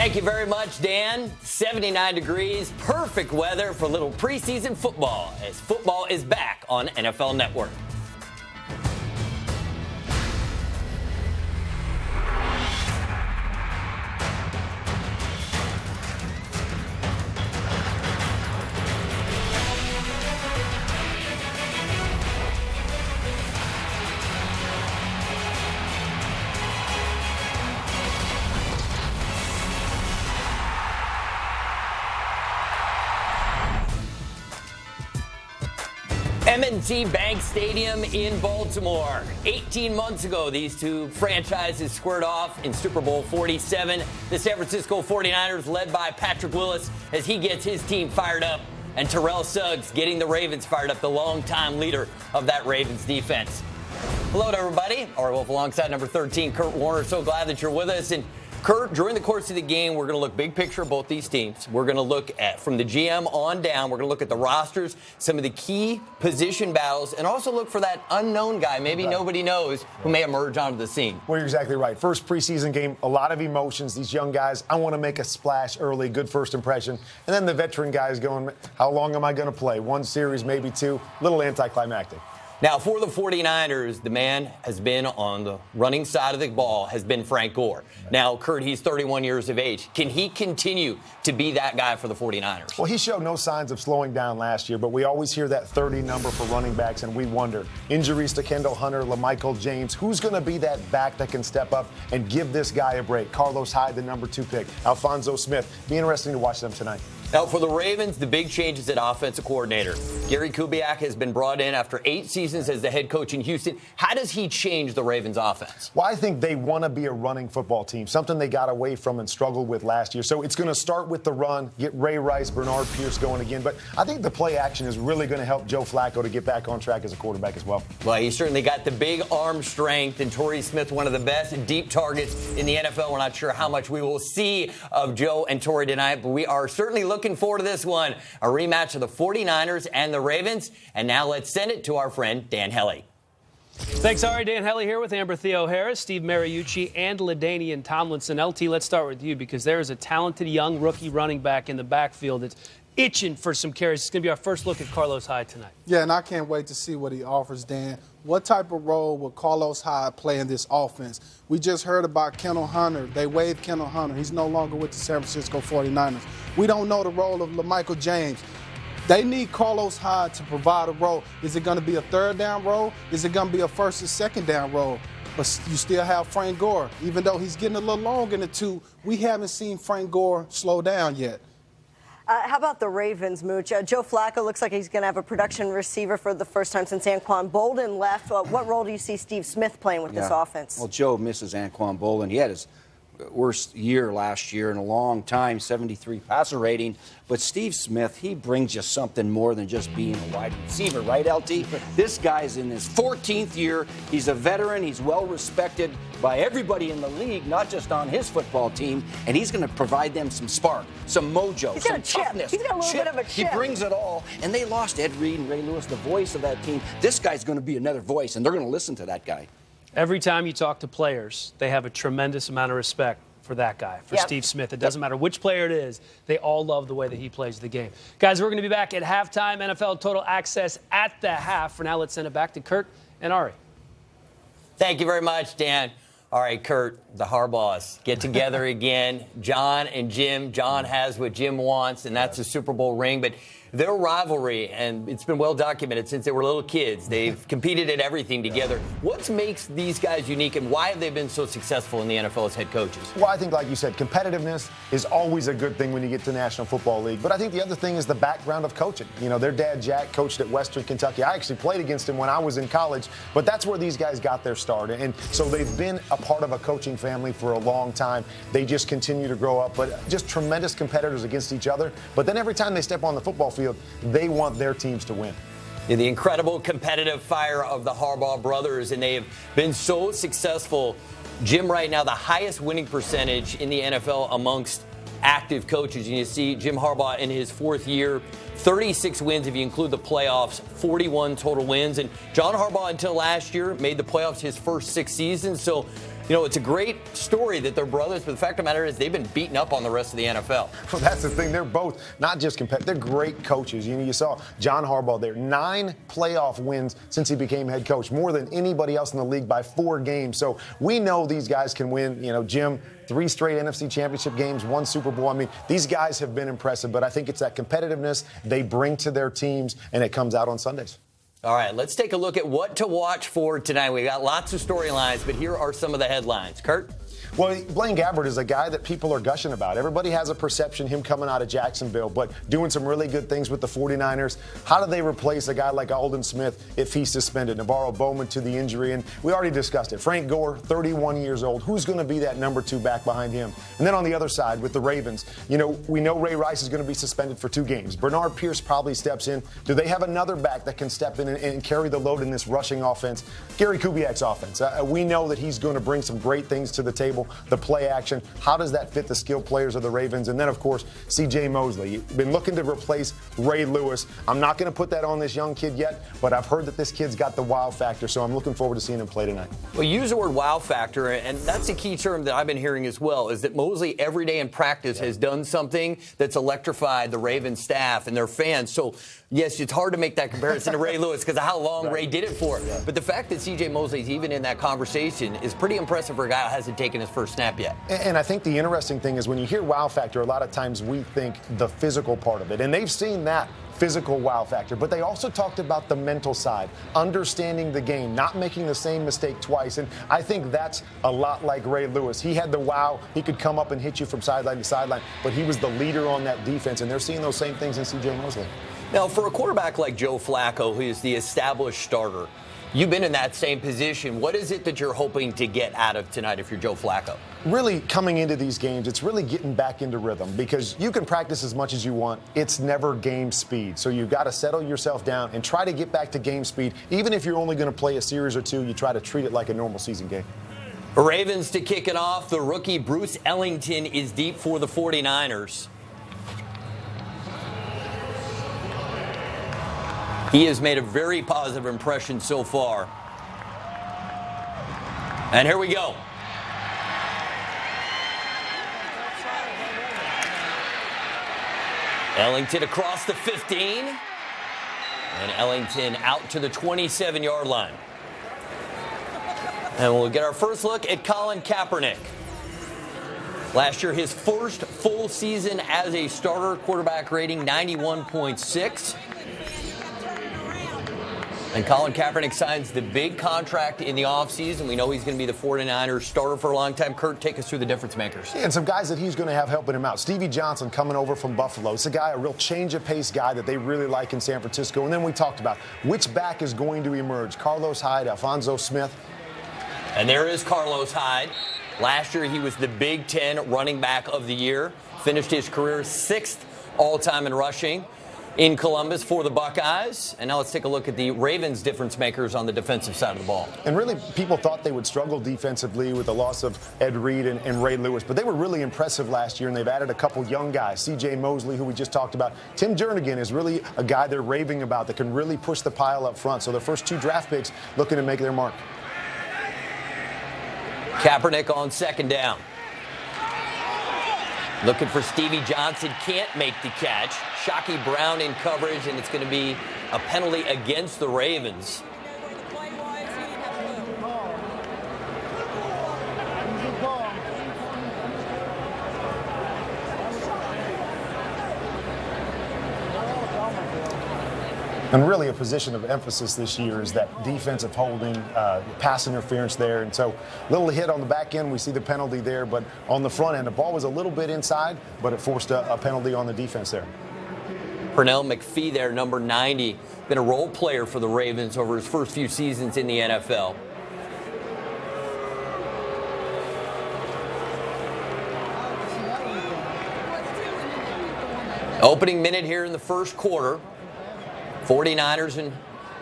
Thank you very much, Dan. 79 degrees, perfect weather for a little preseason football as football is back on NFL Network. M&T Bank Stadium in Baltimore. 18 months ago, these two franchises squared off in Super Bowl 47. The San Francisco 49ers, led by Patrick Willis, as he gets his team fired up, and Terrell Suggs getting the Ravens fired up, the longtime leader of that Ravens defense. Hello to everybody. Ari Wolf alongside number 13, Kurt Warner. So glad that you're with us. And Kurt, during the course of the game, we're going to look big picture of both these teams. We're going to look at, from the GM on down, we're going to look at the rosters, some of the key position battles, and also look for that unknown guy, maybe nobody knows, who may emerge onto the scene. Well, you're exactly right. First preseason game, a lot of emotions. These young guys, I want to make a splash early, good first impression. And then the veteran guys going, how long am I going to play? One series, maybe two, a little anticlimactic. Now, for the 49ers, the man has been on the running side of the ball, has been Frank Gore. Now, Kurt, he's 31 years of age. Can he continue to be that guy for the 49ers? Well, he showed no signs of slowing down last year, but we always hear that 30 number for running backs, and we wonder, injuries to Kendall Hunter, LaMichael James, who's going to be that back that can step up and give this guy a break? Carlos Hyde, the number 2 pick, Alphonso Smith. Be interesting to watch them tonight. Now, for the Ravens, the big changes at offensive coordinator. Gary Kubiak has been brought in after 8 seasons as the head coach in Houston. How does he change the Ravens' offense? Well, I think they want to be a running football team, something they got away from and struggled with last year. So it's going to start with the run, get Ray Rice, Bernard Pierce going again. But I think the play action is really going to help Joe Flacco to get back on track as a quarterback as well. Well, he certainly got the big arm strength, and Torrey Smith, one of the best deep targets in the NFL. We're not sure how much we will see of Joe and Torrey tonight, but we are certainly looking forward to this one, a rematch of the 49ers and the Ravens. And now let's send it to our friend Dan Hellie. Thanks, Ari. Dan Hellie here with Amber Theo Harris, Steve Mariucci, and LaDainian Tomlinson. LT, let's start with you because there is a talented young rookie running back in the backfield that's itching for some carries. It's going to be our first look at Carlos Hyde tonight. Yeah, and I can't wait to see what he offers, Dan. What type of role will Carlos Hyde play in this offense? We just heard about Kendall Hunter. They waived Kendall Hunter. He's no longer with the San Francisco 49ers. We don't know the role of LaMichael James. They need Carlos Hyde to provide a role. Is it going to be a third down role? Is it going to be a first and second down role? But you still have Frank Gore. Even though he's getting a little long in the two, we haven't seen Frank Gore slow down yet. How about the Ravens, Mooch? Joe Flacco looks like he's going to have a production receiver for the first time since Anquan Bolden left. What role do you see Steve Smith playing with this offense? Well, Joe misses Anquan Bolden. He had his worst year last year in a long time, 73 passer rating. But Steve Smith, he brings you something more than just being a wide receiver, right, LT? This guy's in his 14th year. He's a veteran. He's well respected by everybody in the league, not just on his football team. And he's going to provide them some spark, some mojo, some toughness. He's got a little bit of a chip. He brings it all. And they lost Ed Reed and Ray Lewis, the voice of that team. This guy's going to be another voice, and they're going to listen to that guy. Every time you talk to players, they have a tremendous amount of respect for that guy, for Steve Smith. It doesn't matter which player it is. They all love the way that he plays the game. Guys, we're going to be back at halftime. NFL Total Access at the half. For now, let's send it back to Kurt and Ari. Thank you very much, Dan. All right, Kurt, the Harbaughs get together again. John and Jim. John has what Jim wants, and that's a Super Bowl ring. But their rivalry, and it's been well documented since they were little kids. They've competed at everything together. What makes these guys unique, and why have they been so successful in the NFL as head coaches? Well, I think, like you said, competitiveness is always a good thing when you get to the National Football League. But I think the other thing is the background of coaching. You know, their dad, Jack, coached at Western Kentucky. I actually played against him when I was in college, but that's where these guys got their start. And so they've been a part of a coaching family for a long time. They just continue to grow up, but just tremendous competitors against each other. But then every time they step on the football field, they want their teams to win. Yeah, the incredible competitive fire of the Harbaugh brothers, and they have been so successful. Jim, right now, the highest winning percentage in the NFL amongst active coaches. And you see Jim Harbaugh in his 4th year, 36 wins if you include the playoffs, 41 total wins. And John Harbaugh, until last year, made the playoffs his first 6 seasons. So You know, it's a great story that they're brothers, but the fact of the matter is they've been beaten up on the rest of the NFL. Well, that's the thing. They're both not just competitive. They're great coaches. You know, you saw John Harbaugh there. 9 playoff wins since he became head coach, more than anybody else in the league by 4 games. So we know these guys can win. You know, Jim, 3 straight NFC championship games, 1 Super Bowl. I mean, these guys have been impressive, but I think it's that competitiveness they bring to their teams, and it comes out on Sundays. All right, let's take a look at what to watch for tonight. We got lots of storylines, but here are some of the headlines. Kurt? Well, Blaine Gabbert is a guy that people are gushing about. Everybody has a perception, him coming out of Jacksonville, but doing some really good things with the 49ers. How do they replace a guy like Aldon Smith if he's suspended? Navarro Bowman to the injury, and we already discussed it. Frank Gore, 31 years old. Who's going to be that number 2 back behind him? And then on the other side with the Ravens, you know, we know Ray Rice is going to be suspended for 2 games. Bernard Pierce probably steps in. Do they have another back that can step in and carry the load in this rushing offense? Gary Kubiak's offense. We know that he's going to bring some great things to the table. The play action. How does that fit the skilled players of the Ravens? And then, of course, C.J. Mosley. You've been looking to replace Ray Lewis. I'm not going to put that on this young kid yet, but I've heard that this kid's got the wow factor, so I'm looking forward to seeing him play tonight. Well, you use the word wow factor, and that's a key term that I've been hearing as well, is that Mosley every day in practice has done something that's electrified the Ravens staff and their fans. So, yes, it's hard to make that comparison to Ray Lewis because of how long Ray did it for. Yeah. But the fact that C.J. Mosley's even in that conversation is pretty impressive for a guy who hasn't taken his first snap yet. And I think the interesting thing is when you hear wow factor, a lot of times we think the physical part of it. And they've seen that physical wow factor. But they also talked about the mental side, understanding the game, not making the same mistake twice. And I think that's a lot like Ray Lewis. He had the wow. He could come up and hit you from sideline to sideline. But he was the leader on that defense. And they're seeing those same things in C.J. Mosley. Now, for a quarterback like Joe Flacco, who is the established starter, you've been in that same position. What is it that you're hoping to get out of tonight if you're Joe Flacco? Really coming into these games, it's really getting back into rhythm because you can practice as much as you want. It's never game speed. So you've got to settle yourself down and try to get back to game speed. Even if you're only going to play a series or 2, you try to treat it like a normal season game. Ravens to kick it off. The rookie Bruce Ellington is deep for the 49ers. He has made a very positive impression so far. And here we go. Ellington across the 15. And Ellington out to the 27-yard line. And we'll get our first look at Colin Kaepernick. Last year, his first full season as a starter, quarterback rating 91.6. And Colin Kaepernick signs the big contract in the offseason. We know he's going to be the 49ers starter for a long time. Kurt, take us through the difference makers. Yeah, and some guys that he's going to have helping him out. Stevie Johnson coming over from Buffalo. It's a guy, a real change of pace guy that they really like in San Francisco. And then we talked about which back is going to emerge. Carlos Hyde, Alphonso Smith. And there is Carlos Hyde. Last year, he was the Big Ten running back of the year. Finished his career 6th all-time in rushing in Columbus for the Buckeyes. And now let's take a look at the Ravens difference makers on the defensive side of the ball. And really, people thought they would struggle defensively with the loss of Ed Reed and Ray Lewis, but they were really impressive last year, and they've added a couple young guys. C.J. Mosley, who we just talked about. Tim Jernigan is really a guy they're raving about that can really push the pile up front. So their first 2 draft picks looking to make their mark. Kaepernick on second down. Looking for Stevie Johnson, can't make the catch. Shockey Brown in coverage, and it's going to be a penalty against the Ravens. And really a position of emphasis this year is that defensive holding, pass interference there. And so little hit on the back end, we see the penalty there. But on the front end, the ball was a little bit inside, but it forced a penalty on the defense there. Pernell McPhee there, number 90, been a role player for the Ravens over his first few seasons in the NFL. Opening minute here in the first quarter. 49ers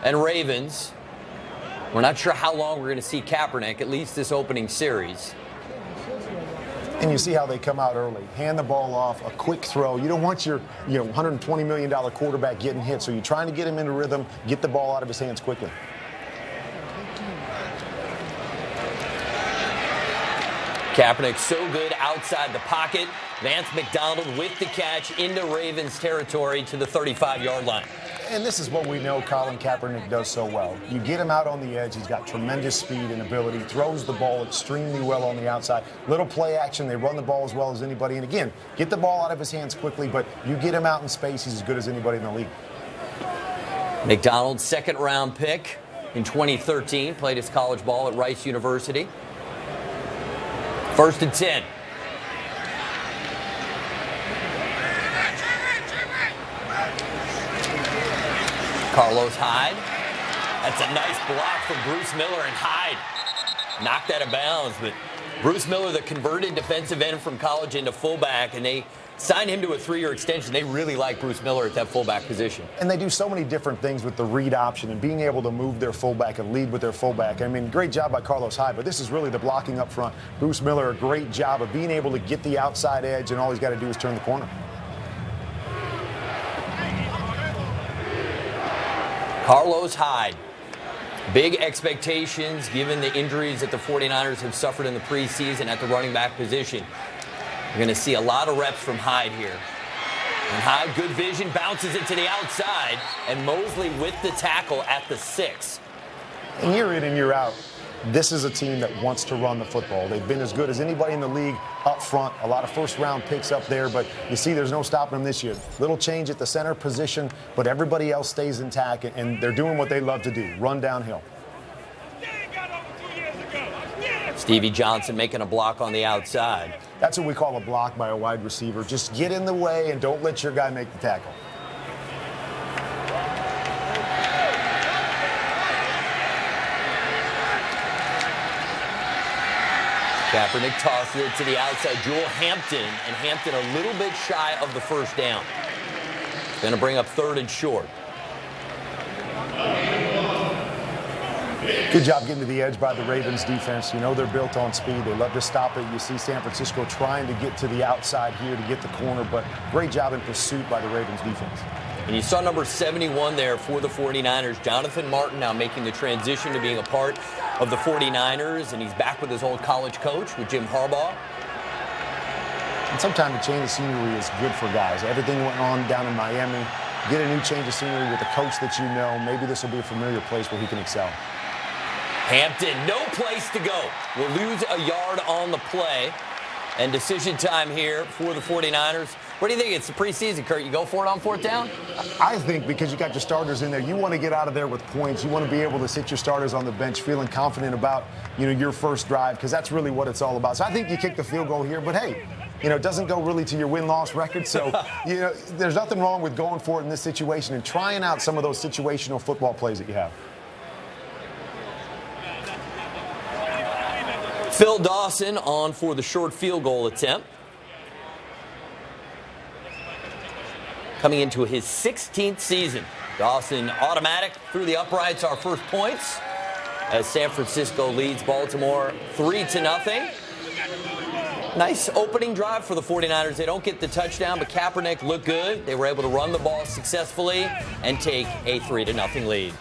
and Ravens. We're not sure how long we're going to see Kaepernick, at least this opening series. And you see how they come out early. Hand the ball off, a quick throw. You don't want your $120 million quarterback getting hit, so you're trying to get him into rhythm, get the ball out of his hands quickly. Kaepernick so good outside the pocket. Vance McDonald with the catch into Ravens territory to the 35-yard line. And this is what we know Colin Kaepernick does so well. You get him out on the edge. He's got tremendous speed and ability. Throws the ball extremely well on the outside. Little play action. They run the ball as well as anybody. And again, get the ball out of his hands quickly, but you get him out in space, he's as good as anybody in the league. McDonald, second-round pick in 2013. Played his college ball at Rice University. 1st and 10. Carlos Hyde. That's a nice block from Bruce Miller, and Hyde knocked that out of bounds. But Bruce Miller, the converted defensive end from college into fullback, and they signed him to a 3-year extension. They really like Bruce Miller at that fullback position. And they do so many different things with the read option and being able to move their fullback and lead with their fullback. I mean, great job by Carlos Hyde, but this is really the blocking up front. Bruce Miller, a great job of being able to get the outside edge, and all he's got to do is turn the corner. Carlos Hyde. Big expectations given the injuries that the 49ers have suffered in the preseason at the running back position. You're going to see a lot of reps from Hyde here. And Hyde, good vision, bounces it to the outside, and Mosley with the tackle at the 6. And year in and year out, this is a team that wants to run the football. They've been as good as anybody in the league up front. A lot of first-round picks up there, but you see there's no stopping them this year. Little change at the center position, but everybody else stays intact, and they're doing what they love to do, run downhill. Stevie Johnson making a block on the outside. That's what we call a block by a wide receiver. Just get in the way and don't let your guy make the tackle. Kaepernick tosses it to the outside. Jewel Hampton, and Hampton a little bit shy of the first down. Going to bring up 3rd and short. Good job getting to the edge by the Ravens defense. You know they're built on speed. They love to stop it. You see San Francisco trying to get to the outside here to get the corner, but great job in pursuit by the Ravens defense. And you saw number 71 there for the 49ers. Jonathan Martin now making the transition to being a part of the 49ers, and he's back with his old college coach, with Jim Harbaugh. And sometimes a change of scenery is good for guys. Everything went on down in Miami. Get a new change of scenery with a coach that you know. Maybe this will be a familiar place where he can excel. Hampton, no place to go. Will lose a yard on the play. And decision time here for the 49ers. What do you think? It's the preseason, Kurt. You go for it on 4th down? I think because you got your starters in there, you want to get out of there with points. You want to be able to sit your starters on the bench feeling confident about, your first drive, because that's really what it's all about. So I think you kick the field goal here, but hey, it doesn't go really to your win-loss record. So, there's nothing wrong with going for it in this situation and trying out some of those situational football plays that you have. Phil Dawson on for the short field goal attempt. Coming into his 16th season. Dawson automatic through the uprights, our first points, as San Francisco leads Baltimore 3-0. Nice opening drive for the 49ers. They don't get the touchdown, but Kaepernick looked good. They were able to run the ball successfully and take a 3-0 lead.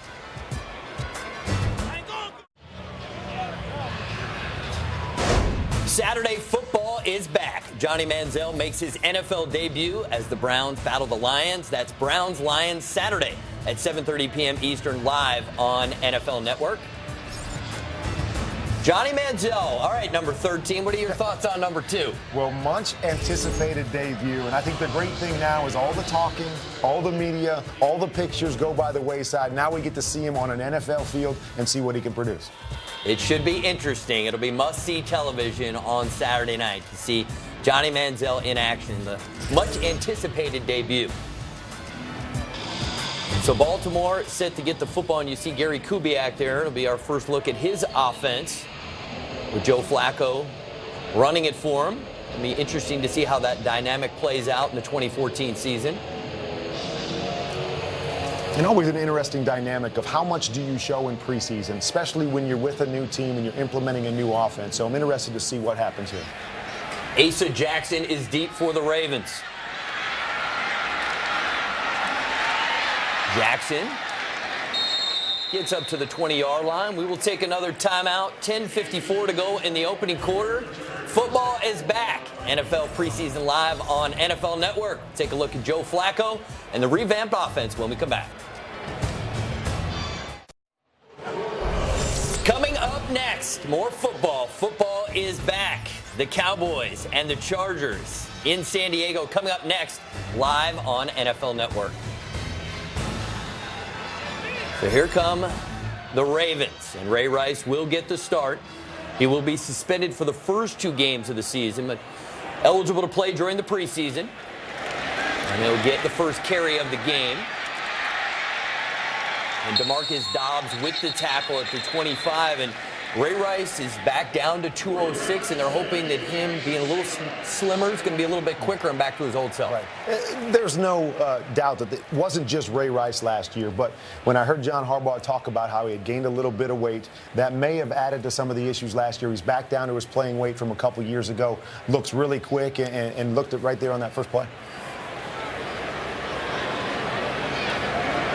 Saturday football is back. Johnny Manziel makes his NFL debut as the Browns battle the Lions. That's Browns-Lions Saturday at 7:30 p.m. Eastern, live on NFL Network. Johnny Manziel. All right, number 13. What are your thoughts on number 2? Well, much anticipated debut, and I think the great thing now is all the talking, all the media, all the pictures go by the wayside. Now we get to see him on an NFL field and see what he can produce. It should be interesting. It'll be must-see television on Saturday night to see Johnny Manziel in action, the much-anticipated debut. So Baltimore set to get the football, and you see Gary Kubiak there. It'll be our first look at his offense with Joe Flacco running it for him. It'll be interesting to see how that dynamic plays out in the 2014 season. And always an interesting dynamic of how much do you show in preseason, especially when you're with a new team and you're implementing a new offense. So I'm interested to see what happens here. Asa Jackson is deep for the Ravens. Jackson gets up to the 20-yard line. We will take another timeout. 10:54 to go in the opening quarter. Football is back. NFL preseason live on NFL Network. Take a look at Joe Flacco and the revamped offense when we come back. Coming up next, more football. Football is back. The Cowboys and the Chargers in San Diego coming up next, live on NFL Network. So here come the Ravens, and Ray Rice will get the start. He will be suspended for the first 2 games of the season, but eligible to play during the preseason. And he'll get the first carry of the game. And DeMarcus Dobbs with the tackle at the 25. And Ray Rice is back down to 206, and they're hoping that him being a little slimmer is going to be a little bit quicker and back to his old self. Right. There's no doubt that it wasn't just Ray Rice last year, but when I heard John Harbaugh talk about how he had gained a little bit of weight, that may have added to some of the issues last year. He's back down to his playing weight from a couple years ago, looks really quick, and looked at right there on that first play.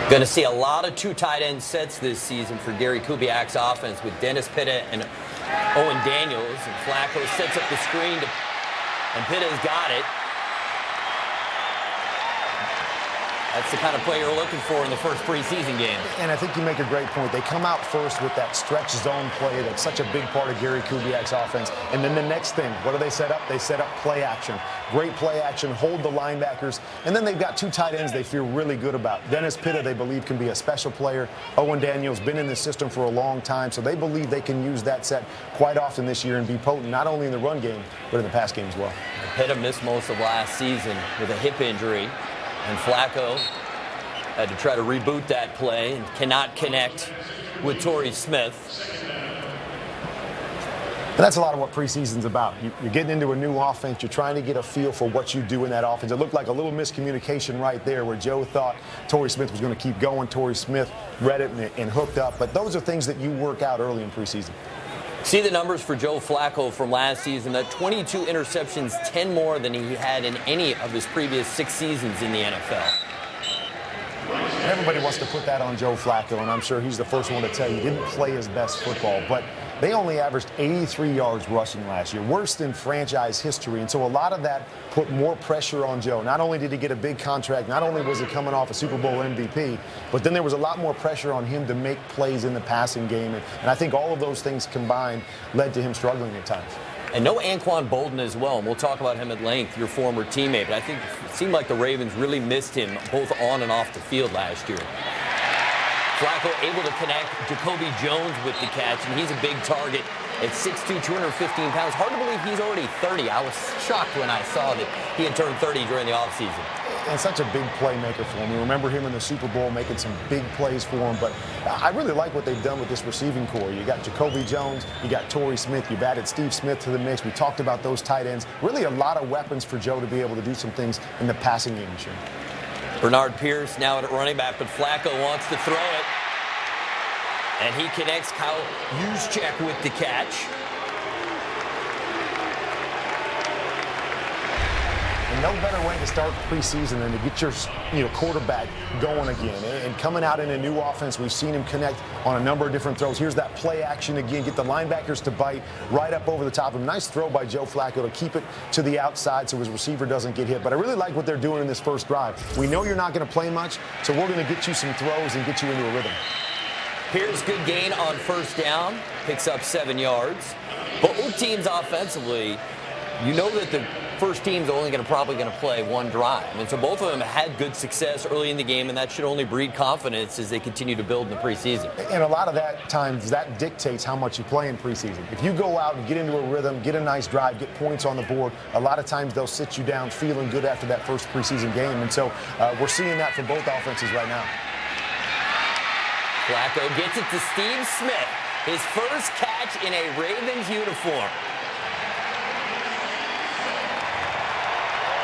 Going to see a lot of 2 tight end sets this season for Gary Kubiak's offense with Dennis Pitta and Owen Daniels. And Flacco sets up the screen, and Pitta's got it. That's the kind of play you're looking for in the first preseason game. And I think you make a great point. They come out first with that stretch zone play that's such a big part of Gary Kubiak's offense. And then the next thing, what do they set up? They set up play action. Great play action, hold the linebackers. And then they've got 2 tight ends they feel really good about. Dennis Pitta, they believe, can be a special player. Owen Daniels been in the system for a long time, so they believe they can use that set quite often this year and be potent, not only in the run game, but in the pass game as well. Pitta missed most of last season with a hip injury. And Flacco had to try to reboot that play and cannot connect with Torrey Smith. And that's a lot of what preseason's about. You're getting into a new offense. You're trying to get a feel for what you do in that offense. It looked like a little miscommunication right there where Joe thought Torrey Smith was going to keep going. Torrey Smith read it and hooked up. But those are things that you work out early in preseason. See the numbers for Joe Flacco from last season. That 22 interceptions, 10 more than he had in any of his previous 6 seasons in the NFL. Everybody wants to put that on Joe Flacco, and I'm sure he's the first one to tell you he didn't play his best football. But they only averaged 83 yards rushing last year, worst in franchise history. And so a lot of that put more pressure on Joe. Not only did he get a big contract, not only was he coming off a Super Bowl MVP, but then there was a lot more pressure on him to make plays in the passing game. And I think all of those things combined led to him struggling at times. And no Anquan Bolden as well, and we'll talk about him at length, your former teammate. But I think it seemed like the Ravens really missed him both on and off the field last year. Flacco able to connect Jacoby Jones with the catch, and he's a big target at 6'2", 215 pounds. Hard to believe he's already 30. I was shocked when I saw that he had turned 30 during the offseason. And such a big playmaker for him. We remember him in the Super Bowl making some big plays for him. But I really like what they've done with this receiving core. You got Jacoby Jones, you got Torrey Smith, you've added Steve Smith to the mix. We talked about those tight ends. Really a lot of weapons for Joe to be able to do some things in the passing game this year. Bernard Pierce now at running back, but Flacco wants to throw it. And he connects Kyle Juszczyk with the catch. And no better way to start preseason than to get your quarterback going again. And coming out in a new offense, we've seen him connect on a number of different throws. Here's that play action again. Get the linebackers to bite right up over the top of him. Nice throw by Joe Flacco to keep it to the outside so his receiver doesn't get hit. But I really like what they're doing in this first drive. We know you're not going to play much, so we're going to get you some throws and get you into a rhythm. Here's good gain on first down. Picks up 7 yards. Both teams offensively, you know that the first team's only probably going to play one drive. And so both of them had good success early in the game, and that should only breed confidence as they continue to build in the preseason. And a lot of that times, that dictates how much you play in preseason. If you go out and get into a rhythm, get a nice drive, get points on the board, a lot of times they'll sit you down feeling good after that first preseason game. And so we're seeing that from both offenses right now. Flacco gets it to Steve Smith, his first catch in a Ravens uniform.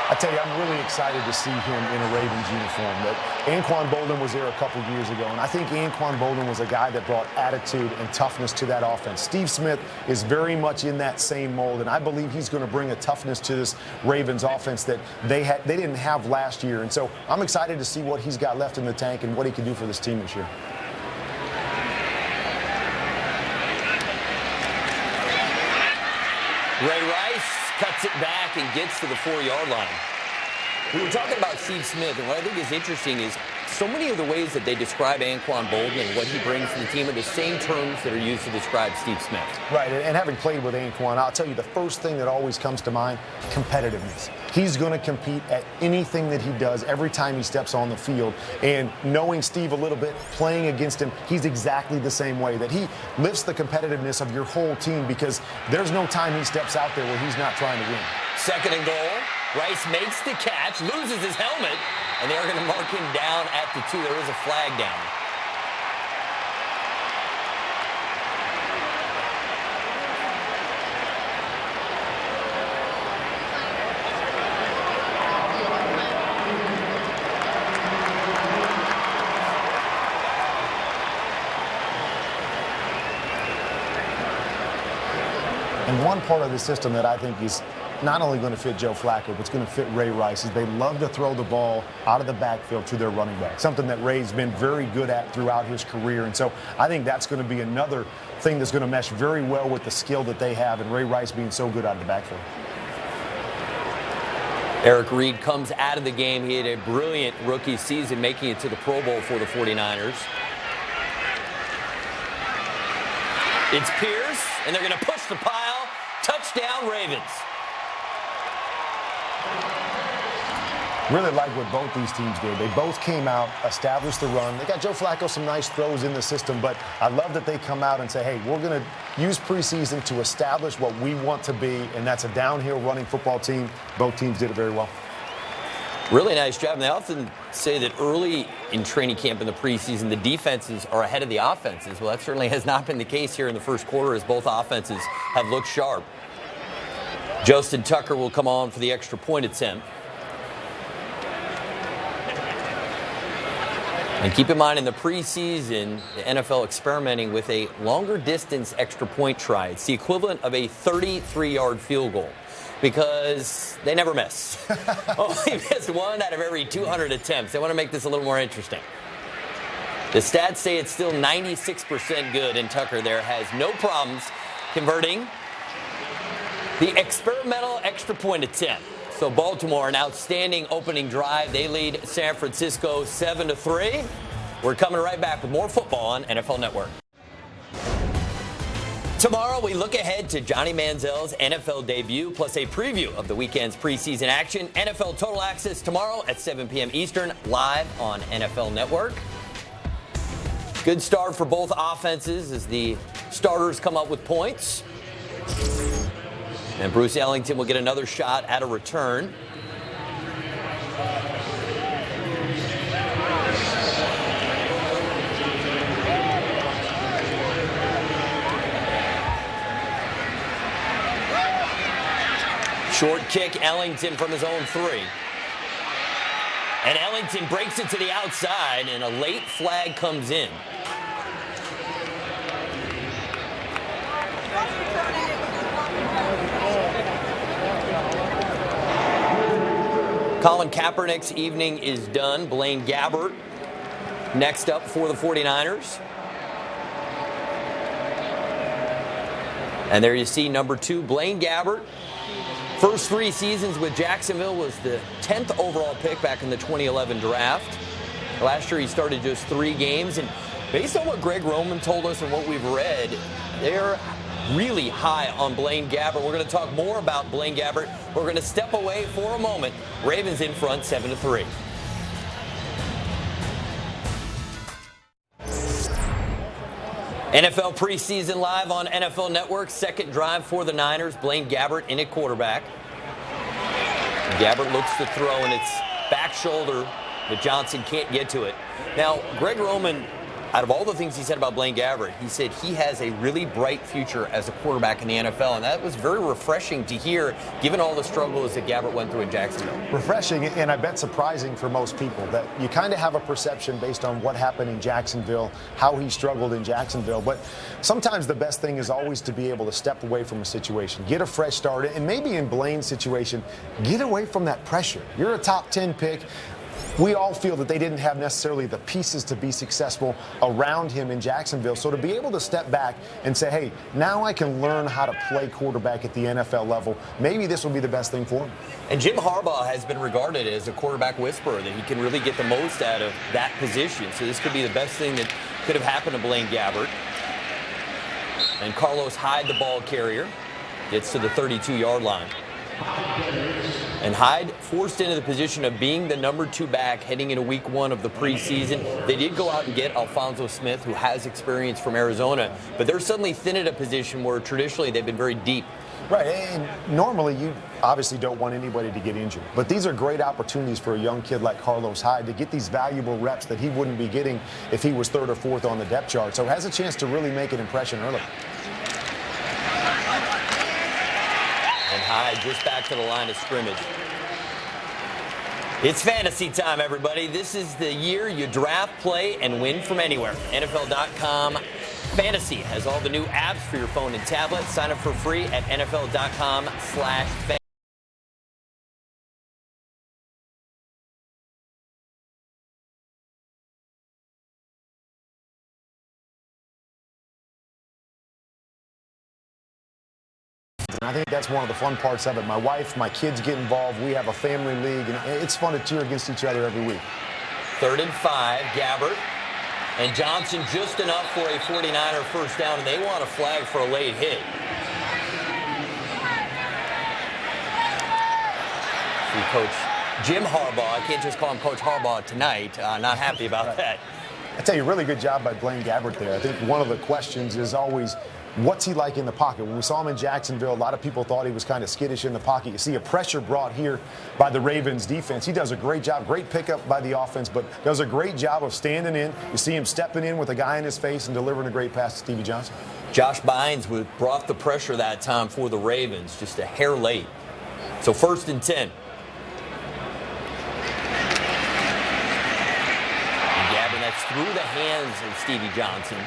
I tell you, I'm really excited to see him in a Ravens uniform. Anquan Bolden was there a couple years ago, and I think Anquan Bolden was a guy that brought attitude and toughness to that offense. Steve Smith is very much in that same mold, and I believe he's going to bring a toughness to this Ravens offense that they didn't have last year. And so I'm excited to see what he's got left in the tank and what he can do for this team this year. Ray Rice cuts it back and gets to the 4-yard line. We were talking about Steve Smith, and what I think is interesting is so many of the ways that they describe Anquan Boldin and what he brings to the team are the same terms that are used to describe Steve Smith. Right, and having played with Anquan, I'll tell you the first thing that always comes to mind, competitiveness. He's going to compete at anything that he does every time he steps on the field. And knowing Steve a little bit, playing against him, he's exactly the same way, that he lifts the competitiveness of your whole team because there's no time he steps out there where he's not trying to win. 2nd and goal. Rice makes the catch, loses his helmet, and they are going to mark him down at the 2. There is a flag down. And one part of the system that I think is not only going to fit Joe Flacco, but it's going to fit Ray Rice, is they love to throw the ball out of the backfield to their running back, something that Ray's been very good at throughout his career. And so I think that's going to be another thing that's going to mesh very well with the skill that they have, and Ray Rice being so good out of the backfield. Eric Reed comes out of the game. He had a brilliant rookie season, making it to the Pro Bowl for the 49ers. It's Pierce, and they're going to push the pile. Touchdown, Ravens. Really like what both these teams did. They both came out, established the run. They got Joe Flacco some nice throws in the system, but I love that they come out and say, hey, we're going to use preseason to establish what we want to be, and that's a downhill running football team. Both teams did it very well. Really nice job. And they often say that early in training camp in the preseason, the defenses are ahead of the offenses. Well, that certainly has not been the case here in the first quarter, as both offenses have looked sharp. Justin Tucker will come on for the extra point attempt. And keep in mind, in the preseason, the NFL experimenting with a longer distance extra point try. It's the equivalent of a 33-yard field goal because they never miss. Only missed 1 out of every 200 attempts. They want to make this a little more interesting. The stats say it's still 96% good, and Tucker there has no problems converting the experimental extra point attempt. So Baltimore, an outstanding opening drive. They lead San Francisco 7-3. We're coming right back with more football on NFL Network. Tomorrow, we look ahead to Johnny Manziel's NFL debut, plus a preview of the weekend's preseason action. NFL Total Access tomorrow at 7 p.m. Eastern, live on NFL Network. Good start for both offenses as the starters come up with points. And Bruce Ellington will get another shot at a return. Short kick, Ellington from his own 3. And Ellington breaks it to the outside, and a late flag comes in. Colin Kaepernick's evening is done. Blaine Gabbert next up for the 49ers. And there you see number 2, Blaine Gabbert. First 3 seasons with Jacksonville, was the 10th overall pick back in the 2011 draft. Last year he started just 3 games. And based on what Greg Roman told us and what we've read, they're really high on Blaine Gabbert. We're going to talk more about Blaine Gabbert. We're going to step away for a moment. Ravens in front 7-3. NFL preseason live on NFL Network. Second drive for the Niners. Blaine Gabbert in at quarterback. Gabbert looks to throw, and it's back shoulder, but Johnson can't get to it. Now, Greg Roman, out of all the things he said about Blaine Gabbert, he said he has a really bright future as a quarterback in the NFL, and that was very refreshing to hear, given all the struggles that Gabbert went through in Jacksonville. Refreshing, and I bet surprising for most people, that you kind of have a perception based on what happened in Jacksonville, how he struggled in Jacksonville, but sometimes the best thing is always to be able to step away from a situation, get a fresh start, and maybe in Blaine's situation, get away from that pressure. You're a top 10 pick. we all feel that they didn't have necessarily the pieces to be successful around him in Jacksonville. So to be able to step back and say, hey, now I can learn how to play quarterback at the NFL level, maybe this will be the best thing for him. And Jim Harbaugh has been regarded as a quarterback whisperer, that he can really get the most out of that position. So this could be the best thing that could have happened to Blaine Gabbert. And Carlos Hyde, the ball carrier, gets to the 32-yard line. And Hyde forced into the position of being the number 2 back heading into week 1 of the preseason. They did go out and get Alphonso Smith, who has experience from Arizona, but they're suddenly thin at a position where traditionally they've been very deep. Right, and normally you obviously don't want anybody to get injured, but these are great opportunities for a young kid like Carlos Hyde to get these valuable reps that he wouldn't be getting if he was 3rd or 4th on the depth chart. So has a chance to really make an impression early. And Hyde just back to the line of scrimmage. It's fantasy time, everybody. This is the year you draft, play, and win from anywhere. NFL.com Fantasy has all the new apps for your phone and tablet. Sign up for free at NFL.com/fantasy. And I think that's one of the fun parts of it. My wife, my kids get involved. We have a family league, and it's fun to cheer against each other every week. 3rd and 5, Gabbert. And Johnson just enough for a 49er first down, and they want a flag for a late hit. See Coach Jim Harbaugh. I can't just call him Coach Harbaugh tonight. Not happy about that. I tell you, really good job by Blaine Gabbert there. I think one of the questions is always, what's he like in the pocket? When we saw him in Jacksonville, a lot of people thought he was kind of skittish in the pocket. You see a pressure brought here by the Ravens defense. He does a great job, great pickup by the offense, but does a great job of standing in. You see him stepping in with a guy in his face and delivering a great pass to Stevie Johnson. Josh Bynes brought the pressure that time for the Ravens, just a hair late. So 1st and 10. And Gabbert, that's through the hands of Stevie Johnson.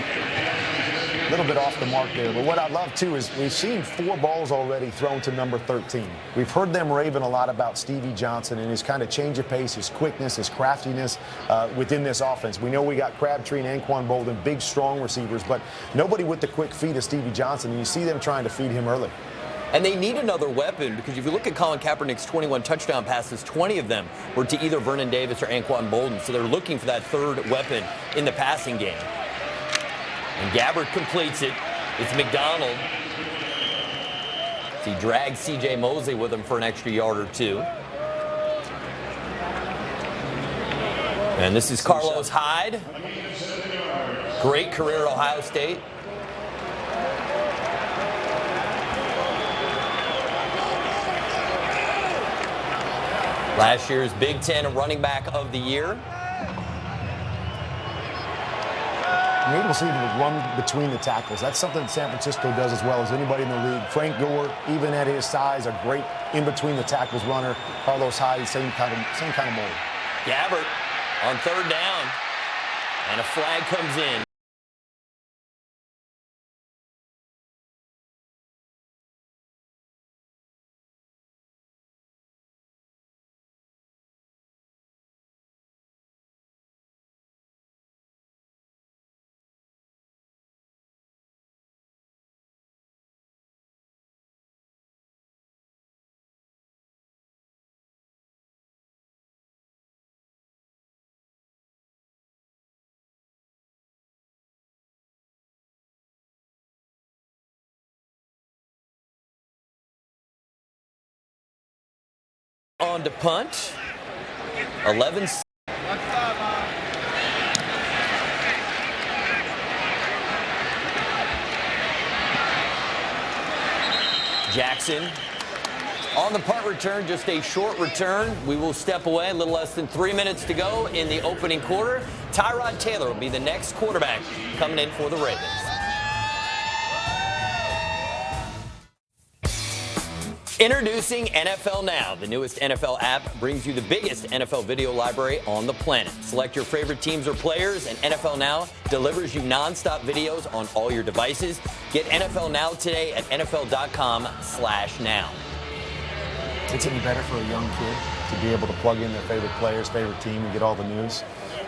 A little bit off the mark there, but what I love too is we've seen 4 balls already thrown to number 13. We've heard them raving a lot about Stevie Johnson and his kind of change of pace, his quickness, his craftiness within this offense. We know we got Crabtree and Anquan Bolden, big, strong receivers, but nobody with the quick feet of Stevie Johnson, and you see them trying to feed him early. And they need another weapon, because if you look at Colin Kaepernick's 21 touchdown passes, 20 of them were to either Vernon Davis or Anquan Bolden, so they're looking for that 3rd weapon in the passing game. And Gabbert completes it. It's McDonald. So he drags C.J. Mosley with him for an extra yard or 2. And this is Carlos Hyde. Great career at Ohio State. Last year's Big Ten running back of the year. You're able to see him run between the tackles. That's something that San Francisco does as well as anybody in the league. Frank Gore, even at his size, a great in-between the tackles runner. Carlos Hyde, same kind of mold. Gabbert on 3rd down, and a flag comes in. On to punt. 11. Jackson on the punt return, just a short return. We will step away. A little less than 3 minutes to go in the opening quarter. Tyrod Taylor will be the next quarterback coming in for the Ravens. Introducing NFL Now. The newest NFL app brings you the biggest NFL video library on the planet. Select your favorite teams or players, and NFL Now delivers you nonstop videos on all your devices. Get NFL Now today at NFL.com/now. It's even better for a young kid to be able to plug in their favorite players, favorite team, and get all the news.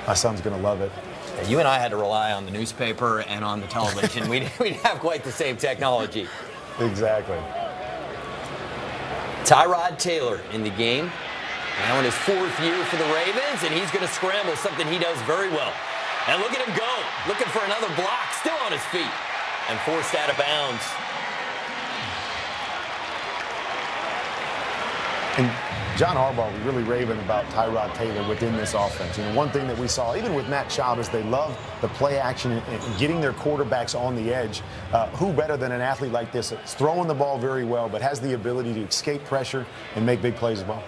My son's going to love it. You and I had to rely on the newspaper and on the television. We'd have quite the same technology. Exactly. Tyrod Taylor in the game. Now in his 4th year for the Ravens, and he's going to scramble, something he does very well. And look at him go, looking for another block, still on his feet, and forced out of bounds. And John Harbaugh was really raving about Tyrod Taylor within this offense. You know, one thing that we saw, even with Matt Schaub, is they love the play action and getting their quarterbacks on the edge. Who better than an athlete like this that's throwing the ball very well, but has the ability to escape pressure and make big plays as well?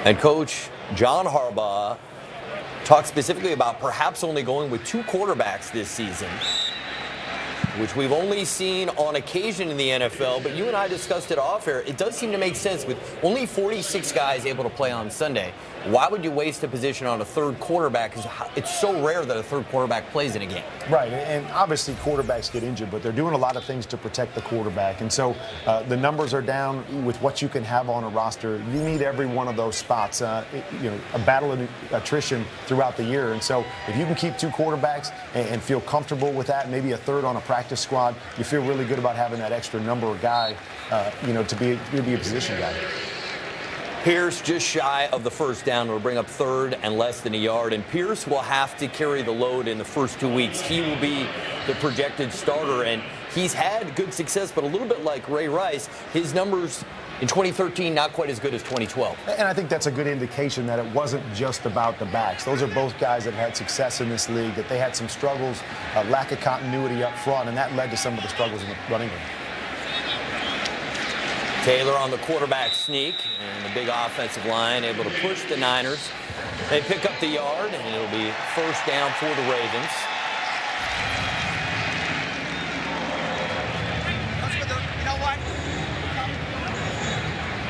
And Coach John Harbaugh talked specifically about perhaps only going with 2 quarterbacks this season, which we've only seen on occasion in the NFL, but you and I discussed it off air. It does seem to make sense with only 46 guys able to play on Sunday. Why would you waste a position on a 3rd quarterback? Because it's so rare that a 3rd quarterback plays in a game. Right, and obviously quarterbacks get injured, but they're doing a lot of things to protect the quarterback. And so the numbers are down with what you can have on a roster. You need every one of those spots, a battle of attrition throughout the year. And so if you can keep 2 quarterbacks and feel comfortable with that, maybe a 3rd on a practice squad, you feel really good about having that extra number of guy, to be a position guy. Pierce just shy of the 1st down will bring up 3rd and less than a yard, and Pierce will have to carry the load in the first 2 weeks. He will be the projected starter, and he's had good success, but a little bit like Ray Rice, his numbers in 2013 not quite as good as 2012. And I think that's a good indication that it wasn't just about the backs. Those are both guys that had success in this league, that they had some struggles, lack of continuity up front, and that led to some of the struggles in the running game. Taylor on the quarterback sneak, and the big offensive line able to push the Niners. They pick up the yard, and it'll be 1st down for the Ravens.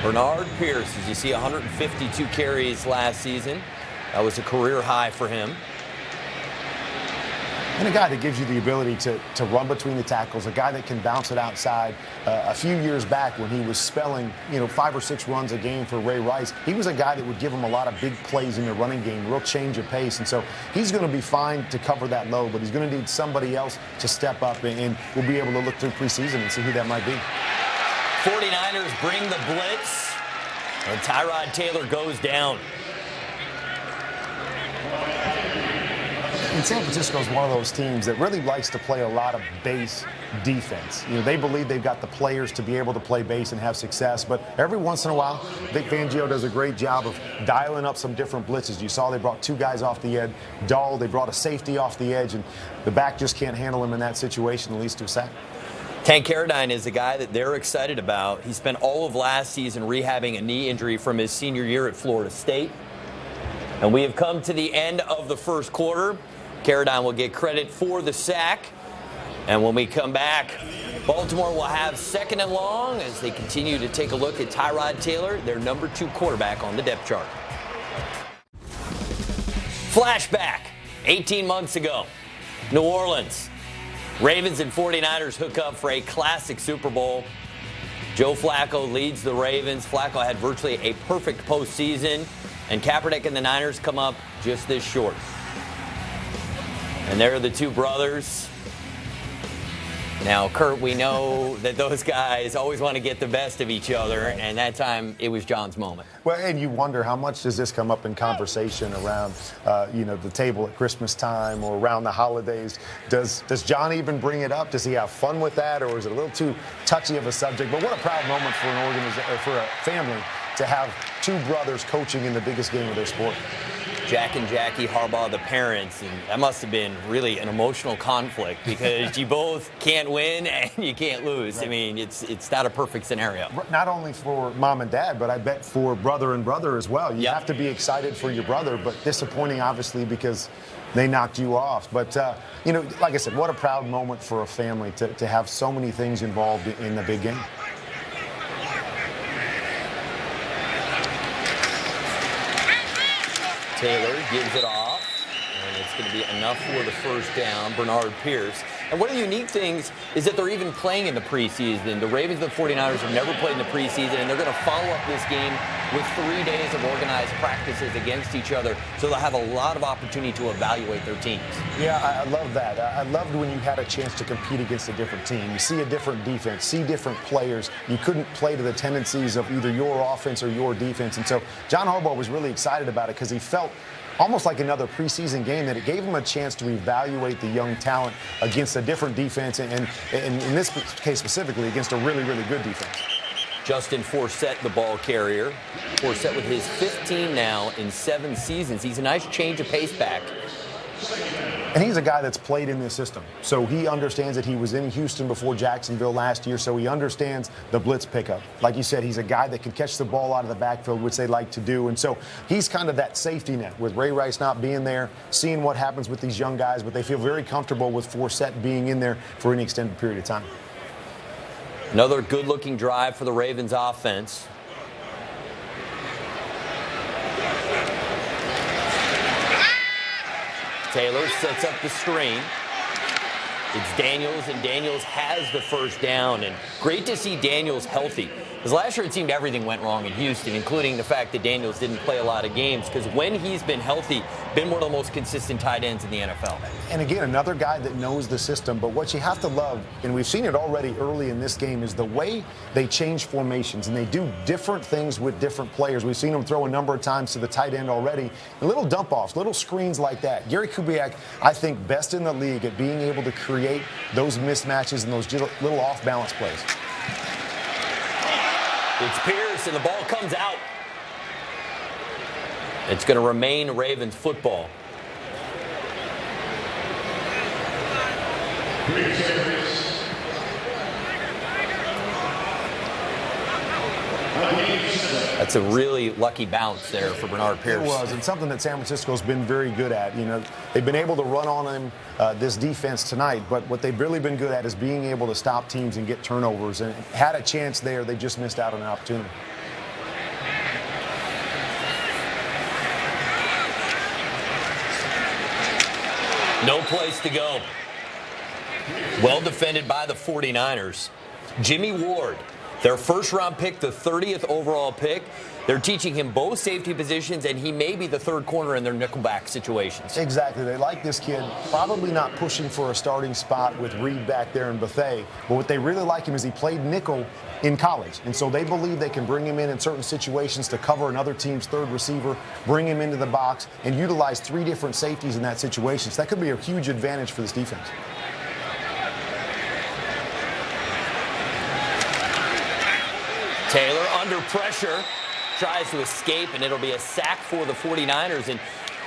Bernard Pierce, as you see, 152 carries last season. That was a career high for him. And a guy that gives you the ability to run between the tackles, a guy that can bounce it outside. A few years back when he was spelling, 5 or 6 runs a game for Ray Rice, he was a guy that would give him a lot of big plays in the running game, real change of pace. And so he's going to be fine to cover that load, but he's going to need somebody else to step up, and we'll be able to look through preseason and see who that might be. 49ers bring the blitz, and Tyrod Taylor goes down. And San Francisco is one of those teams that really likes to play a lot of base defense. They believe they've got the players to be able to play base and have success, but every once in a while, Vic Fangio does a great job of dialing up some different blitzes. You saw they brought 2 guys off the edge. Dahl, they brought a safety off the edge, and the back just can't handle him in that situation, at least to a sack. Tank Carradine is the guy that they're excited about. He spent all of last season rehabbing a knee injury from his senior year at Florida State. And we have come to the end of the 1st quarter. Carradine will get credit for the sack. And when we come back, Baltimore will have 2nd and long as they continue to take a look at Tyrod Taylor, their number 2 quarterback on the depth chart. Flashback, 18 months ago, New Orleans. Ravens and 49ers hook up for a classic Super Bowl. Joe Flacco leads the Ravens. Flacco had virtually a perfect postseason, and Kaepernick and the Niners come up just this short. And there are the 2 brothers. Now, Kurt, we know that those guys always want to get the best of each other, and that time it was John's moment. Well, and you wonder how much does this come up in conversation around, the table at Christmas time or around the holidays? Does John even bring it up? Does he have fun with that, or is it a little too touchy of a subject? But what a proud moment for an organization, for a family, to have 2 brothers coaching in the biggest game of their sport. Jack and Jackie Harbaugh, the parents, and that must have been really an emotional conflict because you both can't win and you can't lose. Right. I mean, it's not a perfect scenario. Not only for mom and dad, but I bet for brother and brother as well. You have to be excited for your brother, but disappointing, obviously, because they knocked you off. But, like I said, what a proud moment for a family to have so many things involved in the big game. Taylor gives it off, and it's going to be enough for the first down. Bernard Pierce. And one of the unique things is that they're even playing in the preseason. The Ravens and the 49ers have never played in the preseason, and they're going to follow up this game with 3 days of organized practices against each other. So they'll have a lot of opportunity to evaluate their teams. Yeah, I love that. I loved when you had a chance to compete against a different team. You see a different defense, see different players. You couldn't play to the tendencies of either your offense or your defense. And so John Harbaugh was really excited about it because he felt almost like another preseason game, that it gave him a chance to evaluate the young talent against a different defense, and in this case specifically, against a really, really good defense. Justin Forsett, the ball carrier. Forsett with his 15 now in 7 seasons. He's a nice change of pace back. And he's a guy that's played in this system. So he understands that. He was in Houston before Jacksonville last year, so he understands the blitz pickup. Like you said, he's a guy that can catch the ball out of the backfield, which they like to do. And so he's kind of that safety net with Ray Rice not being there, seeing what happens with these young guys, but they feel very comfortable with Forsett being in there for any extended period of time. Another good-looking drive for the Ravens offense. Taylor sets up the screen. It's Daniels, and Daniels has the first down. And great to see Daniels healthy. Because last year it seemed everything went wrong in Houston, including the fact that Daniels didn't play a lot of games. Because when he's been healthy, been one of the most consistent tight ends in the NFL. And again, another guy that knows the system. But what you have to love, and we've seen it already early in this game, is the way they change formations. And they do different things with different players. We've seen them throw a number of times to the tight end already. And little dump-offs, little screens like that. Gary Kubiak, I think, best in the league at being able to create those mismatches and those little off-balance plays. It's Pierce, and the ball comes out. It's going to remain Ravens football. That's a really lucky bounce there for Bernard Pierce. It was, and something that San Francisco's been very good at. You know, they've been able to run on him, this defense tonight, but what they've really been good at is being able to stop teams and get turnovers. And had a chance there, they just missed out on an opportunity. No place to go. Well defended by the 49ers. Jimmy Ward, their first-round pick, the 30th overall pick. They're teaching him both safety positions, and he may be the third corner in their nickelback situations. Exactly. They like this kid. Probably not pushing for a starting spot with Reed back there and Bethea. But what they really like him is he played nickel in college. And so they believe they can bring him in certain situations to cover another team's third receiver, bring him into the box, and utilize 3 different safeties in that situation. So that could be a huge advantage for this defense. Taylor under pressure, tries to escape, and it'll be a sack for the 49ers. And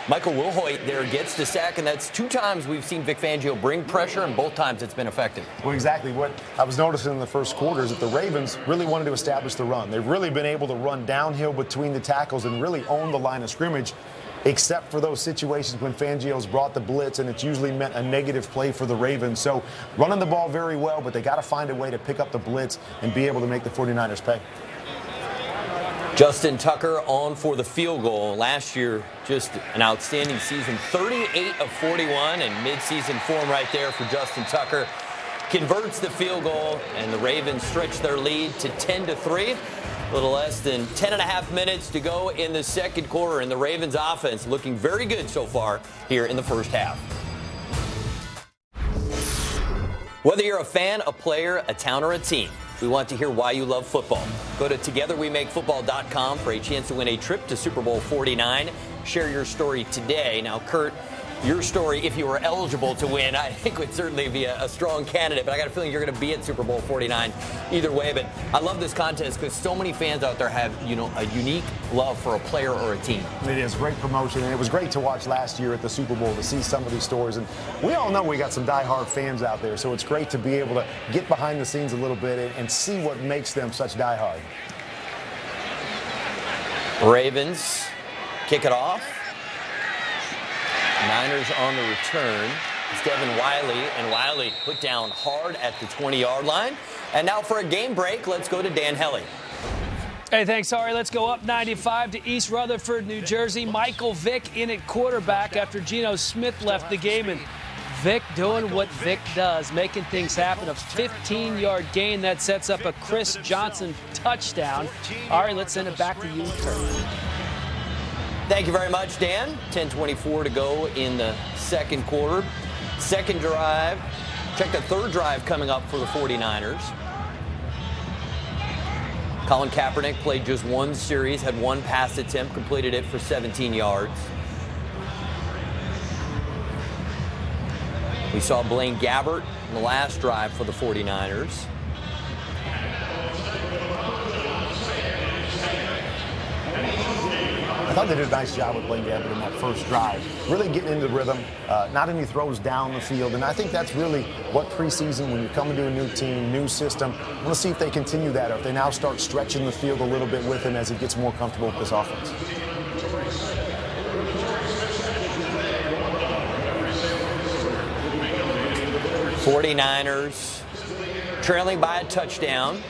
Michael Wilhoit there gets the sack, and that's 2 times we've seen Vic Fangio bring pressure, and both times it's been effective. Well, exactly. What I was noticing in the first quarter is that the Ravens really wanted to establish the run. They've really been able to run downhill between the tackles and really own the line of scrimmage, except for those situations when Fangio's brought the blitz, and it's usually meant a negative play for the Ravens. So running the ball very well, but they got to find a way to pick up the blitz and be able to make the 49ers pay. Justin Tucker on for the field goal. Last year, just an outstanding season. 38 of 41 and midseason form right there for Justin Tucker. Converts the field goal, and the Ravens stretch their lead to 10-3. A little less than 10.5 minutes to go in the second quarter, and the Ravens offense looking very good so far here in the first half. Whether you're a fan, a player, a town, or a team, we want to hear why you love football. Go to togetherwemakefootball.com for a chance to win a trip to Super Bowl 49. Share your story today. Now, Kurt, your story, if you were eligible to win, I think would certainly be a strong candidate. But I got a feeling you're going to be at Super Bowl 49 either way. But I love this contest because so many fans out there have, a unique love for a player or a team. It is great promotion, and it was great to watch last year at the Super Bowl to see some of these stories. And we all know we got some diehard fans out there, so it's great to be able to get behind the scenes a little bit and see what makes them such diehard. Ravens kick it off. Niners on the return. It's Devin Wiley, and Wiley put down hard at the 20-yard line. And now for a game break, let's go to Dan Hellie. Hey, thanks, Ari. Let's go up 95 to East Rutherford, New Jersey. Michael Vick in at quarterback after Geno Smith left the game. And Vick doing what Vick does, making things happen. A 15-yard gain that sets up a Chris Johnson touchdown. Ari, let's send it back to you, Kurt. Thank you very much, Dan. 10:24 to go in the second quarter. Second drive. Check the third drive coming up for the 49ers. Colin Kaepernick played just one series, had one pass attempt, completed it for 17 yards. We saw Blaine Gabbert in the last drive for the 49ers. I thought they did a nice job with Blaine Gabbert in that first drive. Really getting into the rhythm, not any throws down the field. And I think that's really what preseason, when you're coming to a new team, new system, I want to see if they continue that or if they now start stretching the field a little bit with him as he gets more comfortable with this offense. '49ers trailing by a touchdown.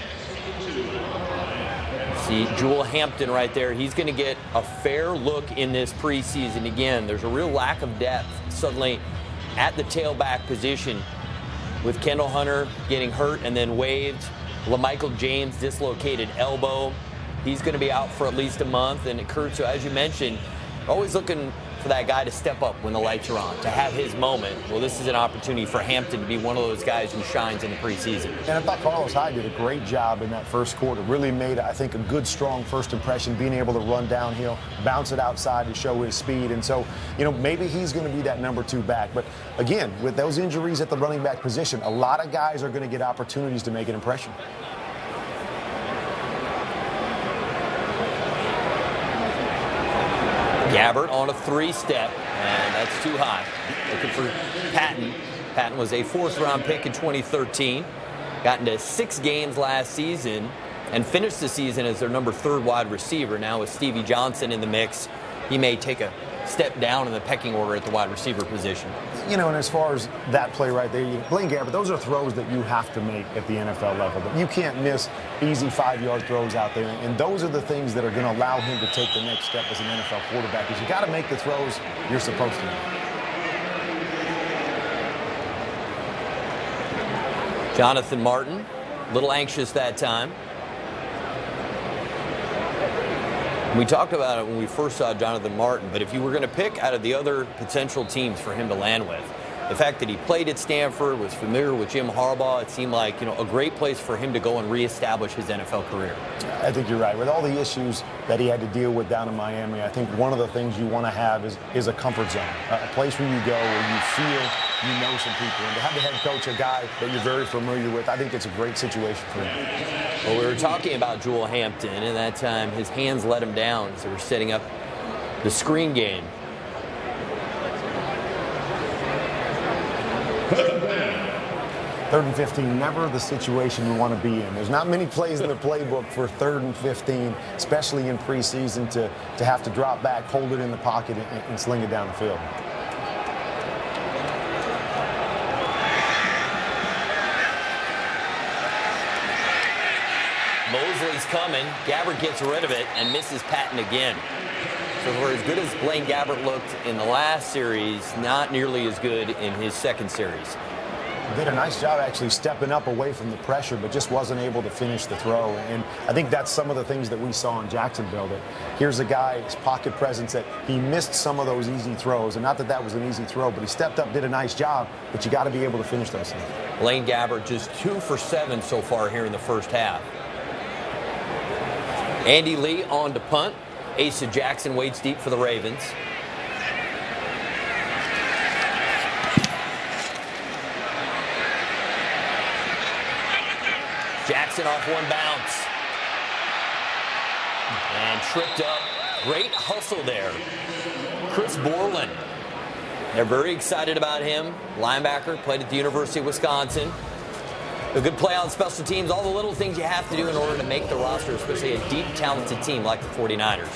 See Jewel Hampton right there. He's going to get a fair look in this preseason. Again, there's a real lack of depth suddenly at the tailback position with Kendall Hunter getting hurt and then waived. LaMichael James dislocated elbow. He's going to be out for at least a month. And Kurt, so as you mentioned, always looking for that guy to step up when the lights are on, to have his moment. Well, this is an opportunity for Hampton to be one of those guys who shines in the preseason. And I thought Carlos Hyde did a great job in that first quarter. Really made, I think, a good, strong first impression, being able to run downhill, bounce it outside to show his speed. And so, maybe he's going to be that number 2 back. But again, with those injuries at the running back position, a lot of guys are going to get opportunities to make an impression. Gabbert on a 3-step, and that's too high. Looking for Patton. Patton was a 4th-round pick in 2013. Got into 6 games last season and finished the season as their number 3rd wide receiver. Now with Stevie Johnson in the mix, he may take a step down in the pecking order at the wide receiver position. And as far as that play right there, Blaine Gabbert, those are throws that you have to make at the NFL level. But you can't miss easy 5-yard throws out there. And those are the things that are going to allow him to take the next step as an NFL quarterback, because you got to make the throws you're supposed to make. Jonathan Martin, a little anxious that time. We talked about it when we first saw Jonathan Martin, but if you were going to pick out of the other potential teams for him to land with, the fact that he played at Stanford, was familiar with Jim Harbaugh, it seemed like a great place for him to go and reestablish his NFL career. I think you're right. With all the issues that he had to deal with down in Miami, I think one of the things you want to have is a comfort zone, a place where you go where you feel you know some people. And to have the head coach, a guy that you're very familiar with, I think it's a great situation for him. Well, we were talking about Jewel Hampton, and at that time his hands let him down, so we're setting up the screen game. Third and 15, never the situation you want to be in. There's not many plays in the playbook for 3rd and 15, especially in preseason, to have to drop back, hold it in the pocket, and sling it down the field. Mosley's coming. Gabbert gets rid of it and misses Patton again. So for as good as Blaine Gabbert looked in the last series, not nearly as good in his second series. Did a nice job actually stepping up away from the pressure, but just wasn't able to finish the throw. And I think that's some of the things that we saw in Jacksonville, that here's a guy, his pocket presence, that he missed some of those easy throws. And not that that was an easy throw, but he stepped up, did a nice job, but you got to be able to finish those things. Blaine Gabbert just 2 for 7 so far here in the first half. Andy Lee on to punt. Asa Jackson waits deep for the Ravens. Jackson off one bounce. And tripped up. Great hustle there. Chris Borland. They're very excited about him. Linebacker, played at the University of Wisconsin. A good play on special teams, all the little things you have to do in order to make the roster, especially a deep, talented team like the 49ers.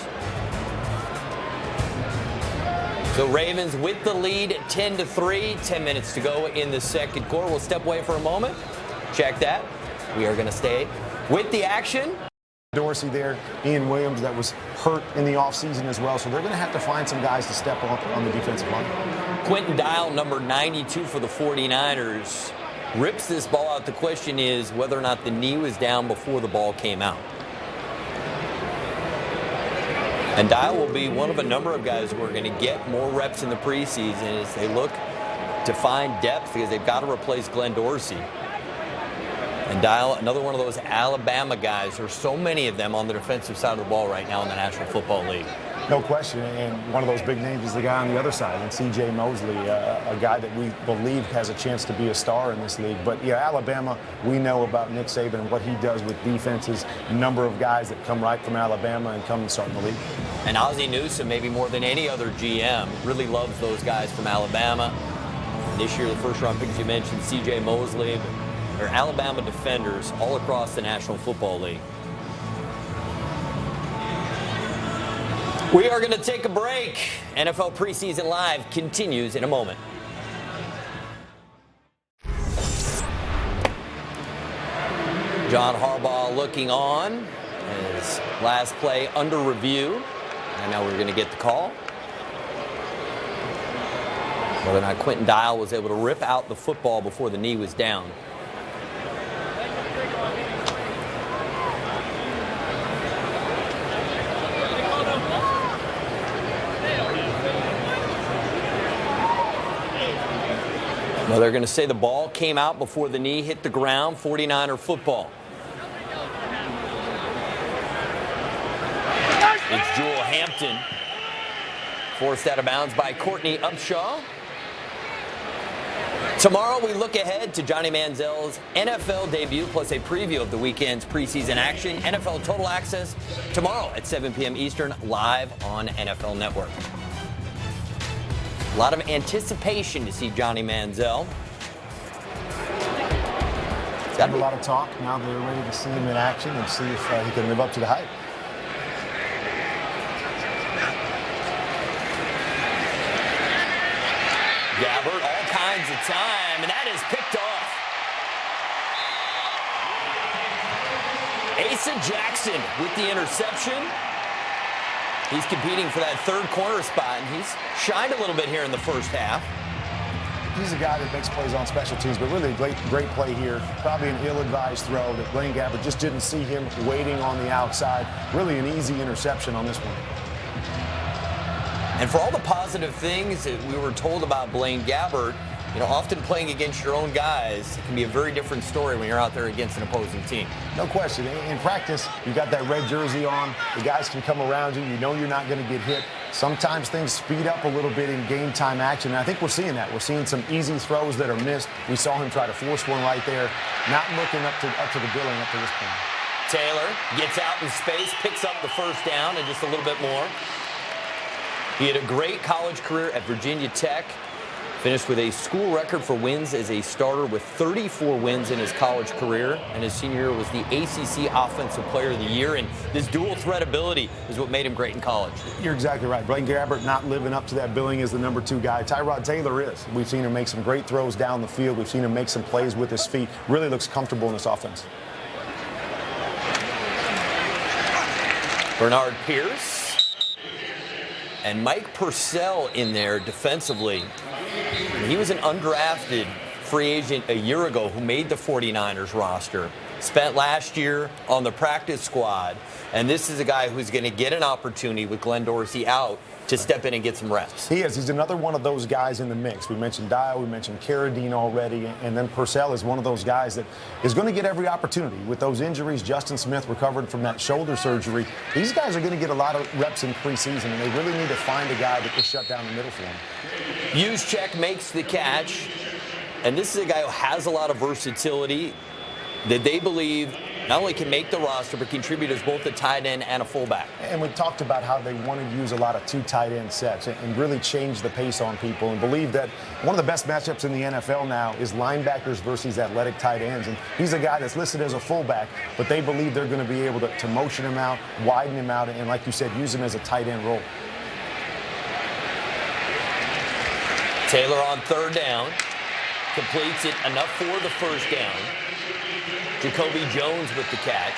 So Ravens with the lead, 10-3, 10 minutes to go in the second quarter. We'll step away for a moment. Check that. We are going to stay with the action. Dorsey there, Ian Williams that was hurt in the offseason as well. So they're going to have to find some guys to step up on the defensive line. Quentin Dial, number 92 for the 49ers, rips this ball out. The question is whether or not the knee was down before the ball came out. And Dial will be one of a number of guys who are going to get more reps in the preseason as they look to find depth because they've got to replace Glenn Dorsey. And Dial, another one of those Alabama guys. There's so many of them on the defensive side of the ball right now in the National Football League. No question, and one of those big names is the guy on the other side, and C.J. Mosley, a guy that we believe has a chance to be a star in this league. But, yeah, Alabama, we know about Nick Saban and what he does with defenses, number of guys that come right from Alabama and come and start in the league. And Ozzie Newsome, maybe more than any other GM, really loves those guys from Alabama. This year, the first-round picks you mentioned, C.J. Mosley, they're Alabama defenders all across the National Football League. We are going to take a break. NFL Preseason Live continues in a moment. John Harbaugh looking on. His last play under review. And now we're going to get the call. Whether or not Quentin Dial was able to rip out the football before the knee was down. Well, they're going to say the ball came out before the knee hit the ground. 49er football. It's Jewel Hampton. Forced out of bounds by Courtney Upshaw. Tomorrow we look ahead to Johnny Manziel's NFL debut plus a preview of the weekend's preseason action. NFL Total Access tomorrow at 7 p.m. Eastern, live on NFL Network. A lot of anticipation to see Johnny Manziel. Got a lot of talk. Now they're ready to see him in action and see if he can live up to the hype. Gabbert, all kinds of time, and that is picked off. Asa Jackson with the interception. He's competing for that third corner spot, and he's shined a little bit here in the first half. He's a guy that makes plays on special teams, but really a great play here. Probably an ill-advised throw that Blaine Gabbert just didn't see him waiting on the outside. Really an easy interception on this one. And for all the positive things that we were told about Blaine Gabbert, you know, often playing against your own guys, it can be a very different story when you're out there against an opposing team. No question. In practice, you got that red jersey on. The guys can come around you. You know you're not going to get hit. Sometimes things speed up a little bit in game time action, and I think we're seeing that. We're seeing some easy throws that are missed. We saw him try to force one right there, not looking up to the billing up to this point. Taylor gets out in space, picks up the first down and just a little bit more. He had a great college career at Virginia Tech. Finished with a school record for wins as a starter with 34 wins in his college career. And his senior year was the ACC Offensive Player of the Year. And this dual threat ability is what made him great in college. You're exactly right. Blaine Gabbert not living up to that billing as the number 2 guy. Tyrod Taylor is. We've seen him make some great throws down the field. We've seen him make some plays with his feet. Really looks comfortable in this offense. Bernard Pierce and Mike Purcell in there defensively. He was an undrafted free agent a year ago who made the 49ers roster. Spent last year on the practice squad. And this is a guy who's going to get an opportunity with Glenn Dorsey out to step in and get some reps. He is. He's another one of those guys in the mix. We mentioned Dial, we mentioned Carradine already, and then Purcell is one of those guys that is going to get every opportunity. With those injuries, Justin Smith recovered from that shoulder surgery. These guys are going to get a lot of reps in preseason, and they really need to find a guy that can shut down the middle for them. Juszczyk makes the catch, and this is a guy who has a lot of versatility that they believe not only can make the roster, but contribute as both a tight end and a fullback. And we talked about how they want to use a lot of 2 tight end sets and really change the pace on people and believe that one of the best matchups in the NFL now is linebackers versus athletic tight ends. And he's a guy that's listed as a fullback, but they believe they're going to be able to motion him out, widen him out, and like you said, use him as a tight end role. Taylor on third down, completes it enough for the first down. Jacoby Jones with the catch.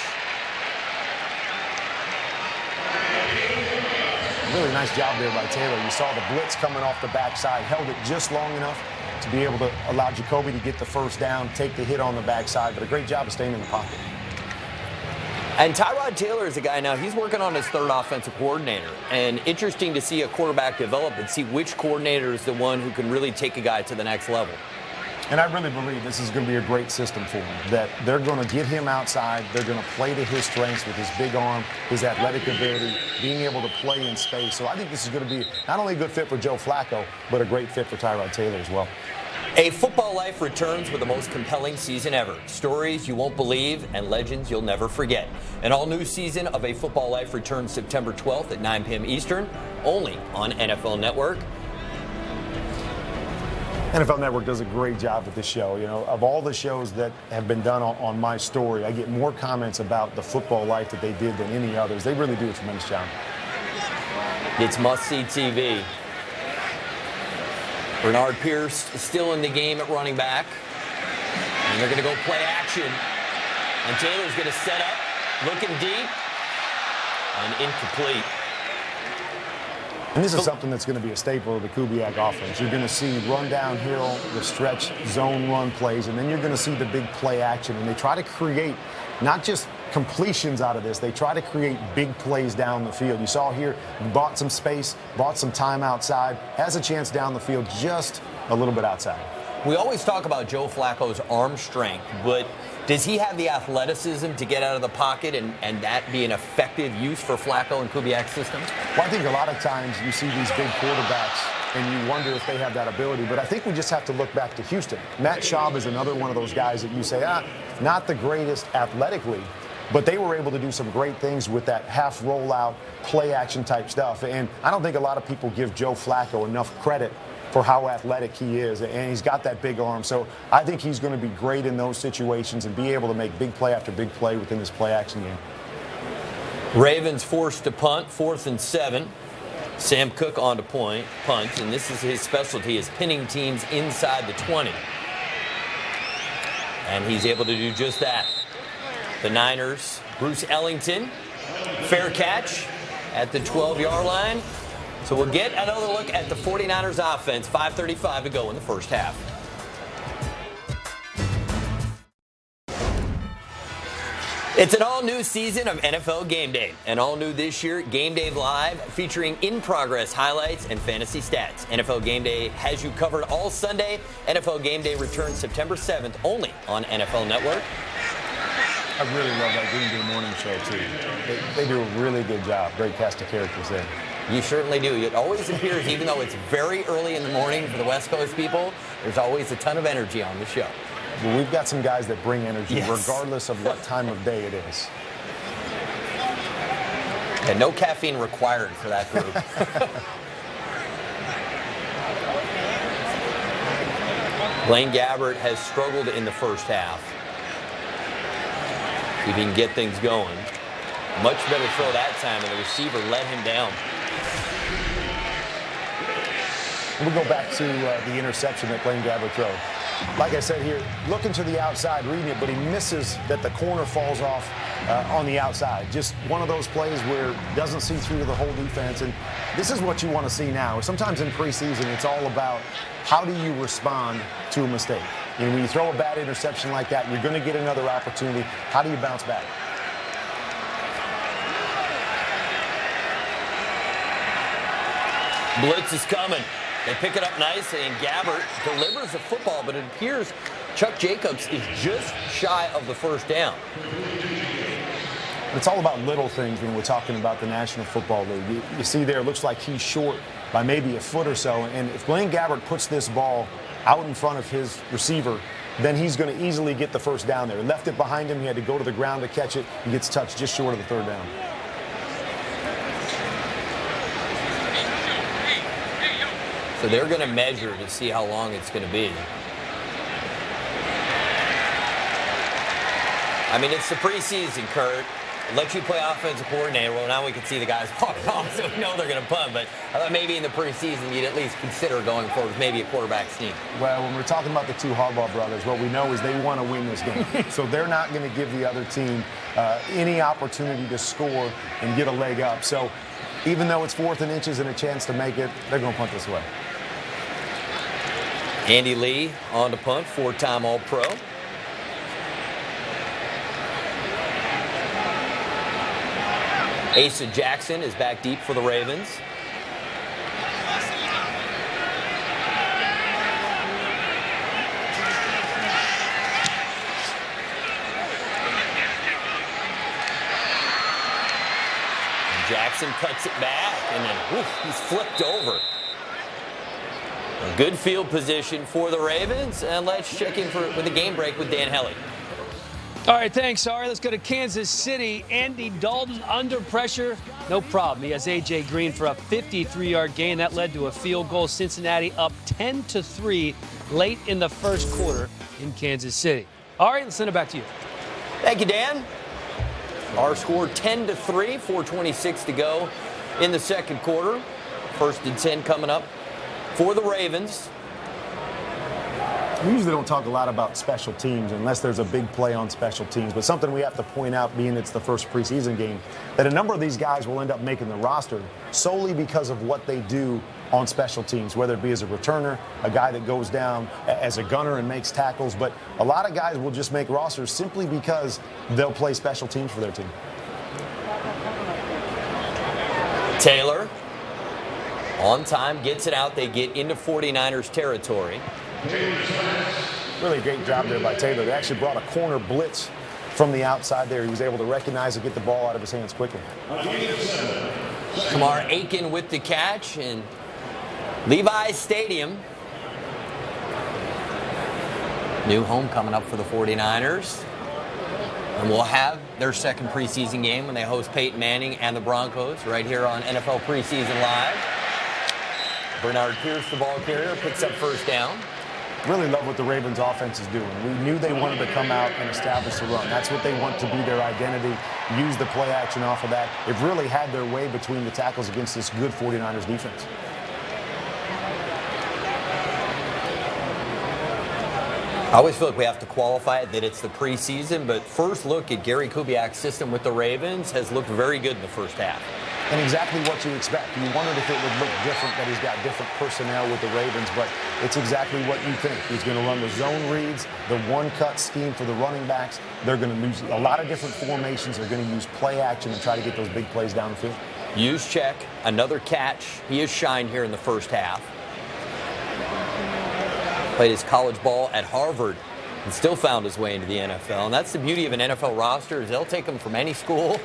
Really nice job there by Taylor. You saw the blitz coming off the backside, held it just long enough to be able to allow Jacoby to get the first down, take the hit on the backside, but a great job of staying in the pocket. And Tyrod Taylor is a guy now, he's working on his third offensive coordinator. And interesting to see a quarterback develop and see which coordinator is the one who can really take a guy to the next level. And I really believe this is going to be a great system for him, that they're going to get him outside, they're going to play to his strengths with his big arm, his athletic ability, being able to play in space. So I think this is going to be not only a good fit for Joe Flacco, but a great fit for Tyrod Taylor as well. A Football Life returns with the most compelling season ever. Stories you won't believe and legends you'll never forget. An all-new season of A Football Life returns September 12th at 9 p.m. Eastern, only on NFL Network. NFL Network does a great job with this show. You know, of all the shows that have been done on my story, I get more comments about the Football Life that they did than any others. They really do a tremendous job. It's must-see TV. Bernard Pierce still in the game at running back. And they're going to go play action. And Taylor's going to set up, looking deep, and incomplete. And this is something that's going to be a staple of the Kubiak offense. You're going to see run downhill, the stretch zone run plays, and then you're going to see the big play action. And they try to create not just completions out of this, they try to create big plays down the field. You saw here, bought some space, bought some time outside, has a chance down the field just a little bit outside. We always talk about Joe Flacco's arm strength, but does he have the athleticism to get out of the pocket and that be an effective use for Flacco and Kubiak's system? Well, I think a lot of times you see these big quarterbacks and you wonder if they have that ability, but I think we just have to look back to Houston. Matt Schaub is another one of those guys that you say, not the greatest athletically, but they were able to do some great things with that half rollout, play action type stuff. And I don't think a lot of people give Joe Flacco enough credit for how athletic he is, and he's got that big arm. So I think he's going to be great in those situations and be able to make big play after big play within this play action game. Ravens forced to punt, 4th and 7. Sam Cook on to punt, and this is his specialty, is pinning teams inside the 20. And he's able to do just that. The Niners, Bruce Ellington, fair catch at the 12-yard line. So we'll get another look at the 49ers offense. 5:35 to go in the first half. It's an all-new season of NFL Game Day. And all new this year, Game Day Live, featuring in-progress highlights and fantasy stats. NFL Game Day has you covered all Sunday. NFL Game Day returns September 7th, only on NFL Network. I really love that Green Day morning show, too. They do a really good job. Great cast of characters there. You certainly do. It always appears, even though it's very early in the morning for the West Coast people, there's always a ton of energy on the show. Well, we've got some guys that bring energy, yes, regardless of what time of day it is. And no caffeine required for that group. Blaine Gabbert has struggled in the first half. See if he can get things going. Much better throw that time, and the receiver let him down. We'll go back to the interception that Blaine Gabbert threw. Like I said here, looking to the outside, reading it, but he misses that the corner falls off on the outside. Just one of those plays where it doesn't see through to the whole defense. And this is what you want to see now. Sometimes in preseason, it's all about how do you respond to a mistake. You know, when you throw a bad interception like that, you're going to get another opportunity. How do you bounce back? Blitz is coming. They pick it up nicely, and Gabbert delivers the football, but it appears Chuck Jacobs is just shy of the first down. It's all about little things when we're talking about the National Football League. You see there, it looks like he's short by maybe a foot or so, and if Blaine Gabbert puts this ball out in front of his receiver, then he's going to easily get the first down there. Left it behind him, he had to go to the ground to catch it. He gets touched just short of the third down. So they're going to measure to see how long it's going to be. I mean, it's the preseason, Kurt. It lets you play offensive coordinator. Well, now we can see the guys walk off, so we know they're going to punt. But I thought maybe in the preseason you'd at least consider going forward with maybe a quarterback sneak. Well, when we're talking about the two Harbaugh brothers, what we know is they want to win this game. So they're not going to give the other team any opportunity to score and get a leg up. So even though it's 4th and inches and a chance to make it, they're going to punt this way. Andy Lee on to punt, 4-time All-Pro. Asa Jackson is back deep for the Ravens. Jackson cuts it back, and then he's flipped over. A good field position for the Ravens, and let's check in with a game break with Dan Hellie. All right, thanks, Ari. Let's go to Kansas City. Andy Dalton under pressure. No problem. He has A.J. Green for a 53-yard gain. That led to a field goal. Cincinnati up 10-3 late in the first quarter in Kansas City. All right, let's send it back to you. Thank you, Dan. Our score 10-3, 4:26 to go in the second quarter. 1st and 10 coming up for the Ravens. We usually don't talk a lot about special teams unless there's a big play on special teams, but something we have to point out, being it's the first preseason game, that a number of these guys will end up making the roster solely because of what they do on special teams, whether it be as a returner, a guy that goes down as a gunner and makes tackles. But a lot of guys will just make rosters simply because they'll play special teams for their team. Taylor on time, gets it out. They get into 49ers territory. Really great job there by Taylor. They actually brought a corner blitz from the outside there. He was able to recognize and get the ball out of his hands quickly. Kamar Aiken with the catch, and Levi's Stadium. New home coming up for the 49ers. And we'll have their second preseason game when they host Peyton Manning and the Broncos right here on NFL Preseason Live. Bernard Pierce, the ball carrier, picks up first down. Really love what the Ravens offense is doing. We knew they wanted to come out and establish the run. That's what they want to be their identity. Use the play action off of that. They've really had their way between the tackles against this good 49ers defense. I always feel like we have to qualify it that it's the preseason, but first look at Gary Kubiak's system with the Ravens has looked very good in the first half. And exactly what you expect. You wondered if it would look different, that he's got different personnel with the Ravens, but it's exactly what you think. He's going to run the zone reads, the one-cut scheme for the running backs. They're going to use a lot of different formations. They're going to use play action and try to get those big plays down the field. Juszczyk, another catch. He has shined here in the first half. Played his college ball at Harvard and still found his way into the NFL. And that's the beauty of an NFL roster, is they'll take them from any school.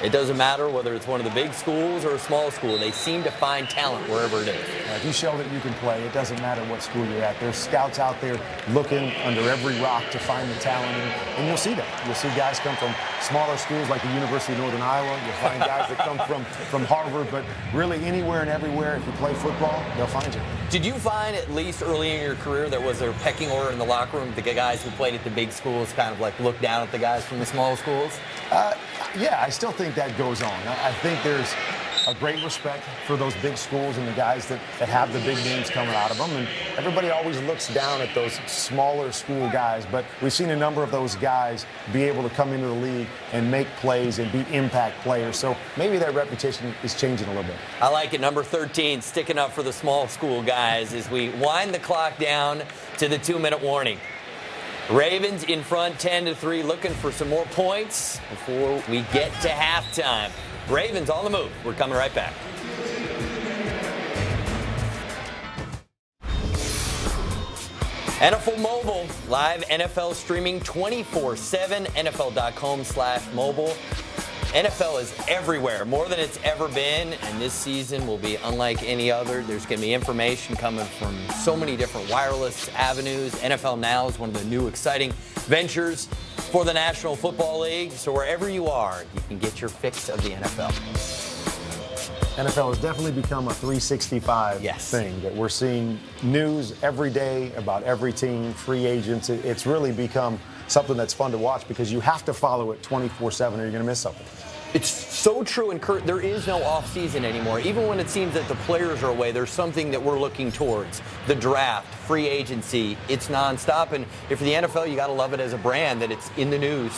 It doesn't matter whether it's one of the big schools or a small school. They seem to find talent wherever it is. If you show that you can play, it doesn't matter what school you're at. There's scouts out there looking under every rock to find the talent, and you'll see that. You'll see guys come from smaller schools like the University of Northern Iowa. You'll find guys that come from Harvard, but really anywhere and everywhere, if you play football, they'll find you. Did you find, at least early in your career, there was a pecking order in the locker room? The guys who played at the big schools kind of like look down at the guys from the small schools? Yeah, I still think that goes on. I think there's a great respect for those big schools and the guys that have the big names coming out of them. And everybody always looks down at those smaller school guys. But we've seen a number of those guys be able to come into the league and make plays and be impact players. So maybe that reputation is changing a little bit. I like it. Number 13, sticking up for the small school guys as we wind the clock down to the 2-minute warning. Ravens in front 10-3, looking for some more points before we get to halftime. Ravens on the move. We're coming right back. NFL Mobile, live NFL streaming 24/7, NFL.com/mobile. NFL is everywhere, more than it's ever been, and this season will be unlike any other. There's going to be information coming from so many different wireless avenues. NFL Now is one of the new exciting ventures for the National Football League. So wherever you are, you can get your fix of the NFL. NFL has definitely become a 365 thing, that we're seeing news every day about every team, free agents. It's really become something that's fun to watch because you have to follow it 24/7 or you're going to miss something. It's so true, and Kurt, there is no off-season anymore. Even when it seems that the players are away, there's something that we're looking towards. The draft, free agency, it's nonstop. And if you're the NFL, you got to love it as a brand that it's in the news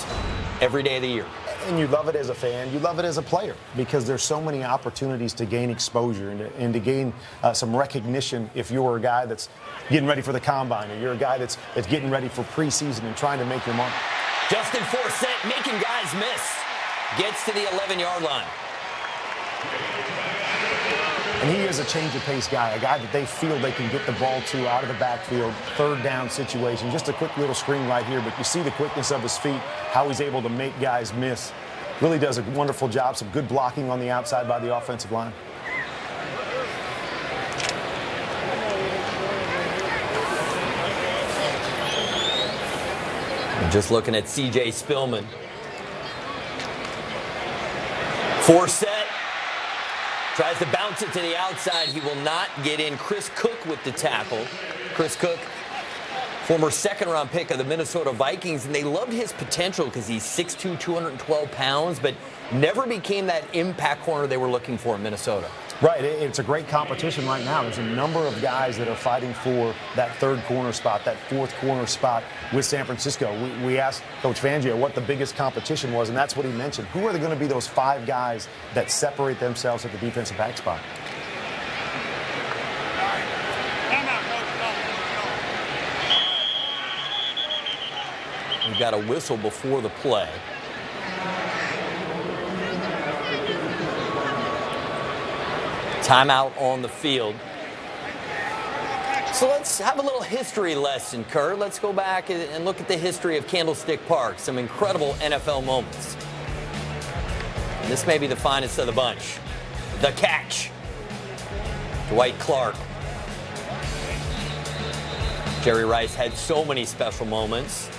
every day of the year. And you love it as a fan. You love it as a player because there's so many opportunities to gain exposure and to gain some recognition if you're a guy that's getting ready for the combine or you're a guy that's getting ready for preseason and trying to make your mark. Justin Forsett making guys miss. Gets to the 11-yard line. And he is a change of pace guy, a guy that they feel they can get the ball to out of the backfield, third down situation. Just a quick little screen right here, but you see the quickness of his feet, how he's able to make guys miss. Really does a wonderful job. Some good blocking on the outside by the offensive line. I'm just looking at C.J. Spillman. Forsett tries to bounce it to the outside. He will not get in. Chris Cook with the tackle. Chris Cook, former second-round pick of the Minnesota Vikings, and they loved his potential because he's 6'2", 212 pounds, but never became that impact corner they were looking for in Minnesota. Right. It's a great competition right now. There's a number of guys that are fighting for that third corner spot, that fourth corner spot with San Francisco. We asked Coach Fangio what the biggest competition was, and that's what he mentioned. Who are going to be those 5 guys that separate themselves at the defensive back spot? We've got a whistle before the play. Timeout on the field. So let's have a little history lesson, Kurt. Let's go back and look at the history of Candlestick Park. Some incredible NFL moments. And this may be the finest of the bunch. The catch. Dwight Clark. Jerry Rice had so many special moments.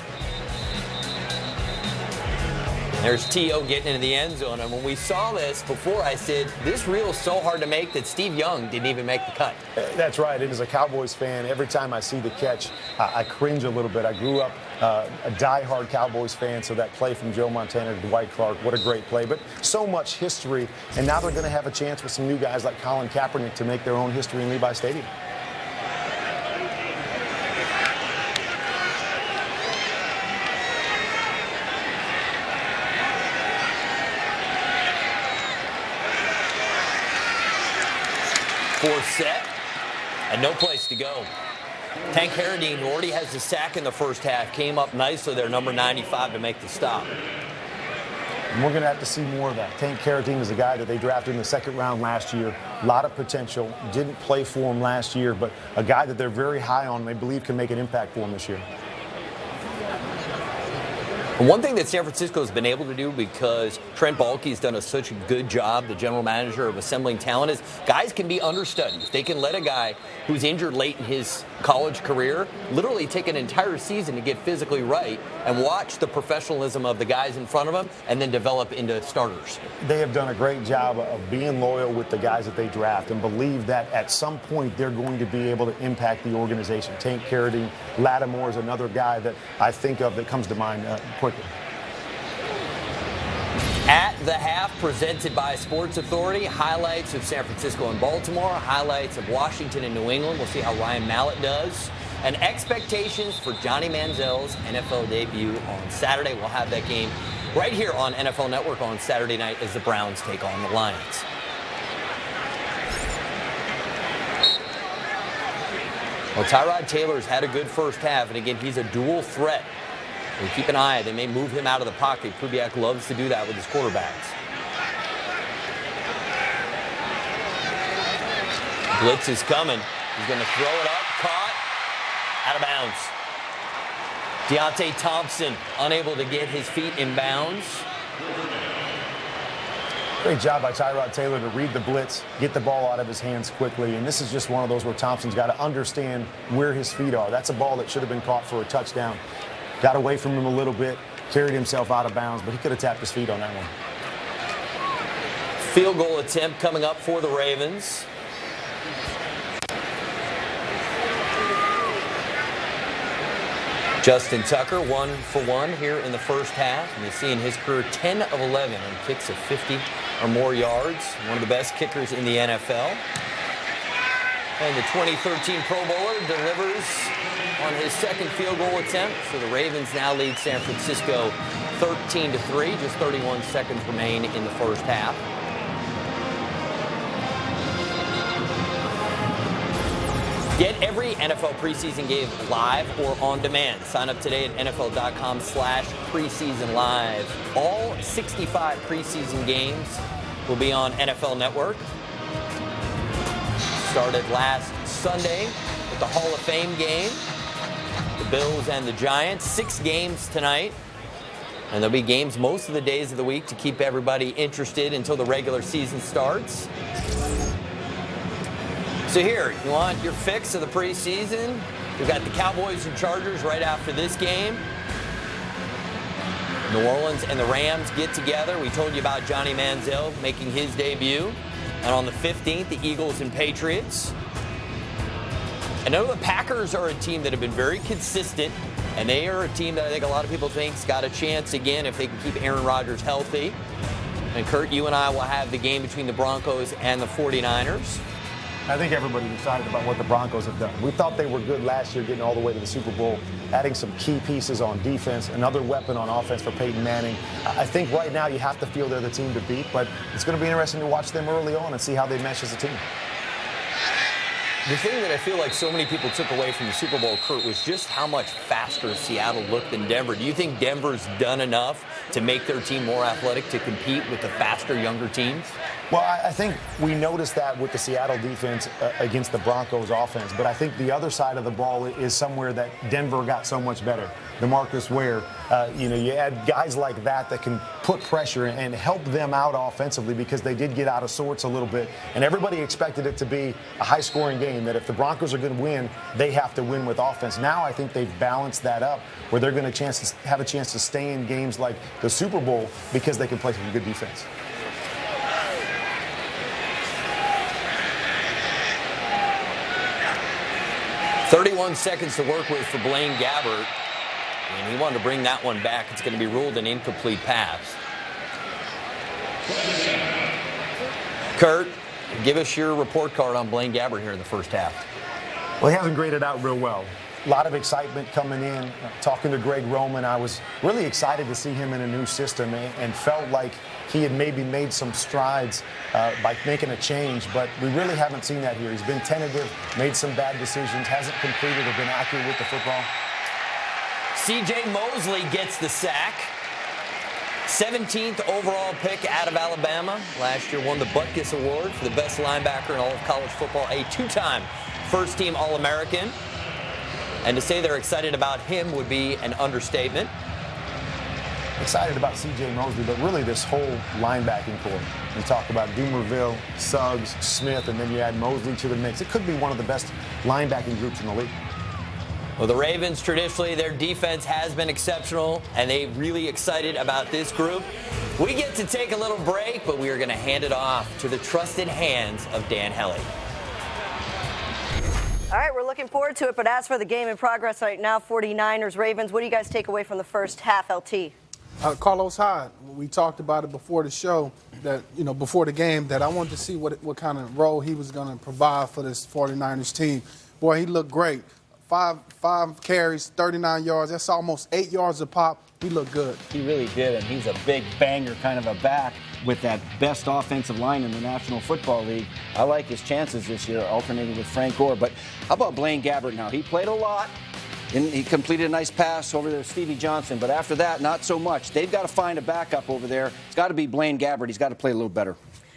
There's T.O. getting into the end zone. And when we saw this before, I said, this reel is so hard to make that Steve Young didn't even make the cut. That's right. And as a Cowboys fan, every time I see the catch, I cringe a little bit. I grew up a diehard Cowboys fan, so that play from Joe Montana to Dwight Clark, what a great play. But so much history, and now they're going to have a chance with some new guys like Colin Kaepernick to make their own history in Levi Stadium. Forsett, and no place to go. Tank Carradine, who already has the sack in the first half, came up nicely there, number 95, to make the stop. And we're going to have to see more of that. Tank Carradine is a guy that they drafted in the second round last year. A lot of potential. Didn't play for him last year, but a guy that they're very high on and they believe can make an impact for him this year. And one thing that San Francisco has been able to do, because Trent Baalke's done such a good job, the general manager, of assembling talent, is guys can be understudies. They can let a guy who's injured late in his college career literally take an entire season to get physically right and watch the professionalism of the guys in front of them and then develop into starters. They have done a great job of being loyal with the guys that they draft and believe that at some point they're going to be able to impact the organization. Tank Carradine, Lattimore is another guy that I think of that comes to mind quickly. At the half, presented by Sports Authority, highlights of San Francisco and Baltimore, highlights of Washington and New England. We'll see how Ryan Mallett does. And expectations for Johnny Manziel's NFL debut on Saturday. We'll have that game right here on NFL Network on Saturday night as the Browns take on the Lions. Well, Tyrod Taylor's had a good first half, and again, he's a dual threat. And keep an eye. They may move him out of the pocket. Kubiak loves to do that with his quarterbacks. Blitz is coming. He's going to throw it up. Caught. Out of bounds. Deontay Thompson unable to get his feet in bounds. Great job by Tyrod Taylor to read the blitz, get the ball out of his hands quickly. And this is just one of those where Thompson's got to understand where his feet are. That's a ball that should have been caught for a touchdown. Got away from him a little bit, carried himself out of bounds, but he could have tapped his feet on that one. Field goal attempt coming up for the Ravens. Justin Tucker, 1 for 1 here in the first half. And you see in his career 10 of 11 on kicks of 50 or more yards. One of the best kickers in the NFL. And the 2013 Pro Bowler delivers on his second field goal attempt. So the Ravens now lead San Francisco 13-3. Just 31 seconds remain in the first half. Get every NFL preseason game live or on demand. Sign up today at NFL.com/preseason live. All 65 preseason games will be on NFL Network. Started last Sunday with the Hall of Fame game. The Bills and the Giants. 6 games tonight. And there'll be games most of the days of the week to keep everybody interested until the regular season starts. So here, you want your fix of the preseason? We've got the Cowboys and Chargers right after this game. New Orleans and the Rams get together. We told you about Johnny Manziel making his debut. And on the 15th, the Eagles and Patriots. I know the Packers are a team that have been very consistent, and they are a team that I think a lot of people think's got a chance again if they can keep Aaron Rodgers healthy. And Kurt, you and I will have the game between the Broncos and the 49ers. I think everybody's excited about what the Broncos have done. We thought they were good last year, getting all the way to the Super Bowl, adding some key pieces on defense, another weapon on offense for Peyton Manning. I think right now you have to feel they're the team to beat, but it's going to be interesting to watch them early on and see how they mesh as a team. The thing that I feel like so many people took away from the Super Bowl, Kurt, was just how much faster Seattle looked than Denver. Do you think Denver's done enough to make their team more athletic to compete with the faster, younger teams? Well, I think we noticed that with the Seattle defense against the Broncos offense, but I think the other side of the ball is somewhere that Denver got so much better. DeMarcus Ware, you add guys like that can put pressure and help them out offensively because they did get out of sorts a little bit, and everybody expected it to be a high-scoring game, that if the Broncos are going to win, they have to win with offense. Now I think they've balanced that up where they're going to have a chance to stay in games like the Super Bowl because they can play some good defense. "31 seconds to work with for Blaine Gabbert, and he wanted to bring that one back. It's going to be ruled an incomplete pass. Kurt, give us your report card on Blaine Gabbert here in the first half. Well, he hasn't graded out real well. A lot of excitement coming in. Talking to Greg Roman, I was really excited to see him in a new system and felt like he had maybe made some strides by making a change, but we really haven't seen that here. He's been tentative, made some bad decisions, hasn't completed or been accurate with the football. C.J. Mosley gets the sack. 17th overall pick out of Alabama. Last year won the Butkus Award for the best linebacker in all of college football, a 2-time first-team All-American. And to say they're excited about him would be an understatement. Excited about C.J. Mosley, but really this whole linebacking core. You talk about Dumerville, Suggs, Smith, and then you add Mosley to the mix. It could be one of the best linebacking groups in the league. Well, the Ravens, traditionally, their defense has been exceptional, and they're really excited about this group. We get to take a little break, but we are going to hand it off to the trusted hands of Dan Hellie. All right, we're looking forward to it, but as for the game in progress right now, 49ers, Ravens, what do you guys take away from the first half, LT? Carlos Hyde, we talked about it before the show, that before the game, that I wanted to see what kind of role he was going to provide for this 49ers team. Boy, he looked great. Five carries, 39 yards. That's almost 8 yards a pop. He looked good. He really did, and he's a big banger kind of a back with that best offensive line in the National Football League. I like his chances this year, alternating with Frank Gore. But how about Blaine Gabbert now? He played a lot. And he completed a nice pass over to Stevie Johnson, but after that, not so much. They've got to find a backup over there. It's got to be Blaine Gabbert. He's got to play a little better.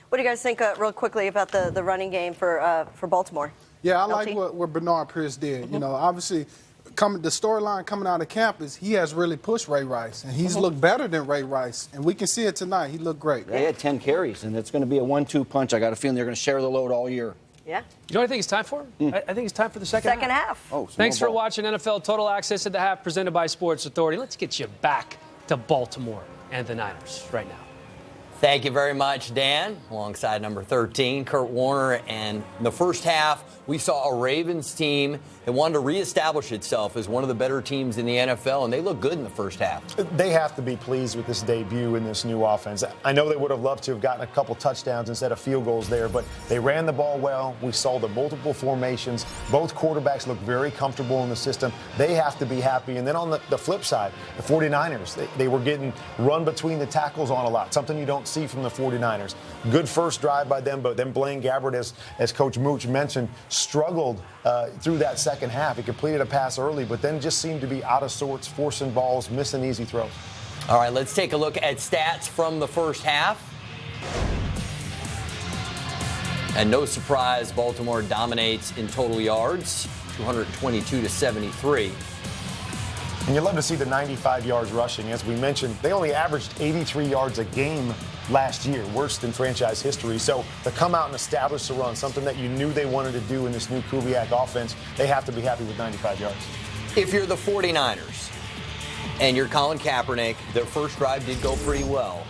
What do you guys think, real quickly, about the running game for Baltimore? Yeah, I like what Bernard Pierce did. Mm-hmm. Obviously, the storyline coming out of camp is he has really pushed Ray Rice, and he's looked better than Ray Rice, and we can see it tonight. He looked great. They had 10 carries, and it's going to be a 1-2 punch. I got a feeling they're going to share the load all year. Yeah. You know what I think it's time for? I think it's time for the second half. Oh, thanks for watching NFL Total Access at the Half, presented by Sports Authority. Let's get you back to Baltimore and the Niners right now. Thank you very much, Dan, alongside number 13, Kurt Warner. And in the first half, we saw a Ravens team that wanted to reestablish itself as one of the better teams in the NFL, and they look good in the first half. They have to be pleased with this debut in this new offense. I know they would have loved to have gotten a couple touchdowns instead of field goals there, but they ran the ball well. We saw the multiple formations. Both quarterbacks look very comfortable in the system. They have to be happy. And then on the flip side, the 49ers, they were getting run between the tackles on a lot, something you don't see from the 49ers. Good first drive by them, but then Blaine Gabbert, as Coach Mooch mentioned, struggled through that second half. He completed a pass early, but then just seemed to be out of sorts, forcing balls, missing easy throws. All right, let's take a look at stats from the first half. And no surprise, Baltimore dominates in total yards, 222 to 73. And you love to see the 95 yards rushing. As we mentioned, they only averaged 83 yards a game last year, worst in franchise history. So to come out and establish the run, something that you knew they wanted to do in this new Kubiak offense, they have to be happy with 95 yards. If you're the 49ers and you're Colin Kaepernick, their first drive did go pretty well.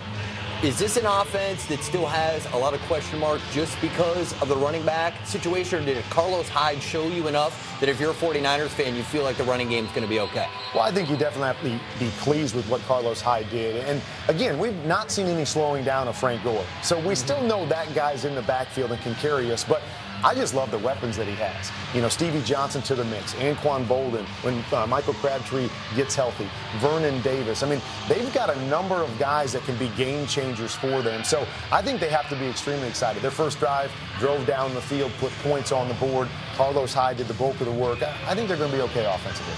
Is this an offense that still has a lot of question marks just because of the running back situation, or did Carlos Hyde show you enough that if you're a 49ers fan, you feel like the running game is going to be okay? Well, I think you definitely have to be pleased with what Carlos Hyde did. And again, we've not seen any slowing down of Frank Gore. So we still know that guy's in the backfield and can carry us. But I just love the weapons that he has. You know, Stevie Johnson to the mix, Anquan Bolden, when Michael Crabtree gets healthy, Vernon Davis. I mean, they've got a number of guys that can be game changers for them. So I think they have to be extremely excited. Their first drive, drove down the field, put points on the board. Carlos Hyde did the bulk of the work. I think they're going to be okay offensively.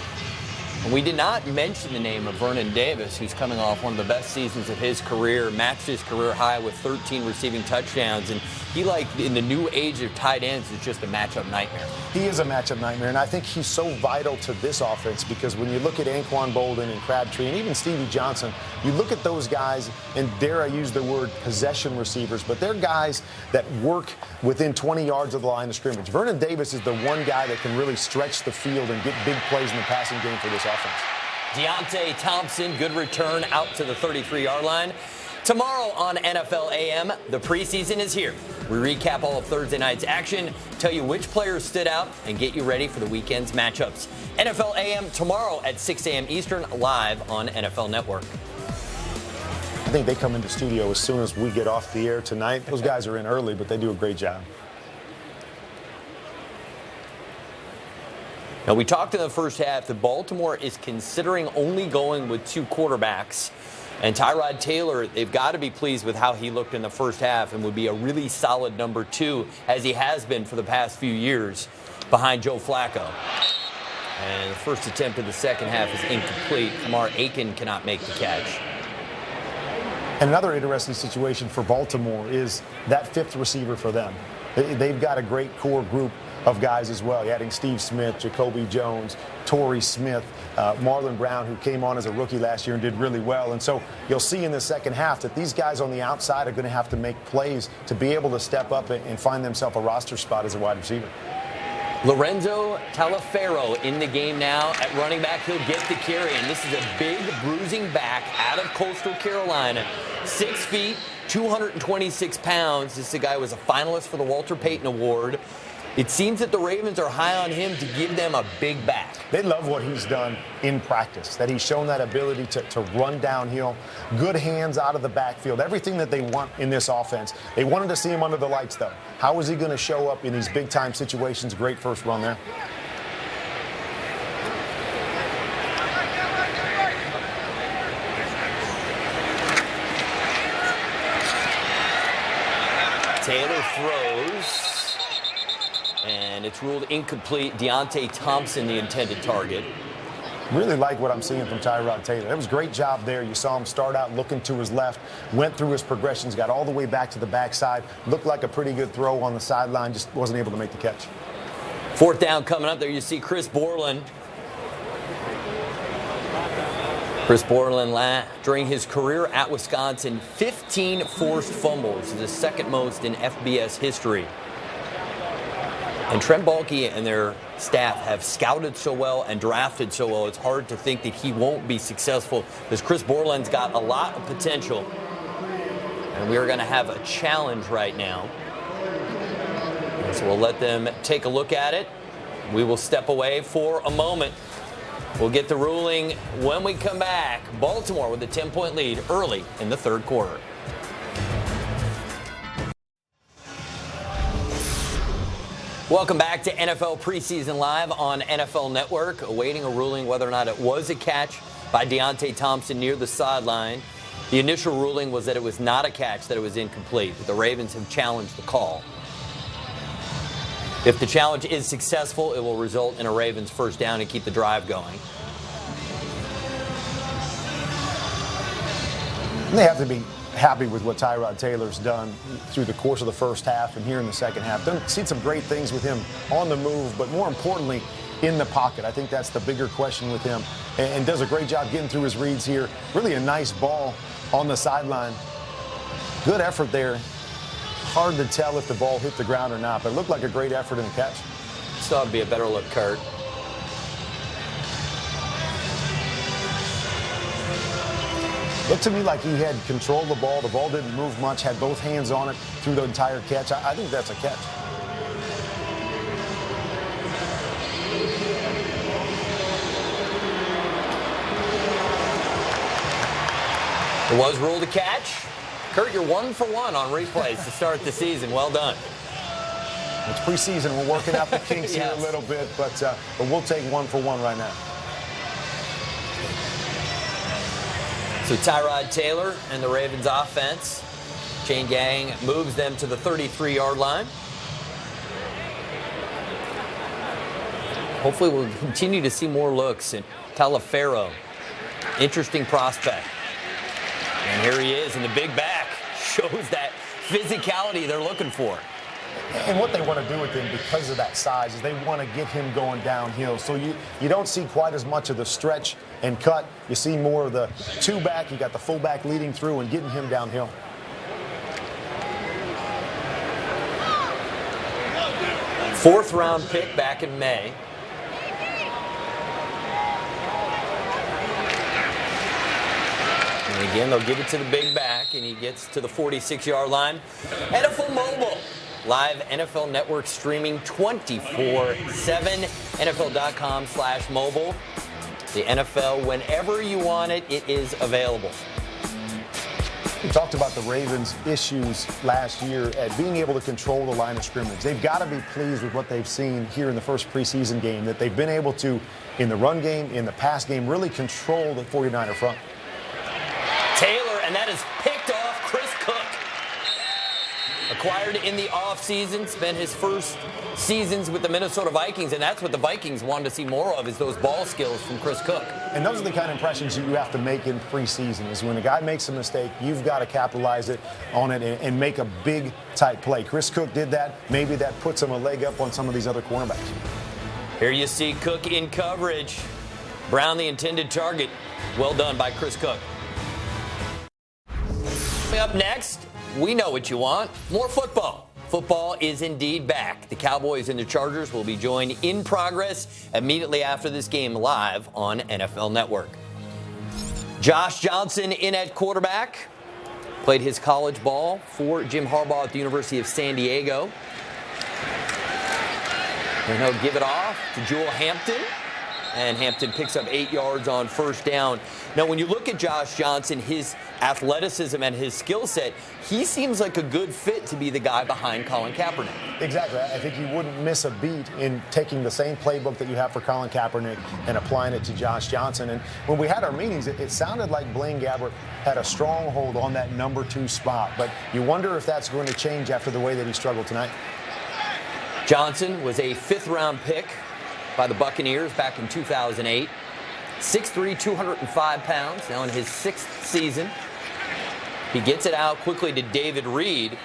We did not mention the name of Vernon Davis, who's coming off one of the best seasons of his career, matched his career high with 13 receiving touchdowns. And he, like, in the new age of tight ends, is just a matchup nightmare. He is a matchup nightmare, and I think he's so vital to this offense because when you look at Anquan Bolden and Crabtree and even Stevie Johnson, you look at those guys, and dare I use the word possession receivers, but they're guys that work within 20 yards of the line of scrimmage. Vernon Davis is the one guy that can really stretch the field and get big plays in the passing game for this offense. Deontay Thompson, good return out to the 33-yard line. Tomorrow on NFL AM, the preseason is here. We recap all of Thursday night's action, tell you which players stood out, and get you ready for the weekend's matchups. NFL AM tomorrow at 6 a.m. Eastern, live on NFL Network. I think they come into studio as soon as we get off the air tonight. Those guys are in early, but they do a great job. Now, we talked in the first half that Baltimore is considering only going with two quarterbacks. And Tyrod Taylor, they've got to be pleased with how he looked in the first half and would be a really solid number two, as he has been for the past few years, behind Joe Flacco. And the first attempt of the second half is incomplete. Kamar Aiken cannot make the catch. Another interesting situation for Baltimore is that fifth receiver for them. They've got a great core group of guys as well, adding Steve Smith, Jacoby Jones, Torrey Smith, Marlon Brown, who came on as a rookie last year and did really well. And so you'll see in the second half that these guys on the outside are going to have to make plays to be able to step up and find themselves a roster spot as a wide receiver. Lorenzo Taliaferro in the game now at running back. He'll get the carry, and this is a big bruising back out of Coastal Carolina. 6 feet, 226 pounds. This is a guy who was a finalist for the Walter Payton Award. It seems that the Ravens are high on him to give them a big back. They love what he's done in practice, that he's shown that ability to run downhill, good hands out of the backfield, everything that they want in this offense. They wanted to see him under the lights, though. How is he going to show up in these big-time situations? Great first run there. Taylor throws. And it's ruled incomplete. Deontay Thompson, the intended target. Really like what I'm seeing from Tyrod Taylor. That was a great job there. You saw him start out looking to his left, went through his progressions, got all the way back to the backside, looked like a pretty good throw on the sideline, just wasn't able to make the catch. Fourth down coming up there. You see Chris Borland. Chris Borland, during his career at Wisconsin, 15 forced fumbles, the second most in FBS history. And Trent Baalke and their staff have scouted so well and drafted so well, it's hard to think that he won't be successful, because Chris Borland's got a lot of potential. And we are going to have a challenge right now. And so we'll let them take a look at it. We will step away for a moment. We'll get the ruling when we come back. Baltimore with a 10-point lead early in the third quarter. Welcome back to NFL Preseason Live on NFL Network. Awaiting a ruling whether or not it was a catch by Deontay Thompson near the sideline. The initial ruling was that it was not a catch, that it was incomplete. But the Ravens have challenged the call. If the challenge is successful, it will result in a Ravens first down and keep the drive going. They have to be happy with what Tyrod Taylor's done through the course of the first half and here in the second half. Seen some great things with him on the move, but more importantly, in the pocket. I think that's the bigger question with him, and does a great job getting through his reads here. Really a nice ball on the sideline. Good effort there. Hard to tell if the ball hit the ground or not, but it looked like a great effort in the catch. Still ought to be a better look, Kurt. Looked to me like he had control of the ball. The ball didn't move much, had both hands on it through the entire catch. I think that's a catch. It was ruled a catch. Kurt, you're 1 for 1 on replays to start the season. Well done. It's preseason. We're working out the kinks Yes. here a little bit, but we'll take 1 for 1 right now. So Tyrod Taylor and the Ravens offense. Chain gang moves them to the 33-yard line. Hopefully we'll continue to see more looks at Talaferro. Interesting prospect. And here he is in the big back. Shows that physicality they're looking for. And what they want to do with him because of that size is they want to get him going downhill. So you don't see quite as much of the stretch and cut. You see more of the two-back. You got the fullback leading through and getting him downhill. Fourth-round pick back in May. And again, they'll give it to the big back, and he gets to the 46-yard line. NFL Mobile. Live NFL Network streaming 24/7. NFL.com/mobile. The NFL, whenever you want it, it is available. We talked about the Ravens' issues last year at being able to control the line of scrimmage. They've got to be pleased with what they've seen here in the first preseason game, that they've been able to, in the run game, in the pass game, really control the 49er front. Taylor, and that is picked off Chris Cook. Acquired in the offseason, spent his first seasons with the Minnesota Vikings, and that's what the Vikings wanted to see more of, is those ball skills from Chris Cook. And those are the kind of impressions you have to make in preseason, is when a guy makes a mistake, you've got to capitalize on it and make a big type play. Chris Cook did that. Maybe that puts him a leg up on some of these other cornerbacks. Here you see Cook in coverage. Brown the intended target. Well done by Chris Cook. Up next, we know what you want. More football. Football is indeed back. The Cowboys and the Chargers will be joined in progress immediately after this game live on NFL Network. Josh Johnson in at quarterback. Played his college ball for Jim Harbaugh at the University of San Diego. And he'll give it off to Jewel Hampton. And Hampton picks up 8 yards on first down. Now, when you look at Josh Johnson, his athleticism and his skill set, he seems like a good fit to be the guy behind Colin Kaepernick. Exactly. I think you wouldn't miss a beat in taking the same playbook that you have for Colin Kaepernick and applying it to Josh Johnson. And when we had our meetings, it sounded like Blaine Gabbert had a stronghold on that number 2 spot. But you wonder if that's going to change after the way that he struggled tonight. Johnson was a 5th-round pick by the Buccaneers back in 2008. 6'3", 205 pounds, now in his 6th season. He gets it out quickly to David Reed,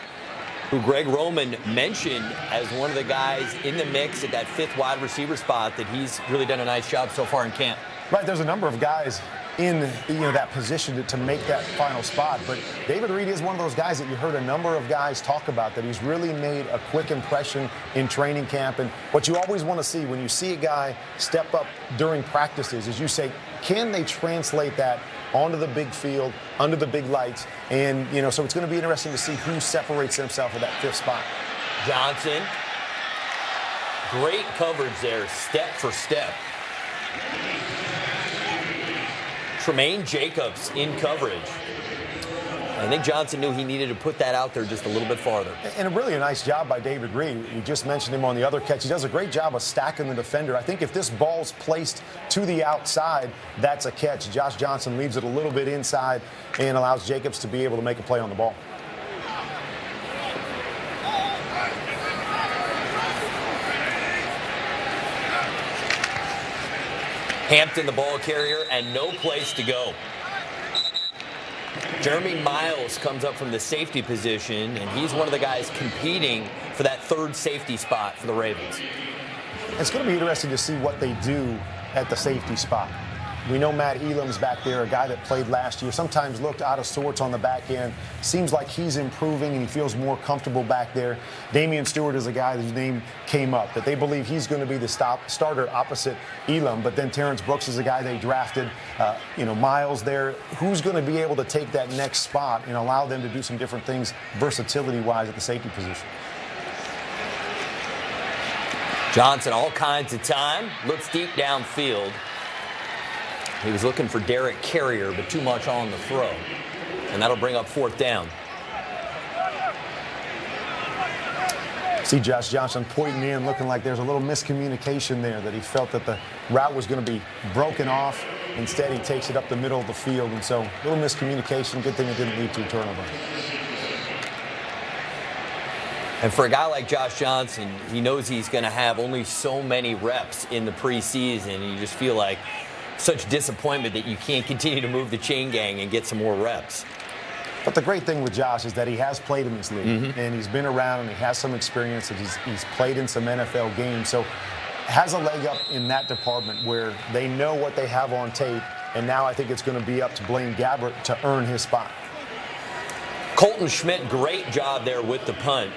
who Greg Roman mentioned as one of the guys in the mix at that 5th wide receiver spot, that he's really done a nice job so far in camp. Right, there's a number of guys in that position to make that final spot, but David Reed is one of those guys that you heard a number of guys talk about, that he's really made a quick impression in training camp. And what you always want to see when you see a guy step up during practices is you say, can they translate that onto the big field, under the big lights. And, so it's going to be interesting to see who separates himself at that 5th spot. Johnson. Great coverage there, step for step. Tremaine Jacobs in coverage. I think Johnson knew he needed to put that out there just a little bit farther. And really a nice job by David Reed. We just mentioned him on the other catch. He does a great job of stacking the defender. I think if this ball's placed to the outside, that's a catch. Josh Johnson leaves it a little bit inside and allows Jacobs to be able to make a play on the ball. Hampton, the ball carrier, and no place to go. Jeremy Miles comes up from the safety position, and he's one of the guys competing for that 3rd safety spot for the Ravens. It's going to be interesting to see what they do at the safety spot. We know Matt Elam's back there, a guy that played last year, sometimes looked out of sorts on the back end. Seems like he's improving and he feels more comfortable back there. Damian Stewart is a guy whose name came up, that they believe he's going to be the starter opposite Elam. But then Terrence Brooks is a guy they drafted. Miles there. Who's going to be able to take that next spot and allow them to do some different things versatility-wise at the safety position? Johnson, all kinds of time, looks deep downfield. He was looking for Derek Carrier, but too much on the throw. And that'll bring up 4th down. See Josh Johnson pointing in, looking like there's a little miscommunication there, that he felt that the route was going to be broken off. Instead, he takes it up the middle of the field. And so, a little miscommunication. Good thing it didn't lead to a turnover. And for a guy like Josh Johnson, he knows he's going to have only so many reps in the preseason. And you just feel like such disappointment that you can't continue to move the chain gang and get some more reps. But the great thing with Josh is that he has played in this league, and he's been around, and he has some experience, and he's played in some NFL games. So has a leg up in that department where they know what they have on tape, and now I think it's going to be up to Blaine Gabbert to earn his spot. Colton Schmidt, great job there with the punt.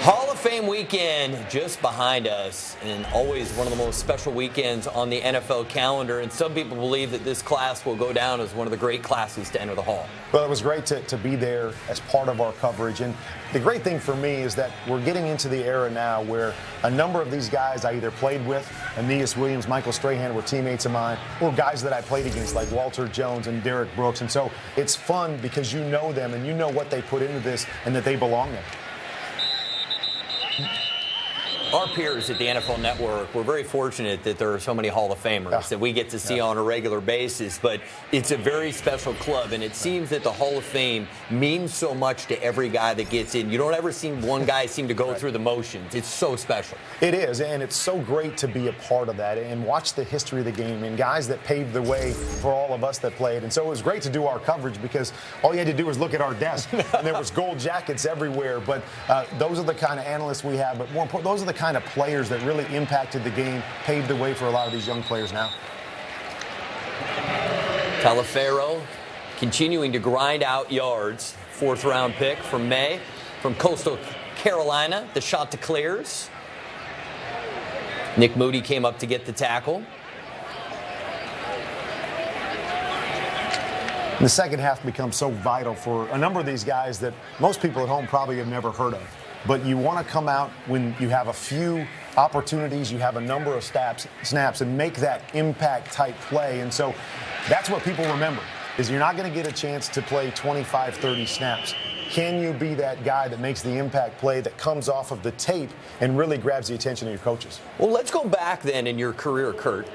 Hall of Fame weekend just behind us, and always one of the most special weekends on the NFL calendar. And some people believe that this class will go down as one of the great classes to enter the Hall. Well, it was great to be there as part of our coverage. And the great thing for me is that we're getting into the era now where a number of these guys I either played with, Aeneas Williams, Michael Strahan were teammates of mine, or guys that I played against like Walter Jones and Derek Brooks. And so it's fun because you know them and you know what they put into this and that they belong there. Our peers at the NFL Network, we're very fortunate that there are so many Hall of Famers that we get to see on a regular basis, but it's a very special club, and it seems that the Hall of Fame means so much to every guy that gets in. You don't ever see one guy seem to go through the motions. It's so special. It is, and it's so great to be a part of that and watch the history of the game and guys that paved the way for all of us that played. And so it was great to do our coverage because all you had to do was look at our desk, and there was gold jackets everywhere. But those are the kind of analysts we have, but more important, those are the kind of players that really impacted the game, paved the way for a lot of these young players now. Talaferro continuing to grind out yards. 4th-round pick from May from Coastal Carolina. The shot declares. Nick Moody came up to get the tackle. The second half becomes so vital for a number of these guys that most people at home probably have never heard of. But you want to come out when you have a few opportunities, you have a number of snaps, and make that impact-type play. And so that's what people remember, is you're not going to get a chance to play 25, 30 snaps. Can you be that guy that makes the impact play that comes off of the tape and really grabs the attention of your coaches? Well, let's go back then in your career, Kurt.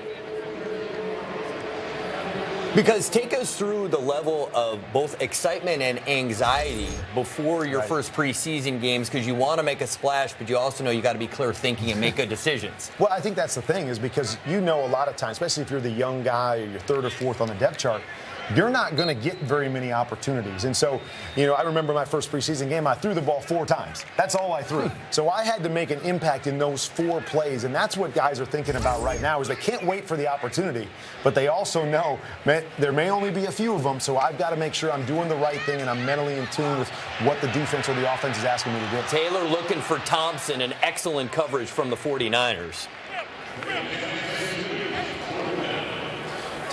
Because take us through the level of both excitement and anxiety before your first preseason games, because you want to make a splash, but you also know you got to be clear thinking and make good decisions. Well, I think that's the thing, is because you know a lot of times, especially if you're the young guy or you're 3rd or 4th on the depth chart, you're not going to get very many opportunities. And so, I remember my first preseason game, I threw the ball 4 times. That's all I threw. So I had to make an impact in those 4 plays. And that's what guys are thinking about right now, is they can't wait for the opportunity, but they also know, man, there may only be a few of them, so I've got to make sure I'm doing the right thing and I'm mentally in tune with what the defense or the offense is asking me to do. Taylor looking for Thompson, and excellent coverage from the 49ers.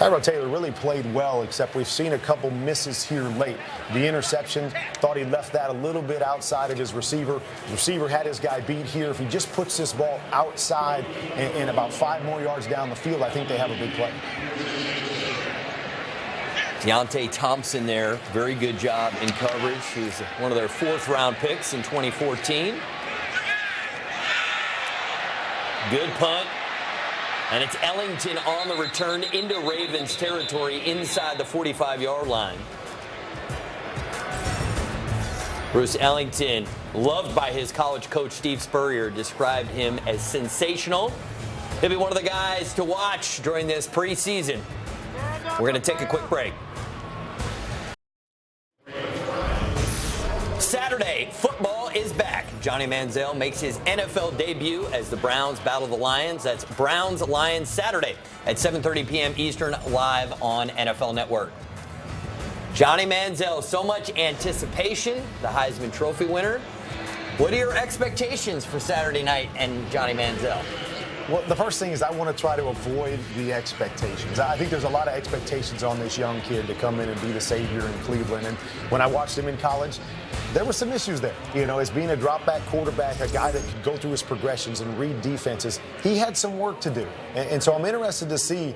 Tyrod Taylor really played well, except we've seen a couple misses here late. The interception, thought he left that a little bit outside of his receiver. The receiver had his guy beat here. If he just puts this ball outside and about 5 more yards down the field, I think they have a big play. Deontay Thompson there, very good job in coverage. He was one of their 4th-round picks in 2014. Good punt. And it's Ellington on the return into Ravens territory inside the 45-yard line. Bruce Ellington, loved by his college coach Steve Spurrier, described him as sensational. He'll be one of the guys to watch during this preseason. We're going to take a quick break. Saturday, football is back. Johnny Manziel makes his NFL debut as the Browns battle the Lions. That's Browns-Lions Saturday at 7:30 p.m. Eastern, live on NFL Network. Johnny Manziel, so much anticipation, the Heisman Trophy winner. What are your expectations for Saturday night and Johnny Manziel? Well, the first thing is I want to try to avoid the expectations. I think there's a lot of expectations on this young kid to come in and be the savior in Cleveland. And when I watched him in college, there were some issues there. You know, as being a drop-back quarterback, a guy that could go through his progressions and read defenses, he had some work to do. And so I'm interested to see,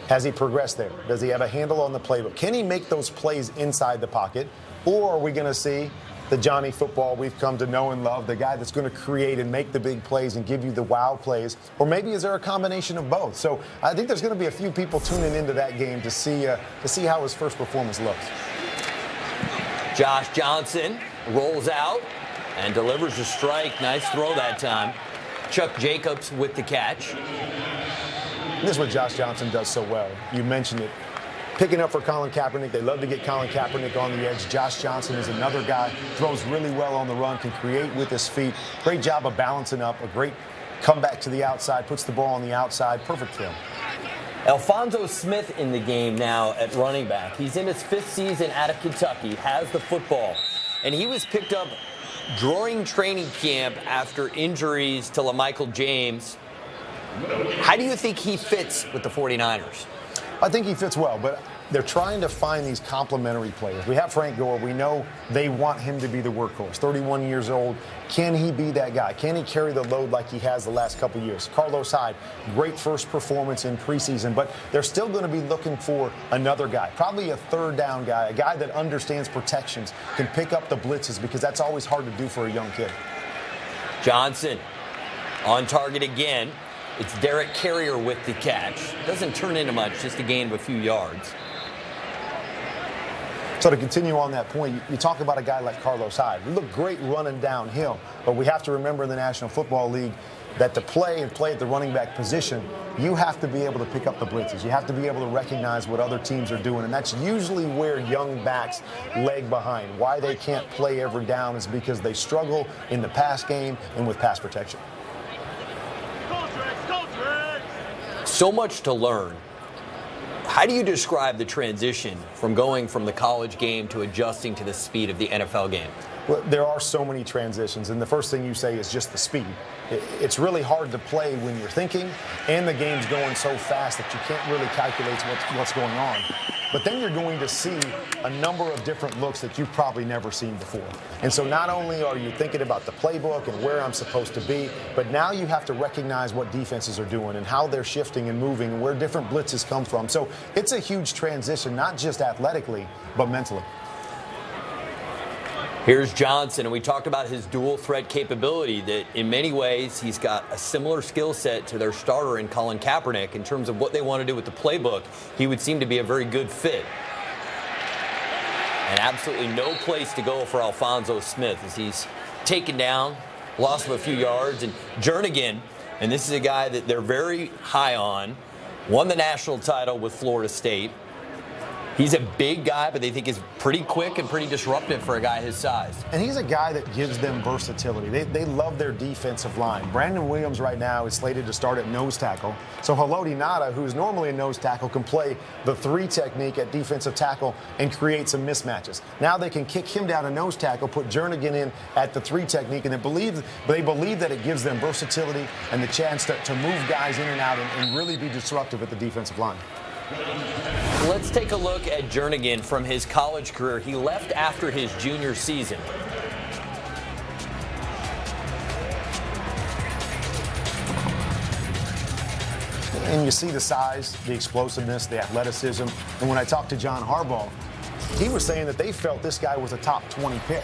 has he progressed there? Does he have a handle on the playbook? Can he make those plays inside the pocket? Or are we going to see the Johnny football we've come to know and love, the guy that's going to create and make the big plays and give you the wow plays? Or maybe is there a combination of both? So I think there's going to be a few people tuning into that game to see how his first performance looks. Josh Johnson rolls out and delivers a strike. Nice throw that time. Chuck Jacobs with the catch. This is what Josh Johnson does so well. You mentioned it. Picking up for Colin Kaepernick. They love to get Colin Kaepernick on the edge. Josh Johnson is another guy, throws really well on the run, can create with his feet. Great job of balancing up, a great comeback to the outside, puts the ball on the outside. Perfect kill. Alphonso Smith in the game now at running back. He's in his 5th season out of Kentucky, has the football. And he was picked up during training camp after injuries to LaMichael James. How do you think he fits with the 49ers? I think he fits well, but they're trying to find these complementary players. We have Frank Gore. We know they want him to be the workhorse. 31 years old. Can he be that guy? Can he carry the load like he has the last couple years? Carlos Hyde, great first performance in preseason, but they're still going to be looking for another guy, probably a 3rd down guy, a guy that understands protections, can pick up the blitzes, because that's always hard to do for a young kid. Johnson on target again. It's Derek Carrier with the catch. Doesn't turn into much, just a gain of a few yards. So to continue on that point, you talk about a guy like Carlos Hyde. We look great running downhill, but we have to remember in the National Football League that to play at the running back position, you have to be able to pick up the blitzes. You have to be able to recognize what other teams are doing, and that's usually where young backs lag behind. Why they can't play every down is because they struggle in the pass game and with pass protection. So much to learn. How do you describe the transition from going from the college game to adjusting to the speed of the NFL game? Well, there are so many transitions, and the first thing you say is just the speed. It's really hard to play when you're thinking, and the game's going so fast that you can't really calculate what's going on. But then you're going to see a number of different looks that you've probably never seen before. And so not only are you thinking about the playbook and where I'm supposed to be, but now you have to recognize what defenses are doing and how they're shifting and moving and where different blitzes come from. So it's a huge transition, not just athletically, but mentally. Here's Johnson, and we talked about his dual threat capability, that in many ways he's got a similar skill set to their starter in Colin Kaepernick in terms of what they want to do with the playbook. He would seem to be a very good fit. And absolutely no place to go for Alphonso Smith as he's taken down, loss of a few yards. And Jernigan, and this is a guy that they're very high on, won the national title with Florida State. He's a big guy, but they think he's pretty quick and pretty disruptive for a guy his size. And he's a guy that gives them versatility. They love their defensive line. Brandon Williams right now is slated to start at nose tackle. So Haloti Ngata, who's normally a nose tackle, can play the 3 technique at defensive tackle and create some mismatches. Now they can kick him down to nose tackle, put Jernigan in at the 3 technique, and they believe that it gives them versatility and the chance to move guys in and out and really be disruptive at the defensive line. Let's take a look at Jernigan from his college career. He left after his junior season. And you see the size, the explosiveness, the athleticism. And when I talked to John Harbaugh, he was saying that they felt this guy was a top 20 pick.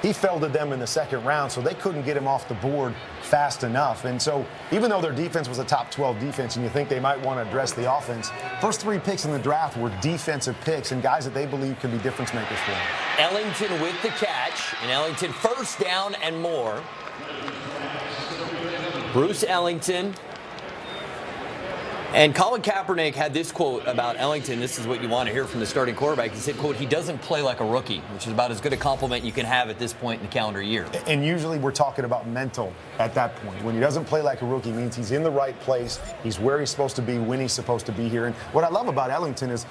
He fell to them in the second round, so they couldn't get him off the board fast enough. And so even though their defense was a top 12 defense and you think they might want to address the offense, first 3 picks in the draft were defensive picks and guys that they believe can be difference makers for them. Ellington with the catch, and Ellington first down and more. Bruce Ellington. And Colin Kaepernick had this quote about Ellington. This is what you want to hear from the starting quarterback. He said, quote, "He doesn't play like a rookie," which is about as good a compliment you can have at this point in the calendar year. And usually we're talking about mental at that point. When he doesn't play like a rookie, it means he's in the right place. He's where he's supposed to be when he's supposed to be here. And what I love about Ellington is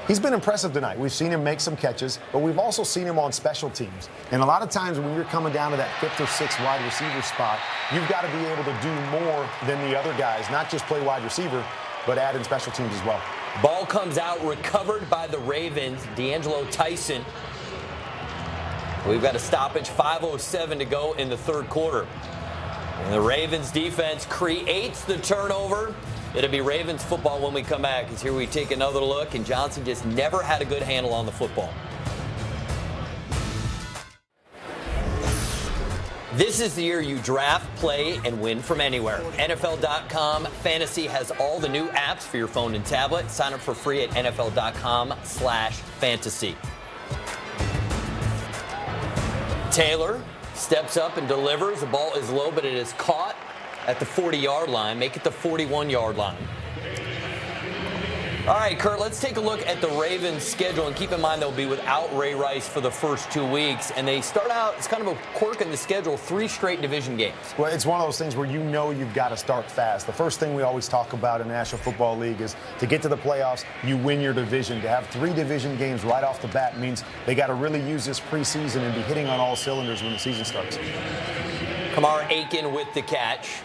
he's been impressive tonight. We've seen him make some catches, but we've also seen him on special teams. And a lot of times when you're coming down to that 5th or 6th wide receiver spot, you've got to be able to do more than the other guys, not just play wide receiver, but add in special teams as well. Ball comes out, recovered by the Ravens. D'Angelo Tyson. We've got a stoppage, 5:07 to go in the third quarter. And the Ravens defense creates the turnover. It'll be Ravens football when we come back. As here we take another look, and Johnson just never had a good handle on the football. This is the year you draft, play, and win from anywhere. NFL.com Fantasy has all the new apps for your phone and tablet. Sign up for free at NFL.com/fantasy. Taylor steps up and delivers. The ball is low, but it is caught at the 40-yard line. Make it the 41-yard line. All right, Kurt, let's take a look at the Ravens' schedule. And keep in mind they'll be without Ray Rice for the first 2 weeks. And they start out, it's kind of a quirk in the schedule, 3 straight division games. Well, it's one of those things where you know you've got to start fast. The first thing we always talk about in the National Football League is to get to the playoffs, you win your division. To have 3 division games right off the bat means they got to really use this preseason and be hitting on all cylinders when the season starts. Kamar Aiken with the catch.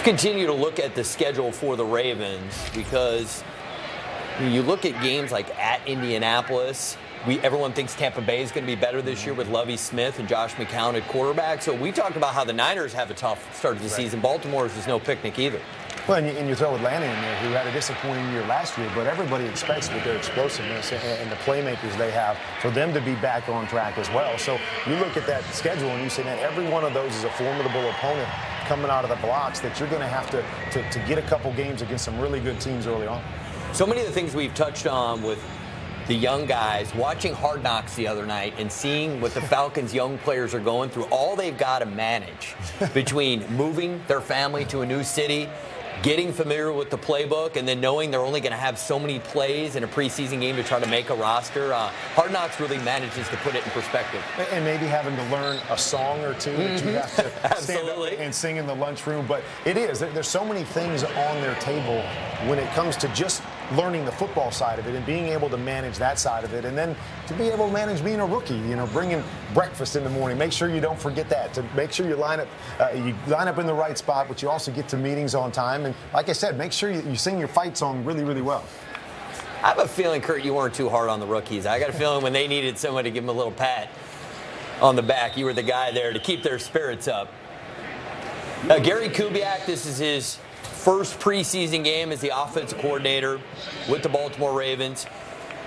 Continue to look at the schedule for the Ravens because you look at games like at Indianapolis. Everyone thinks Tampa Bay is going to be better this year with Lovie Smith and Josh McCown at quarterback. So we talked about how the Niners have a tough start to the season. Baltimore's is no picnic either. Well, and you throw Atlanta in there, who had a disappointing year last year, but everybody expects with their explosiveness and the playmakers they have for them to be back on track as well. So you look at that schedule and you say, man, every one of those is a formidable opponent coming out of the blocks that you're going to have to get a couple games against some really good teams early on. So many of the things we've touched on with the young guys, watching Hard Knocks the other night and seeing what the Falcons' young players are going through, all they've got to manage between moving their family to a new city, getting familiar with the playbook, and then knowing they're only going to have so many plays in a preseason game to try to make a roster. Hard Knocks really manages to put it in perspective. And maybe having to learn a song or two that you have to stand up and sing in the lunchroom. But it is. There's so many things on their table when it comes to just learning the football side of it and being able to manage that side of it. And then to be able to manage being a rookie, bringing breakfast in the morning. Make sure you don't forget that. To make sure you line up in the right spot, but you also get to meetings on time. And like I said, make sure you sing your fight song really, really well. I have a feeling, Kurt, you weren't too hard on the rookies. I got a feeling when they needed someone to give them a little pat on the back, you were the guy there to keep their spirits up. Gary Kubiak, this is his first preseason game as the offensive coordinator with the Baltimore Ravens.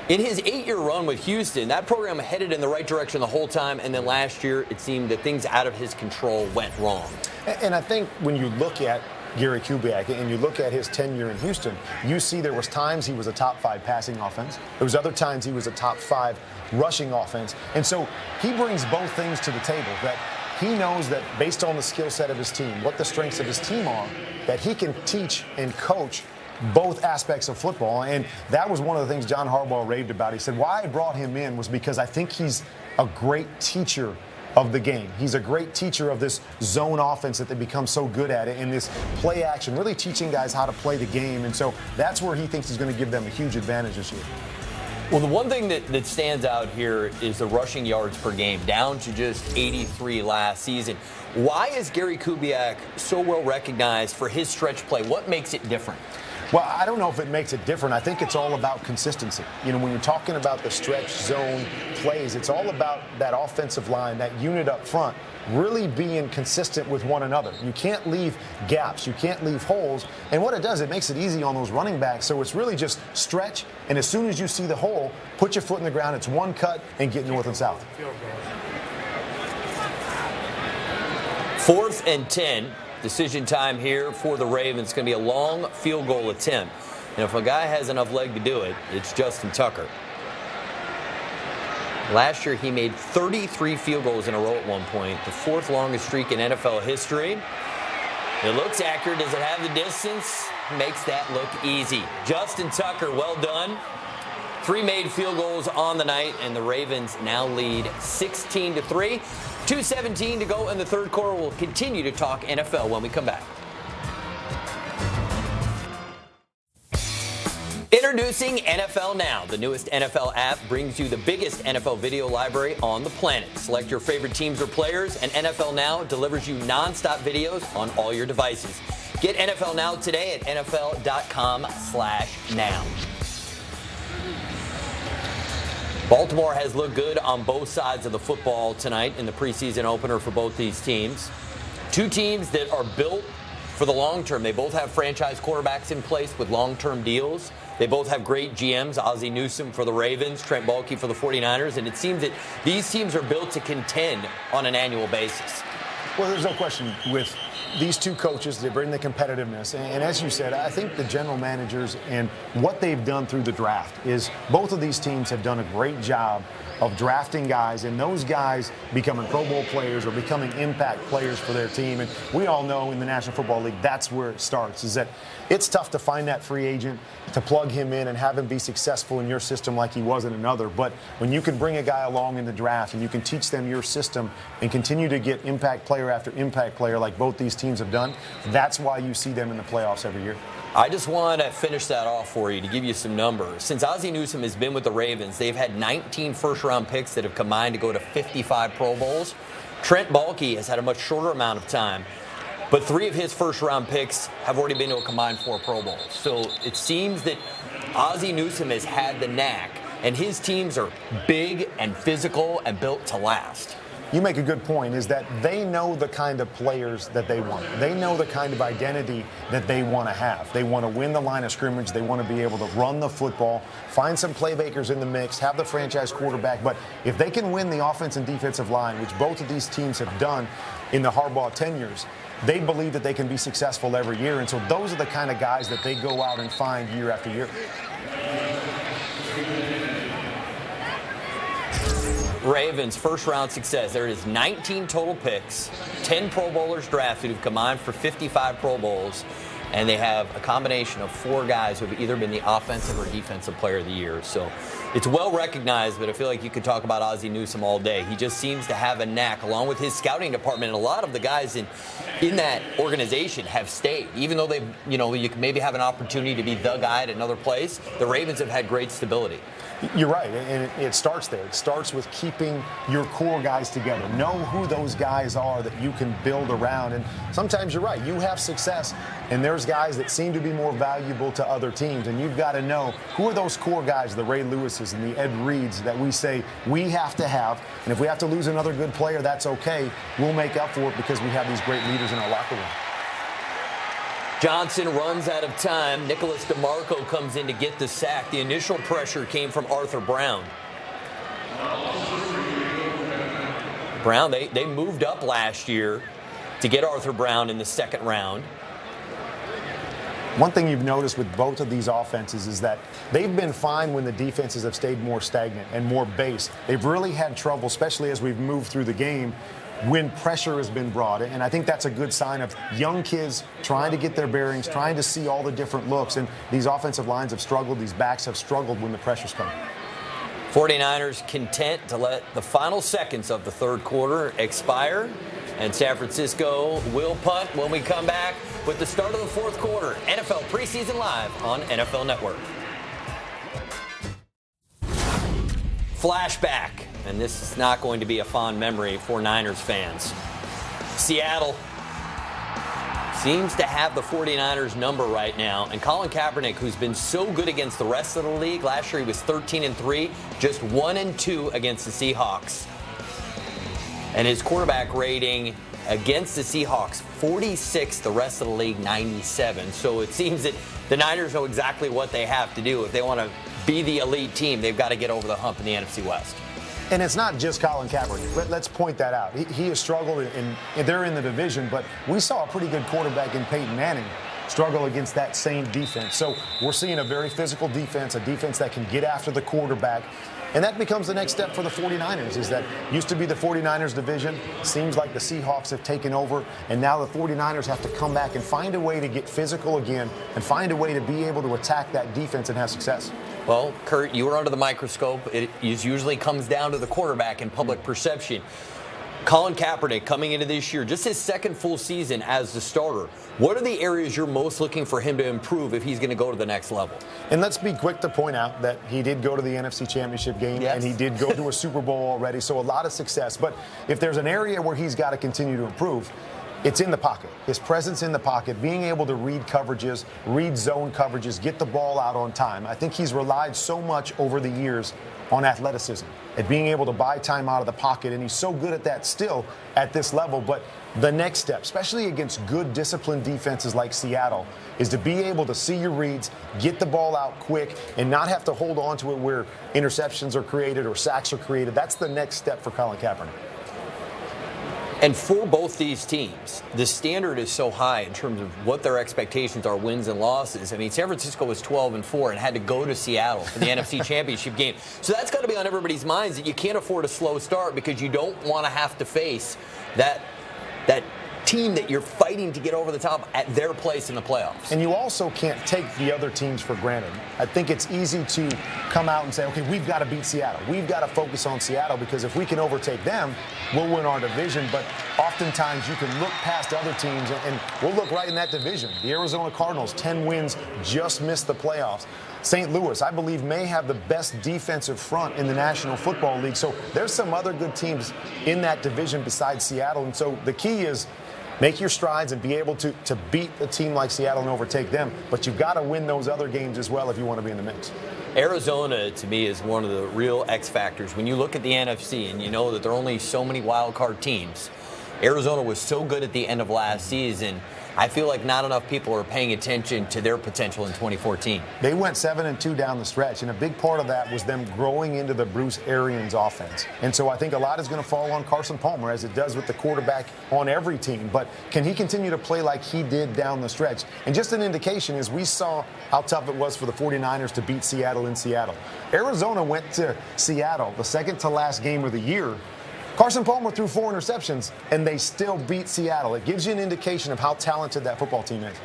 In his 8-year run with Houston, that program headed in the right direction the whole time, and then last year it seemed that things out of his control went wrong. And I think when you look at Gary Kubiak and you look at his tenure in Houston, you see there was times he was a top 5 passing offense. There was other times he was a top 5 rushing offense. And so he brings both things to the table, that he knows that based on the skill set of his team, what the strengths of his team are, that he can teach and coach both aspects of football. And that was one of the things John Harbaugh raved about. He said, why I brought him in was because I think he's a great teacher of the game. He's a great teacher of this zone offense that they become so good at it, and this play action, really teaching guys how to play the game. And so that's where he thinks he's going to give them a huge advantage this year. Well, the one thing that stands out here is the rushing yards per game, down to just 83 last season. Why is Gary Kubiak so well recognized for his stretch play? What makes it different? Well, I don't know if it makes it different. I think it's all about consistency. You know, when you're talking about the stretch zone plays, it's all about that offensive line, that unit up front, really being consistent with one another. You can't leave gaps. You can't leave holes. And what it does, it makes it easy on those running backs. So it's really just stretch, and as soon as you see the hole, put your foot in the ground. It's one cut and get north and south. 4th and 10. Decision time here for the Ravens. It's going to be a long field goal attempt. And if a guy has enough leg to do it, it's Justin Tucker. Last year, he made 33 field goals in a row at one point, the 4th longest streak in NFL history. It looks accurate. Does it have the distance? Makes that look easy. Justin Tucker, well done. 3 made field goals on the night, and the Ravens now lead 16-3. 2:17 to go in the third quarter. We'll continue to talk NFL when we come back. Introducing NFL Now. The newest NFL app brings you the biggest NFL video library on the planet. Select your favorite teams or players, and NFL Now delivers you nonstop videos on all your devices. Get NFL Now today at NFL.com/now. Baltimore has looked good on both sides of the football tonight in the preseason opener for both these teams. 2 teams that are built for the long term. They both have franchise quarterbacks in place with long-term deals. They both have great GMs, Ozzie Newsome for the Ravens, Trent Baalke for the 49ers, and it seems that these teams are built to contend on an annual basis. Well, there's no question with these 2 coaches, they bring the competitiveness. And as you said, I think the general managers and what they've done through the draft is both of these teams have done a great job of drafting guys, and those guys becoming Pro Bowl players or becoming impact players for their team. And we all know in the National Football League, that's where it starts, is that it's tough to find that free agent, to plug him in and have him be successful in your system like he was in another. But when you can bring a guy along in the draft and you can teach them your system and continue to get impact player after impact player like both these teams have done, that's why you see them in the playoffs every year. I just want to finish that off for you to give you some numbers. Since Ozzie Newsome has been with the Ravens, they've had 19 first-round picks that have combined to go to 55 Pro Bowls. Trent Baalke has had a much shorter amount of time, but 3 of his first-round picks have already been to a combined 4 Pro Bowls. So it seems that Ozzie Newsome has had the knack, and his teams are big and physical and built to last. You make a good point, is that they know the kind of players that they want. They know the kind of identity that they want to have. They want to win the line of scrimmage. They want to be able to run the football, find some playmakers in the mix, have the franchise quarterback. But if they can win the offense and defensive line, which both of these teams have done in the Harbaugh tenures, they believe that they can be successful every year. And so those are the kind of guys that they go out and find year after year. Ravens first-round success. There is 19 total picks, 10 Pro Bowlers drafted who've combined for 55 Pro Bowls, and they have a combination of 4 guys who have either been the offensive or defensive player of the year. So it's well recognized, but I feel like you could talk about Ozzie Newsome all day. He just seems to have a knack, along with his scouting department, and a lot of the guys in that organization have stayed. Even though you can maybe have an opportunity to be the guy at another place, the Ravens have had great stability. You're right, and it starts there. It starts with keeping your core guys together. Know who those guys are that you can build around. And sometimes you're right. You have success, and there's guys that seem to be more valuable to other teams. And you've got to know who are those core guys, the Ray Lewises and the Ed Reeds, that we say we have to have. And if we have to lose another good player, that's okay. We'll make up for it because we have these great leaders in our locker room. Johnson runs out of time. Nicholas DeMarco comes in to get the sack. The initial pressure came from Arthur Brown. Brown, they moved up last year to get Arthur Brown in the second round. One thing you've noticed with both of these offenses is that they've been fine when the defenses have stayed more stagnant and more base. They've really had trouble, especially as we've moved through the game, when pressure has been brought. And I think that's a good sign of young kids trying to get their bearings, trying to see all the different looks. And these offensive lines have struggled. These backs have struggled when the pressure's come. 49ers content to let the final seconds of the third quarter expire. And San Francisco will punt when we come back with the start of the fourth quarter. NFL Preseason Live on NFL Network. Flashback, and this is not going to be a fond memory for Niners fans. Seattle seems to have the 49ers number right now, and Colin Kaepernick, who's been so good against the rest of the league, last year he was 13-3, just 1-2 against the Seahawks. And his quarterback rating against the Seahawks, 46, the rest of the league, 97. So it seems that the Niners know exactly what they have to do. If they want to be the elite team, they've got to get over the hump in the NFC West. And it's not just Colin Kaepernick. Let's point that out. He has struggled, and they're in the division, but we saw a pretty good quarterback in Peyton Manning struggle against that same defense. So we're seeing a very physical defense, a defense that can get after the quarterback. And that becomes the next step for the 49ers, is that used to be the 49ers division. Seems like the Seahawks have taken over, and now the 49ers have to come back and find a way to get physical again and find a way to be able to attack that defense and have success. Well, Kurt, you were under the microscope. It usually comes down to the quarterback and public perception. Colin Kaepernick coming into this year, just his second full season as the starter. What are the areas you're most looking for him to improve if he's going to go to the next level? And let's be quick to point out that he did go to the NFC Championship game, yes, and he did go to a Super Bowl already, so a lot of success. But if there's an area where he's got to continue to improve, it's in the pocket. His presence in the pocket, being able to read coverages, read zone coverages, get the ball out on time. I think he's relied so much over the years on athleticism, at being able to buy time out of the pocket, and he's so good at that still at this level. But the next step, especially against good disciplined defenses like Seattle, is to be able to see your reads, get the ball out quick, and not have to hold on to it where interceptions are created or sacks are created. That's the next step for Colin Kaepernick. And for both these teams, the standard is so high in terms of what their expectations are, wins and losses. I mean, San Francisco was 12-4 and had to go to Seattle for the NFC Championship game. So that's got to be on everybody's minds, that you can't afford a slow start because you don't want to have to face that team that you're fighting to get over the top at their place in the playoffs. And you also can't take the other teams for granted. I think it's easy to come out and say, okay, we've got to beat Seattle. We've got to focus on Seattle because if we can overtake them, we'll win our division. But oftentimes you can look past other teams, and we'll look right in that division. The Arizona Cardinals, 10 wins, just missed the playoffs. St. Louis, I believe, may have the best defensive front in the National Football League. So there's some other good teams in that division besides Seattle. And so the key is make your strides and be able to beat a team like Seattle and overtake them. But you've got to win those other games as well if you want to be in the mix. Arizona, to me, is one of the real X factors. When you look at the NFC and you know that there are only so many wild card teams, Arizona was so good at the end of last season. I feel like not enough people are paying attention to their potential in 2014. They went 7-2 down the stretch, and a big part of that was them growing into the Bruce Arians offense. And so I think a lot is going to fall on Carson Palmer, as it does with the quarterback on every team. But can he continue to play like he did down the stretch? And just an indication is we saw how tough it was for the 49ers to beat Seattle in Seattle. Arizona went to Seattle, the second to last game of the year. Carson Palmer threw 4 interceptions, and they still beat Seattle. It gives you an indication of how talented that football team is.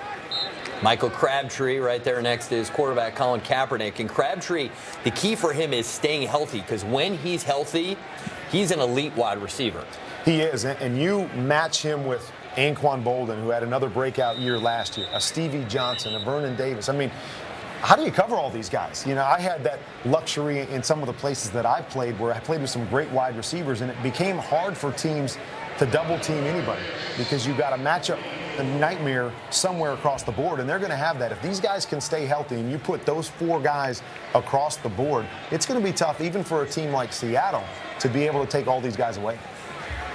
Michael Crabtree right there next to his quarterback, Colin Kaepernick. And Crabtree, the key for him is staying healthy, because when he's healthy, he's an elite wide receiver. He is, and you match him with Anquan Boldin, who had another breakout year last year, a Stevie Johnson, a Vernon Davis. I mean, how do you cover all these guys? You know, I had that luxury in some of the places that I played where I played with some great wide receivers, and it became hard for teams to double team anybody because you've got a matchup, a nightmare somewhere across the board, and they're going to have that. If these guys can stay healthy and you put those 4 guys across the board, it's going to be tough even for a team like Seattle to be able to take all these guys away.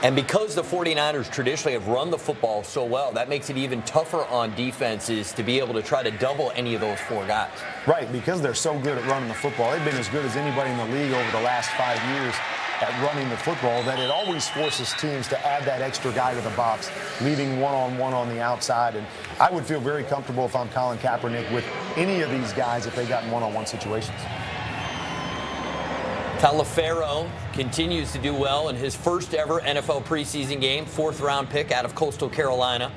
And because the 49ers traditionally have run the football so well, that makes it even tougher on defenses to be able to try to double any of those 4 guys. Right, because they're so good at running the football. They've been as good as anybody in the league over the last 5 years at running the football, that it always forces teams to add that extra guy to the box, leaving one-on-one on the outside. And I would feel very comfortable if I'm Colin Kaepernick with any of these guys if they got in one-on-one situations. Taliaferro continues to do well in his first ever NFL preseason game, 4th-round pick out of Coastal Carolina.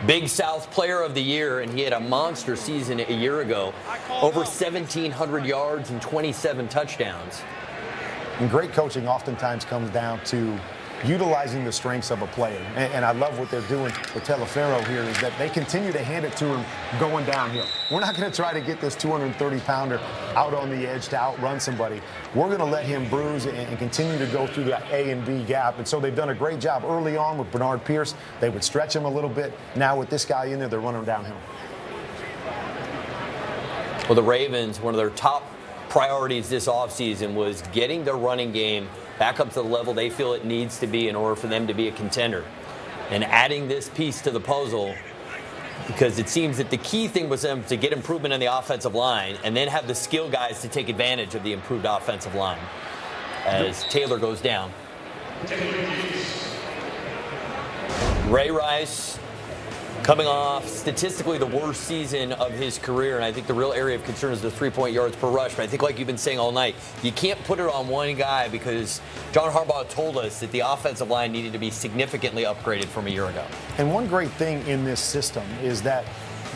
Big South Player of the Year, and he had a monster season a year ago. Over 1,700 yards and 27 touchdowns. And great coaching oftentimes comes down to utilizing the strengths of a player. And I love what they're doing with Telefero here is that they continue to hand it to him going downhill. We're not going to try to get this 230-pounder out on the edge to outrun somebody. We're going to let him bruise and continue to go through that A and B gap. And so they've done a great job early on with Bernard Pierce. They would stretch him a little bit. Now with this guy in there, they're running downhill. Well, the Ravens, one of their top priorities this offseason was getting their running game back up to the level they feel it needs to be in order for them to be a contender. And adding this piece to the puzzle, because it seems that the key thing was them to get improvement in the offensive line and then have the skill guys to take advantage of the improved offensive line as Taylor goes down. Ray Rice coming off statistically the worst season of his career, and I think the real area of concern is the 3-point yards per rush. But I think, like you've been saying all night, you can't put it on one guy because John Harbaugh told us that the offensive line needed to be significantly upgraded from a year ago. And one great thing in this system is that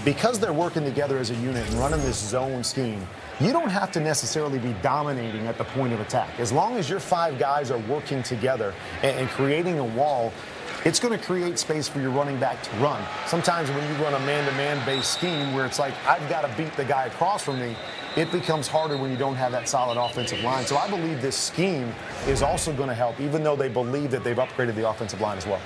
because they're working together as a unit and running this zone scheme, you don't have to necessarily be dominating at the point of attack. As long as your 5 guys are working together and creating a wall, it's going to create space for your running back to run. Sometimes when you run a man-to-man based scheme where it's like, I've got to beat the guy across from me, it becomes harder when you don't have that solid offensive line. So I believe this scheme is also going to help, even though they believe that they've upgraded the offensive line as well.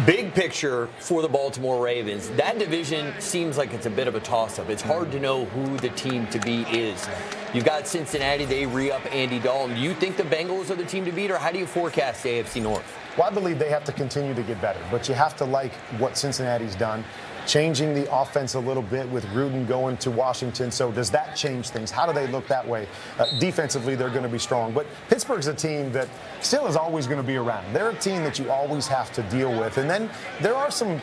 Big picture for the Baltimore Ravens. That division seems like it's a bit of a toss-up. It's hard to know who the team to beat is. You've got Cincinnati. They re-up Andy Dalton. Do you think the Bengals are the team to beat, or how do you forecast the AFC North? Well, I believe they have to continue to get better, but you have to like what Cincinnati's done, changing the offense a little bit with Gruden going to Washington. So does that change things? How do they look that way? Defensively, they're going to be strong. But Pittsburgh's a team that still is always going to be around. They're a team that you always have to deal with. And then there are some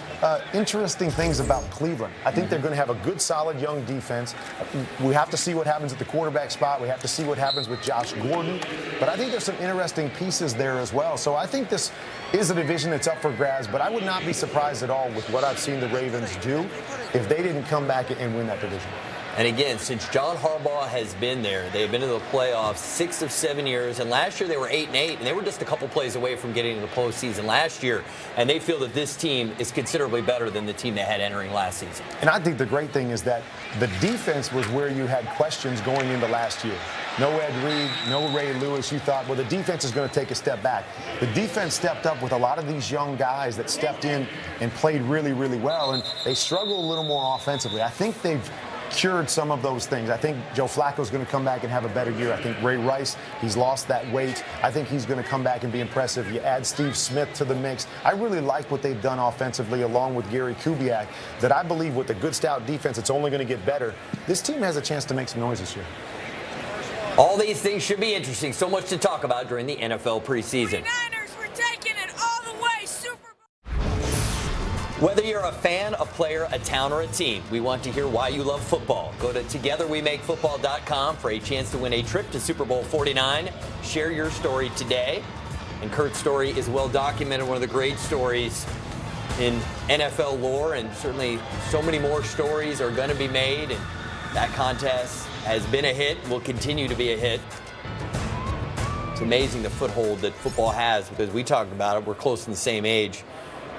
interesting things about Cleveland. I think they're going to have a good, solid, young defense. We have to see what happens at the quarterback spot. We have to see what happens with Josh Gordon. But I think there's some interesting pieces there as well. So I think this is a division that's up for grabs, but I would not be surprised at all with what I've seen the Ravens do if they didn't come back and win that division. And again, since John Harbaugh has been there, they've been to the playoffs 6 of 7 years, and last year they were 8-8, and they were just a couple plays away from getting to the postseason last year, and they feel that this team is considerably better than the team they had entering last season. And I think the great thing is that the defense was where you had questions going into last year. No Ed Reed, no Ray Lewis. You thought, well, the defense is going to take a step back. The defense stepped up with a lot of these young guys that stepped in and played really, really well, and they struggle a little more offensively. I think they've cured some of those things. I think Joe Flacco's going to come back and have a better year. I think Ray Rice, he's lost that weight. I think he's going to come back and be impressive. You add Steve Smith to the mix. I really like what they've done offensively along with Gary Kubiak, that I believe with the good stout defense, it's only going to get better. This team has a chance to make some noise this year. All these things should be interesting. So much to talk about during the NFL preseason. 49ers, we're taking it all the way. Super Bowl. Whether you're a fan, a player, a town, or a team, we want to hear why you love football. Go to togetherwemakefootball.com for a chance to win a trip to Super Bowl 49. Share your story today. And Kurt's story is well documented, one of the great stories in NFL lore, and certainly so many more stories are going to be made, and that contest has been a hit, will continue to be a hit. It's amazing the foothold that football has, because we talked about it, we're close to the same age.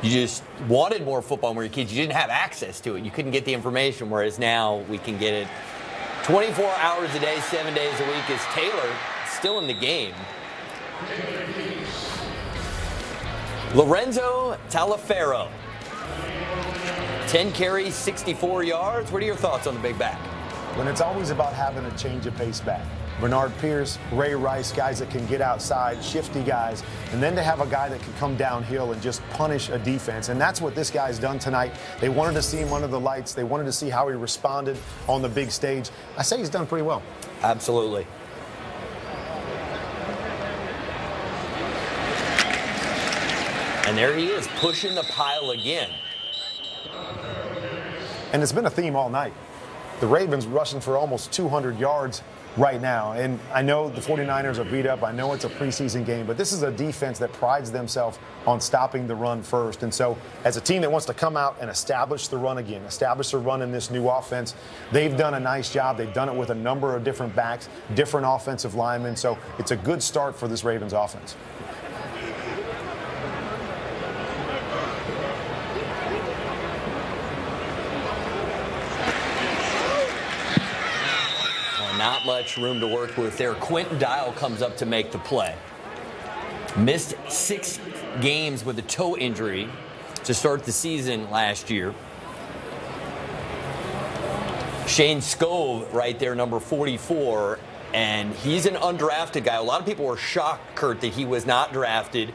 You just wanted more football when we were kids. You didn't have access to it. You couldn't get the information, whereas now we can get it 24 hours a day, 7 days a week. Is Taylor still in the game? Lorenzo Talafero, 10 carries, 64 yards. What are your thoughts on the big back? When it's always about having a change of pace back. Bernard Pierce, Ray Rice, guys that can get outside, shifty guys, and then to have a guy that can come downhill and just punish a defense. And that's what this guy's done tonight. They wanted to see him under the lights. They wanted to see how he responded on the big stage. I say he's done pretty well. Absolutely. And there he is, pushing the pile again. And it's been a theme all night. The Ravens rushing for almost 200 yards right now. And I know the 49ers are beat up. I know it's a preseason game, but this is a defense that prides themselves on stopping the run first. And so as a team that wants to come out and establish the run again, establish the run in this new offense, they've done a nice job. They've done it with a number of different backs, different offensive linemen. So it's a good start for this Ravens offense. not much room to work with there. Quentin Dial comes up to make the play. Missed 6 games with a toe injury to start the season last year. Shane Scove right there, number 44, and he's an undrafted guy. A lot of people were shocked, Kurt, that he was not drafted,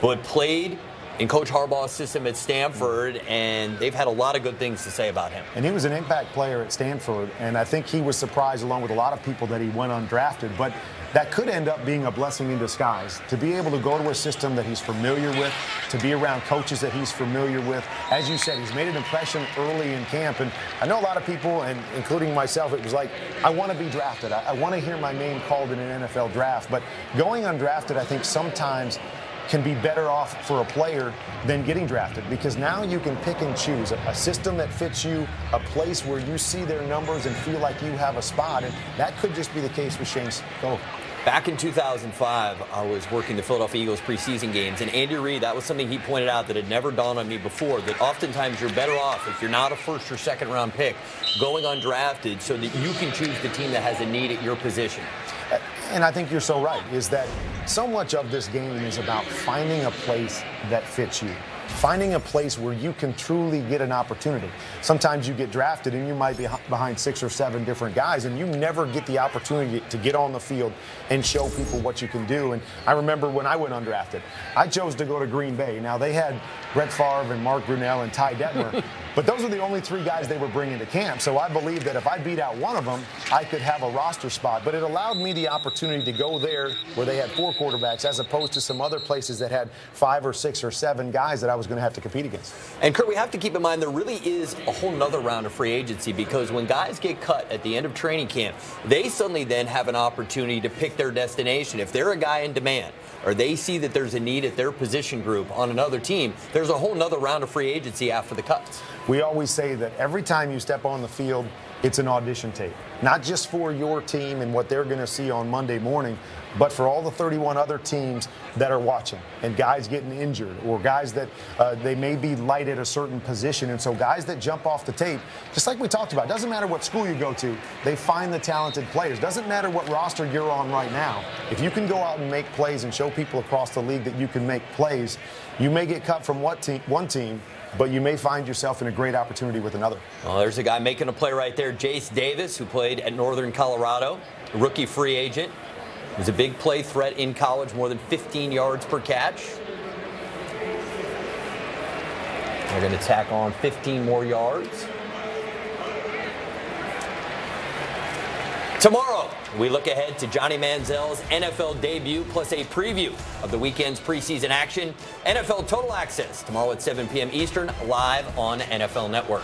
but played in Coach Harbaugh's system at Stanford, and they've had a lot of good things to say about him. And he was an impact player at Stanford, and I think he was surprised, along with a lot of people, that he went undrafted. But that could end up being a blessing in disguise, to be able to go to a system that he's familiar with, to be around coaches that he's familiar with. As you said, he's made an impression early in camp, and I know a lot of people, and including myself, it was like, I want to be drafted. I want to hear my name called in an NFL draft. But going undrafted, I think sometimes can be better off for a player than getting drafted, because now you can pick and choose a system that fits you, a place where you see their numbers and feel like you have a spot, and that could just be the case with Shane Scove. Back in 2005, I was working the Philadelphia Eagles preseason games, and Andy Reid, that was something he pointed out that had never dawned on me before, that oftentimes you're better off, if you're not a first or second round pick, going undrafted so that you can choose the team that has a need at your position. And I think you're so right, is that so much of this game is about finding a place that fits you. Finding a place where you can truly get an opportunity. Sometimes you get drafted and you might be behind 6 or 7 different guys, and you never get the opportunity to get on the field and show people what you can do. And I remember when I went undrafted, I chose to go to Green Bay. Now, they had Brett Favre and Mark Brunell and Ty Detmer, but those are the only 3 guys they were bringing to camp. So I believed that if I beat out one of them, I could have a roster spot. But it allowed me the opportunity to go there where they had 4 quarterbacks, as opposed to some other places that had 5 or 6 or 7 guys that I was going to have to compete against. And Kurt, we have to keep in mind there really is a whole nother round of free agency, because when guys get cut at the end of training camp, they suddenly then have an opportunity to pick their destination. If they're a guy in demand, or they see that there's a need at their position group on another team, there's a whole nother round of free agency after the cuts. We always say that every time you step on the field, it's an audition tape. Not just for your team and what they're going to see on Monday morning, but for all the 31 other teams that are watching, and guys getting injured, or guys that they may be light at a certain position. And so guys that jump off the tape, just like we talked about, doesn't matter what school you go to, they find the talented players. Doesn't matter what roster you're on right now. If you can go out and make plays and show people across the league that you can make plays, you may get cut from one team, but you may find yourself in a great opportunity with another. Well, there's a guy making a play right there, Jace Davis, who played at Northern Colorado, a rookie free agent. Was a big play threat in college, more than 15 yards per catch. They're going to tack on 15 more yards. Tomorrow, we look ahead to Johnny Manziel's NFL debut, plus a preview of the weekend's preseason action. NFL Total Access, tomorrow at 7 p.m. Eastern, live on NFL Network.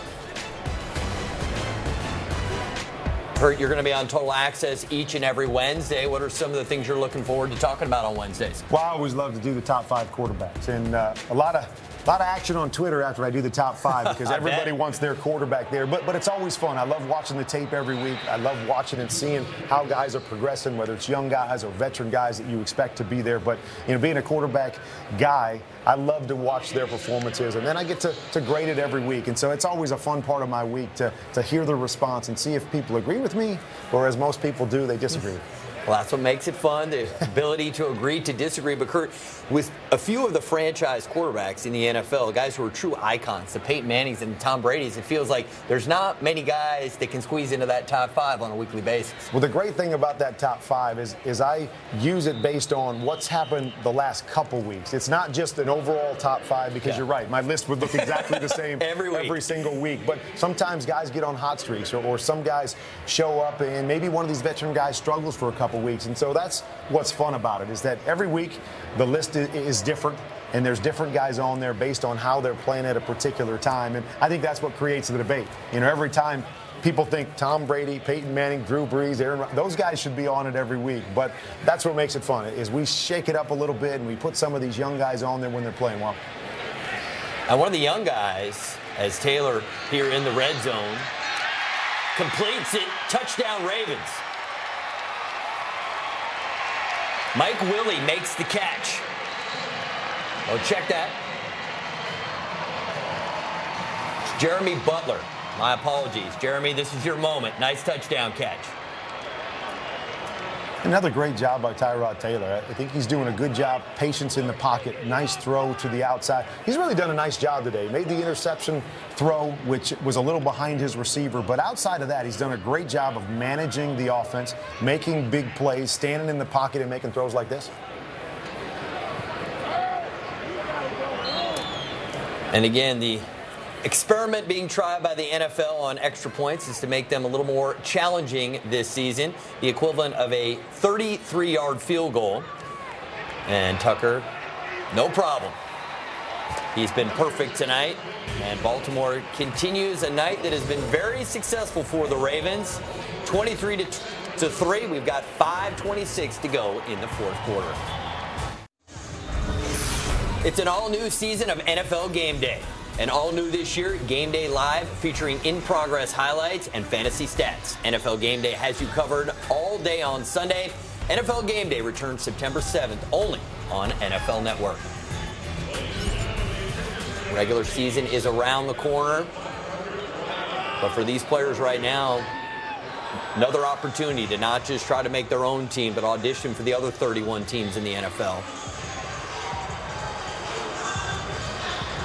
Kurt, you're going to be on Total Access each and every Wednesday. What are some of the things you're looking forward to talking about on Wednesdays? Well, I always love to do the top 5 quarterbacks, and a lot of action on Twitter after I do the top 5, because everybody wants their quarterback there. But it's always fun. I love watching the tape every week. I love watching and seeing how guys are progressing, whether it's young guys or veteran guys that you expect to be there. But being a quarterback guy, I love to watch their performances, and then I get to grade it every week. And so it's always a fun part of my week to hear the response and see if people agree with me, or as most people do, they disagree. Well, that's what makes it fun, the ability to agree to disagree. But, Kurt, with a few of the franchise quarterbacks in the NFL, guys who are true icons, the Peyton Mannings and Tom Brady's, it feels like there's not many guys that can squeeze into that top 5 on a weekly basis. Well, the great thing about that top 5 is I use it based on what's happened the last couple weeks. It's not just an overall top 5, because you're right. My list would look exactly the same every single week. But sometimes guys get on hot streaks, or some guys show up, and maybe one of these veteran guys struggles for a couple weeks. And so that's what's fun about it, is that every week the list is different, and there's different guys on there based on how they're playing at a particular time. And I think that's what creates the debate. Every time people think Tom Brady, Peyton Manning, Drew Brees, Aaron Rodgers, those guys should be on it every week. But that's what makes it fun, is we shake it up a little bit and we put some of these young guys on there when they're playing well. And one of the young guys, as Taylor here in the red zone, completes it. Touchdown, Ravens. Mike Willie makes the catch. Oh, check that. It's Jeremy Butler. My apologies. Jeremy, this is your moment. Nice touchdown catch. Another great job by Tyrod Taylor. I think he's doing a good job. Patience in the pocket. Nice throw to the outside. He's really done a nice job today. Made the interception throw, which was a little behind his receiver. But outside of that, he's done a great job of managing the offense, making big plays, standing in the pocket and making throws like this. And again, the experiment being tried by the NFL on extra points is to make them a little more challenging this season. The equivalent of a 33-yard field goal. And Tucker, no problem. He's been perfect tonight. And Baltimore continues a night that has been very successful for the Ravens. 23-3. We've got 5:26 to go in the fourth quarter. It's an all-new season of NFL Game Day. And all new this year, Game Day Live, featuring in-progress highlights and fantasy stats. NFL Game Day has you covered all day on Sunday. NFL Game Day returns September 7th, only on NFL Network. Regular season is around the corner. But for these players right now, another opportunity to not just try to make their own team, but audition for the other 31 teams in the NFL.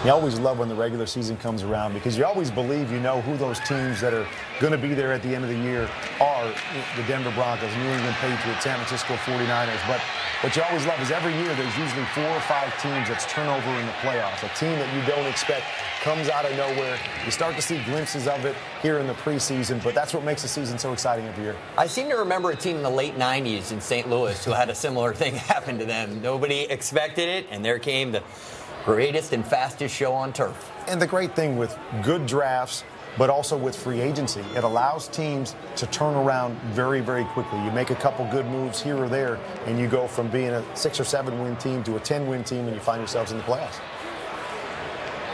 You always love when the regular season comes around because you always believe you know who those teams that are going to be there at the end of the year are. The Denver Broncos, New England Patriots, San Francisco 49ers. But what you always love is every year there's usually 4 or 5 teams that's turnover in the playoffs. A team that you don't expect comes out of nowhere. You start to see glimpses of it here in the preseason, but that's what makes the season so exciting every year. I seem to remember a team in the late 90s in St. Louis who had a similar thing happen to them. Nobody expected it, and there came the greatest and fastest show on turf. And the great thing with good drafts, but also with free agency, it allows teams to turn around very, very quickly. You make a couple good moves here or there, and you go from being a 6 or 7 win team to a 10-win team, and you find yourselves in the playoffs.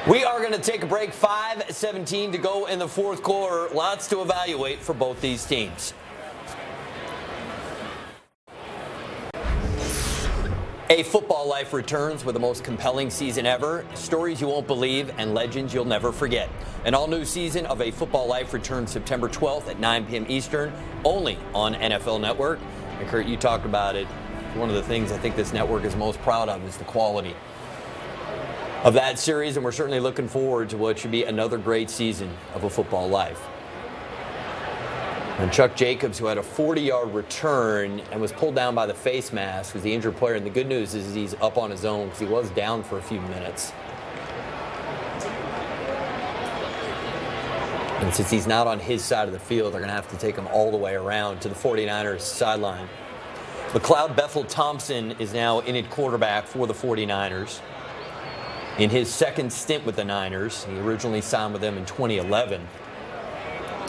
We are going to take a break. 5:17 to go in the fourth quarter. Lots to evaluate for both these teams. A Football Life returns with the most compelling season ever, stories you won't believe, and legends you'll never forget. An all-new season of A Football Life returns September 12th at 9 p.m. Eastern, only on NFL Network. And Kurt, you talked about it. One of the things I think this network is most proud of is the quality of that series, and we're certainly looking forward to what should be another great season of A Football Life. And Chuck Jacobs, who had a 40-yard return and was pulled down by the face mask, was the injured player. And the good news is he's up on his own because he was down for a few minutes. And since he's not on his side of the field, they're going to have to take him all the way around to the 49ers sideline. McLeod Bethel-Thompson is now in at quarterback for the 49ers. In his second stint with the Niners, he originally signed with them in 2011.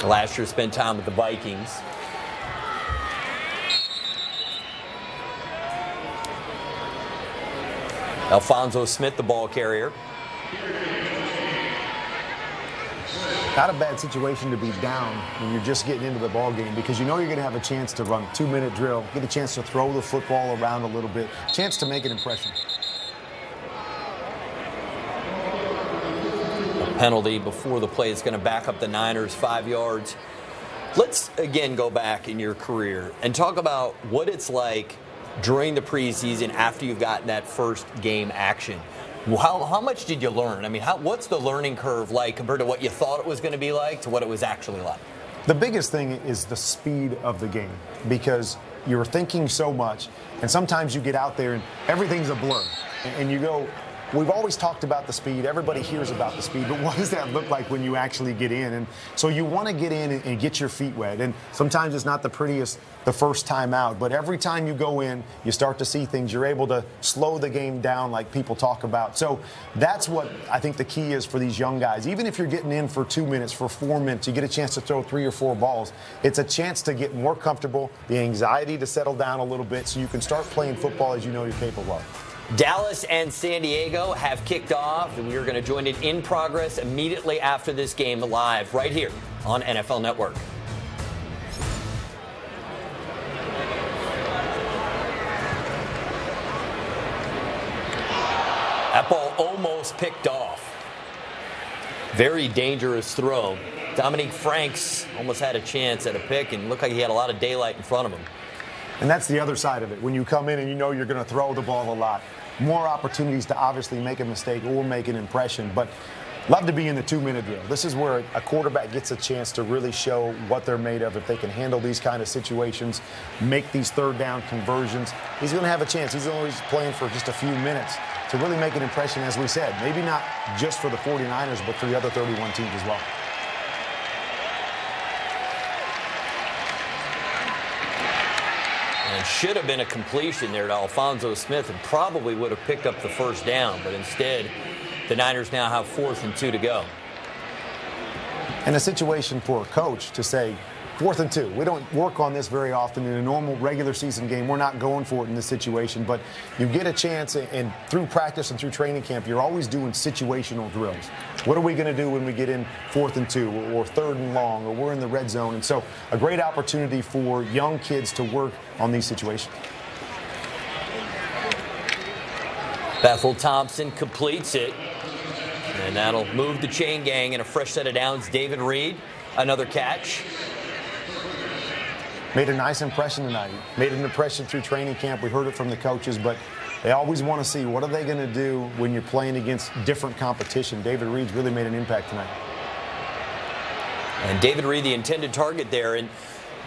Last year spent time with the Vikings. Alphonso Smith, the ball carrier. Not a bad situation to be down when you're just getting into the ball game because you know you're going to have a chance to run a 2-minute drill, get a chance to throw the football around a little bit, chance to make an impression. Penalty before the play is going to back up the Niners 5 yards. Let's again go back in your career and talk about what it's like during the preseason after you've gotten that first game action. How much did you learn? I mean, what's the learning curve like compared to what you thought it was going to be like to what it was actually like? The biggest thing is the speed of the game because you're thinking so much, and sometimes you get out there and everything's a blur, and you go, we've always talked about the speed. Everybody hears about the speed, but what does that look like when you actually get in? And so you want to get in and get your feet wet. And sometimes it's not the prettiest the first time out, but every time you go in, you start to see things. You're able to slow the game down like people talk about. So that's what I think the key is for these young guys. Even if you're getting in for 2 minutes, for 4 minutes, you get a chance to throw 3 or 4 balls. It's a chance to get more comfortable, the anxiety to settle down a little bit so you can start playing football as you know you're capable of. Dallas and San Diego have kicked off, and we are going to join it in progress immediately after this game live right here on NFL Network. That ball almost picked off. Very dangerous throw. Dominique Franks almost had a chance at a pick and looked like he had a lot of daylight in front of him. And that's the other side of it. When you come in and you know you're going to throw the ball a lot, more opportunities to obviously make a mistake or make an impression. But love to be in the 2-minute drill. This is where a quarterback gets a chance to really show what they're made of. If they can handle these kind of situations, make these third down conversions, he's going to have a chance. He's only playing for just a few minutes to really make an impression, as we said. Maybe not just for the 49ers, but for the other 31 teams as well. And should have been a completion there to Alphonso Smith and probably would have picked up the first down, but instead the Niners now have 4th and 2 to go. And a situation for a coach to say, 4th and 2. We don't work on this very often in a normal regular season game. We're not going for it in this situation, but you get a chance, and through practice and through training camp, you're always doing situational drills. What are we going to do when we get in 4th and 2 or 3rd and long or we're in the red zone? And so a great opportunity for young kids to work on these situations. Bethel Thompson completes it. And that'll move the chain gang in a fresh set of downs. David Reed, another catch. Made a nice impression tonight. Made an impression through training camp. We heard it from the coaches, but they always want to see what are they going to do when you're playing against different competition. David Reed's really made an impact tonight. And David Reed, the intended target there. And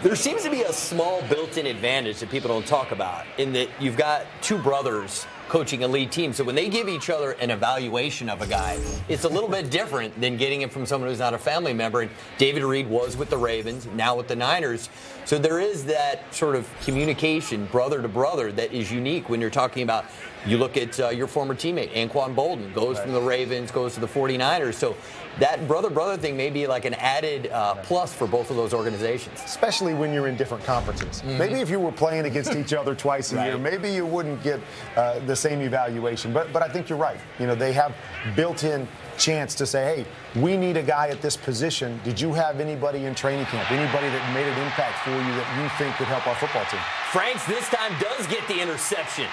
there seems to be a small built-in advantage that people don't talk about in that you've got two brothers coaching a lead team. So when they give each other an evaluation of a guy, it's a little bit different than getting it from someone who's not a family member. And David Reed was with the Ravens, now with the Niners. So there is that sort of communication, brother to brother, that is unique when you're talking about, you look at your former teammate, Anquan Bolden, goes from the Ravens, goes to the 49ers. So that brother-brother thing may be like an added plus for both of those organizations. Especially when you're in different conferences. Mm-hmm. Maybe if you were playing against each other twice a year, maybe you wouldn't get the same evaluation. But I think you're right. You know, they have built-in chance to say, hey, we need a guy at this position. Did you have anybody in training camp, anybody that made an impact for you that you think could help our football team? Franks this time does get the interception.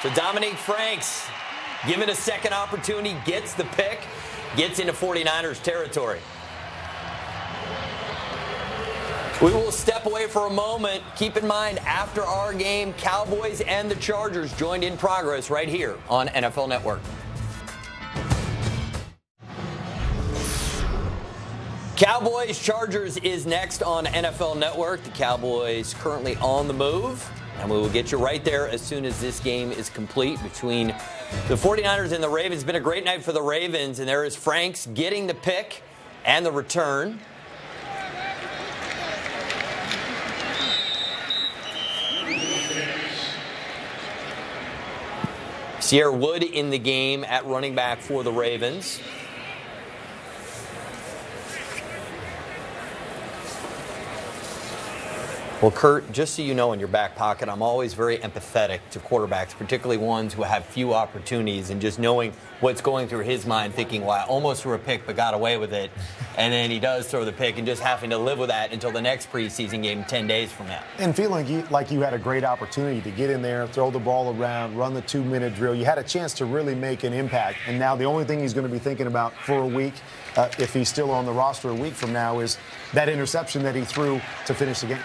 So Dominique Franks, given a second opportunity, gets the pick, gets into 49ers territory. We will step away for a moment. Keep in mind, after our game, Cowboys and the Chargers joined in progress right here on NFL Network. Cowboys-Chargers is next on NFL Network. The Cowboys currently on the move, and we will get you right there as soon as this game is complete between the 49ers and the Ravens. It's been a great night for the Ravens, and there is Franks getting the pick and the return. Sierra Wood in the game at running back for the Ravens. Well, Kurt, just so you know, in your back pocket, I'm always very empathetic to quarterbacks, particularly ones who have few opportunities, and just knowing what's going through his mind, thinking, well, I almost threw a pick but got away with it, and then he does throw the pick, and just having to live with that until the next preseason game 10 days from now. And feeling like you had a great opportunity to get in there, throw the ball around, run the 2-minute drill. You had a chance to really make an impact, and now the only thing he's going to be thinking about for a week, if he's still on the roster a week from now, is that interception that he threw to finish the game.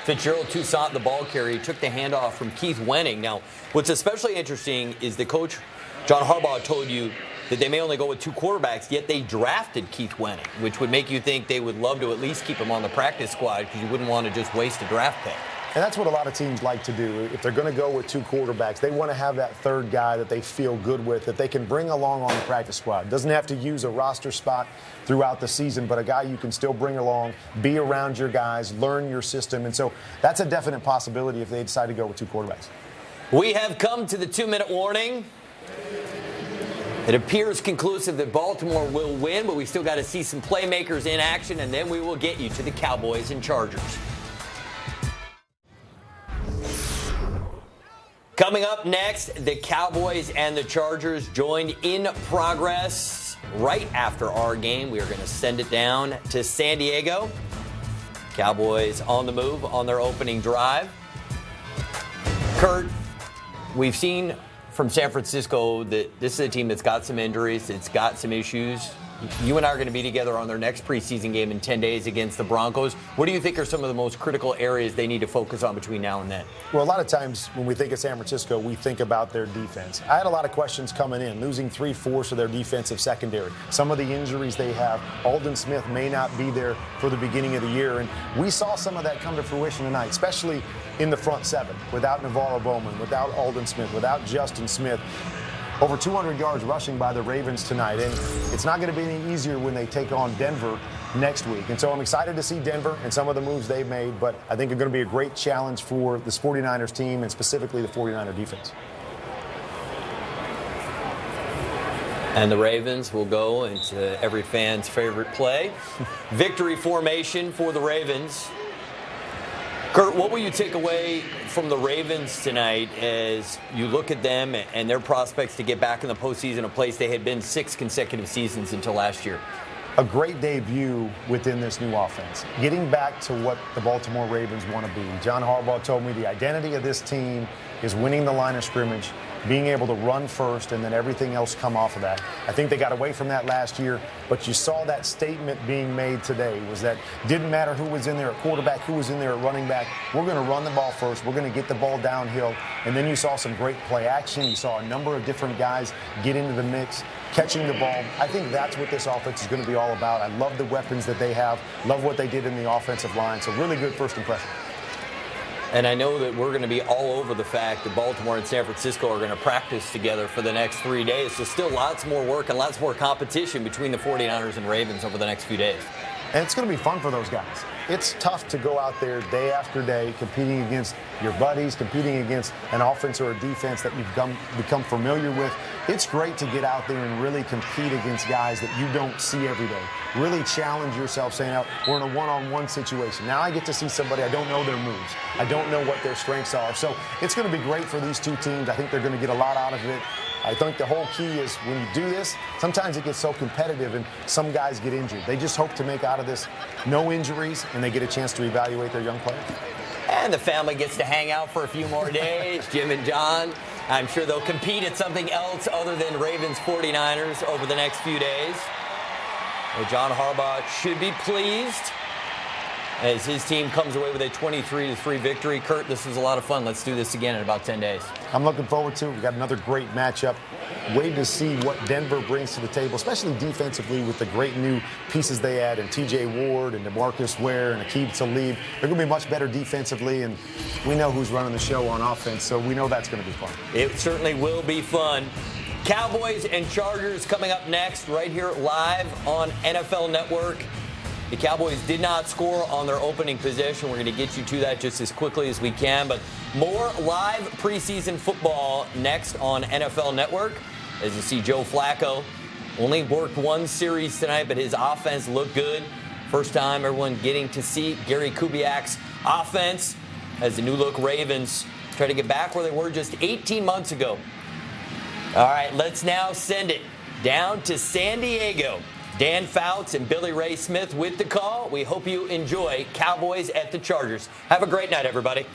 Fitzgerald Toussaint, the ball carrier, took the handoff from Keith Wenning. Now, what's especially interesting is the coach, John Harbaugh, told you that they may only go with two quarterbacks, yet they drafted Keith Wenning, which would make you think they would love to at least keep him on the practice squad because you wouldn't want to just waste a draft pick. And that's what a lot of teams like to do. If they're going to go with two quarterbacks, they want to have that third guy that they feel good with, that they can bring along on the practice squad. Doesn't have to use a roster spot throughout the season, but a guy you can still bring along, be around your guys, learn your system. And so that's a definite possibility if they decide to go with two quarterbacks. We have come to the 2-minute warning. It appears conclusive that Baltimore will win, but we still got to see some playmakers in action, and then we will get you to the Cowboys and Chargers. Coming up next, the Cowboys and the Chargers joined in progress right after our game. We are going to send it down to San Diego. Cowboys on the move on their opening drive. Kurt, we've seen from San Francisco that this is a team that's got some injuries, it's got some issues. You and I are going to be together on their next preseason game in 10 days against the Broncos. What do you think are some of the most critical areas they need to focus on between now and then? Well, a lot of times when we think of San Francisco, we think about their defense. I had a lot of questions coming in, losing 3/4 of their defensive secondary. Some of the injuries they have. Aldon Smith may not be there for the beginning of the year, and we saw some of that come to fruition tonight, especially in the front seven, without Navarro Bowman, without Aldon Smith, without Justin Smith. Over 200 yards rushing by the Ravens tonight, and it's not going to be any easier when they take on Denver next week. And so I'm excited to see Denver and some of the moves they've made, but I think it's going to be a great challenge for this 49ers team and specifically the 49er defense. And the Ravens will go into every fan's favorite play. Victory formation for the Ravens. Kurt, what will you take away from the Ravens tonight as you look at them and their prospects to get back in the postseason, a place they had been 6 consecutive seasons until last year? A great debut within this new offense. Getting back to what the Baltimore Ravens want to be. John Harbaugh told me the identity of this team is winning the line of scrimmage, being able to run first, and then everything else come off of that. I think they got away from that last year, but you saw that statement being made today was that didn't matter who was in there at quarterback, who was in there at running back. We're going to run the ball first. We're going to get the ball downhill. And then you saw some great play action. You saw a number of different guys get into the mix, catching the ball. I think that's what this offense is going to be all about. I love the weapons that they have, love what they did in the offensive line. So really good first impression. And I know that we're going to be all over the fact that Baltimore and San Francisco are going to practice together for the next 3 days. So still lots more work and lots more competition between the 49ers and Ravens over the next few days. And it's going to be fun for those guys. It's tough to go out there day after day competing against your buddies, competing against an offense or a defense that you've become familiar with. It's great to get out there and really compete against guys that you don't see every day. Really challenge yourself saying, oh, we're in a one-on-one situation. Now I get to see somebody, I don't know their moves. I don't know what their strengths are. So it's going to be great for these two teams. I think they're going to get a lot out of it. I think the whole key is when you do this, sometimes it gets so competitive and some guys get injured. They just hope to make out of this no injuries and they get a chance to evaluate their young players. And the family gets to hang out for a few more days. Jim and John, I'm sure they'll compete at something else other than Ravens 49ers over the next few days. Well, John Harbaugh should be pleased as his team comes away with a 23-3 victory. Kurt, this was a lot of fun. Let's do this again in about 10 days. I'm looking forward to it. We've got another great matchup. Waiting to see what Denver brings to the table, especially defensively with the great new pieces they add in T.J. Ward and DeMarcus Ware and Aqib Talib. They're going to be much better defensively, and we know who's running the show on offense, so we know that's going to be fun. It certainly will be fun. Cowboys and Chargers coming up next right here live on NFL Network. The Cowboys did not score on their opening possession. We're going to get you to that just as quickly as we can. But more live preseason football next on NFL Network. As you see, Joe Flacco only worked one series tonight, but his offense looked good. First time everyone getting to see Gary Kubiak's offense as the new-look Ravens try to get back where they were just 18 months ago. All right, let's now send it down to San Diego. Dan Fouts and Billy Ray Smith with the call. We hope you enjoy Cowboys at the Chargers. Have a great night, everybody.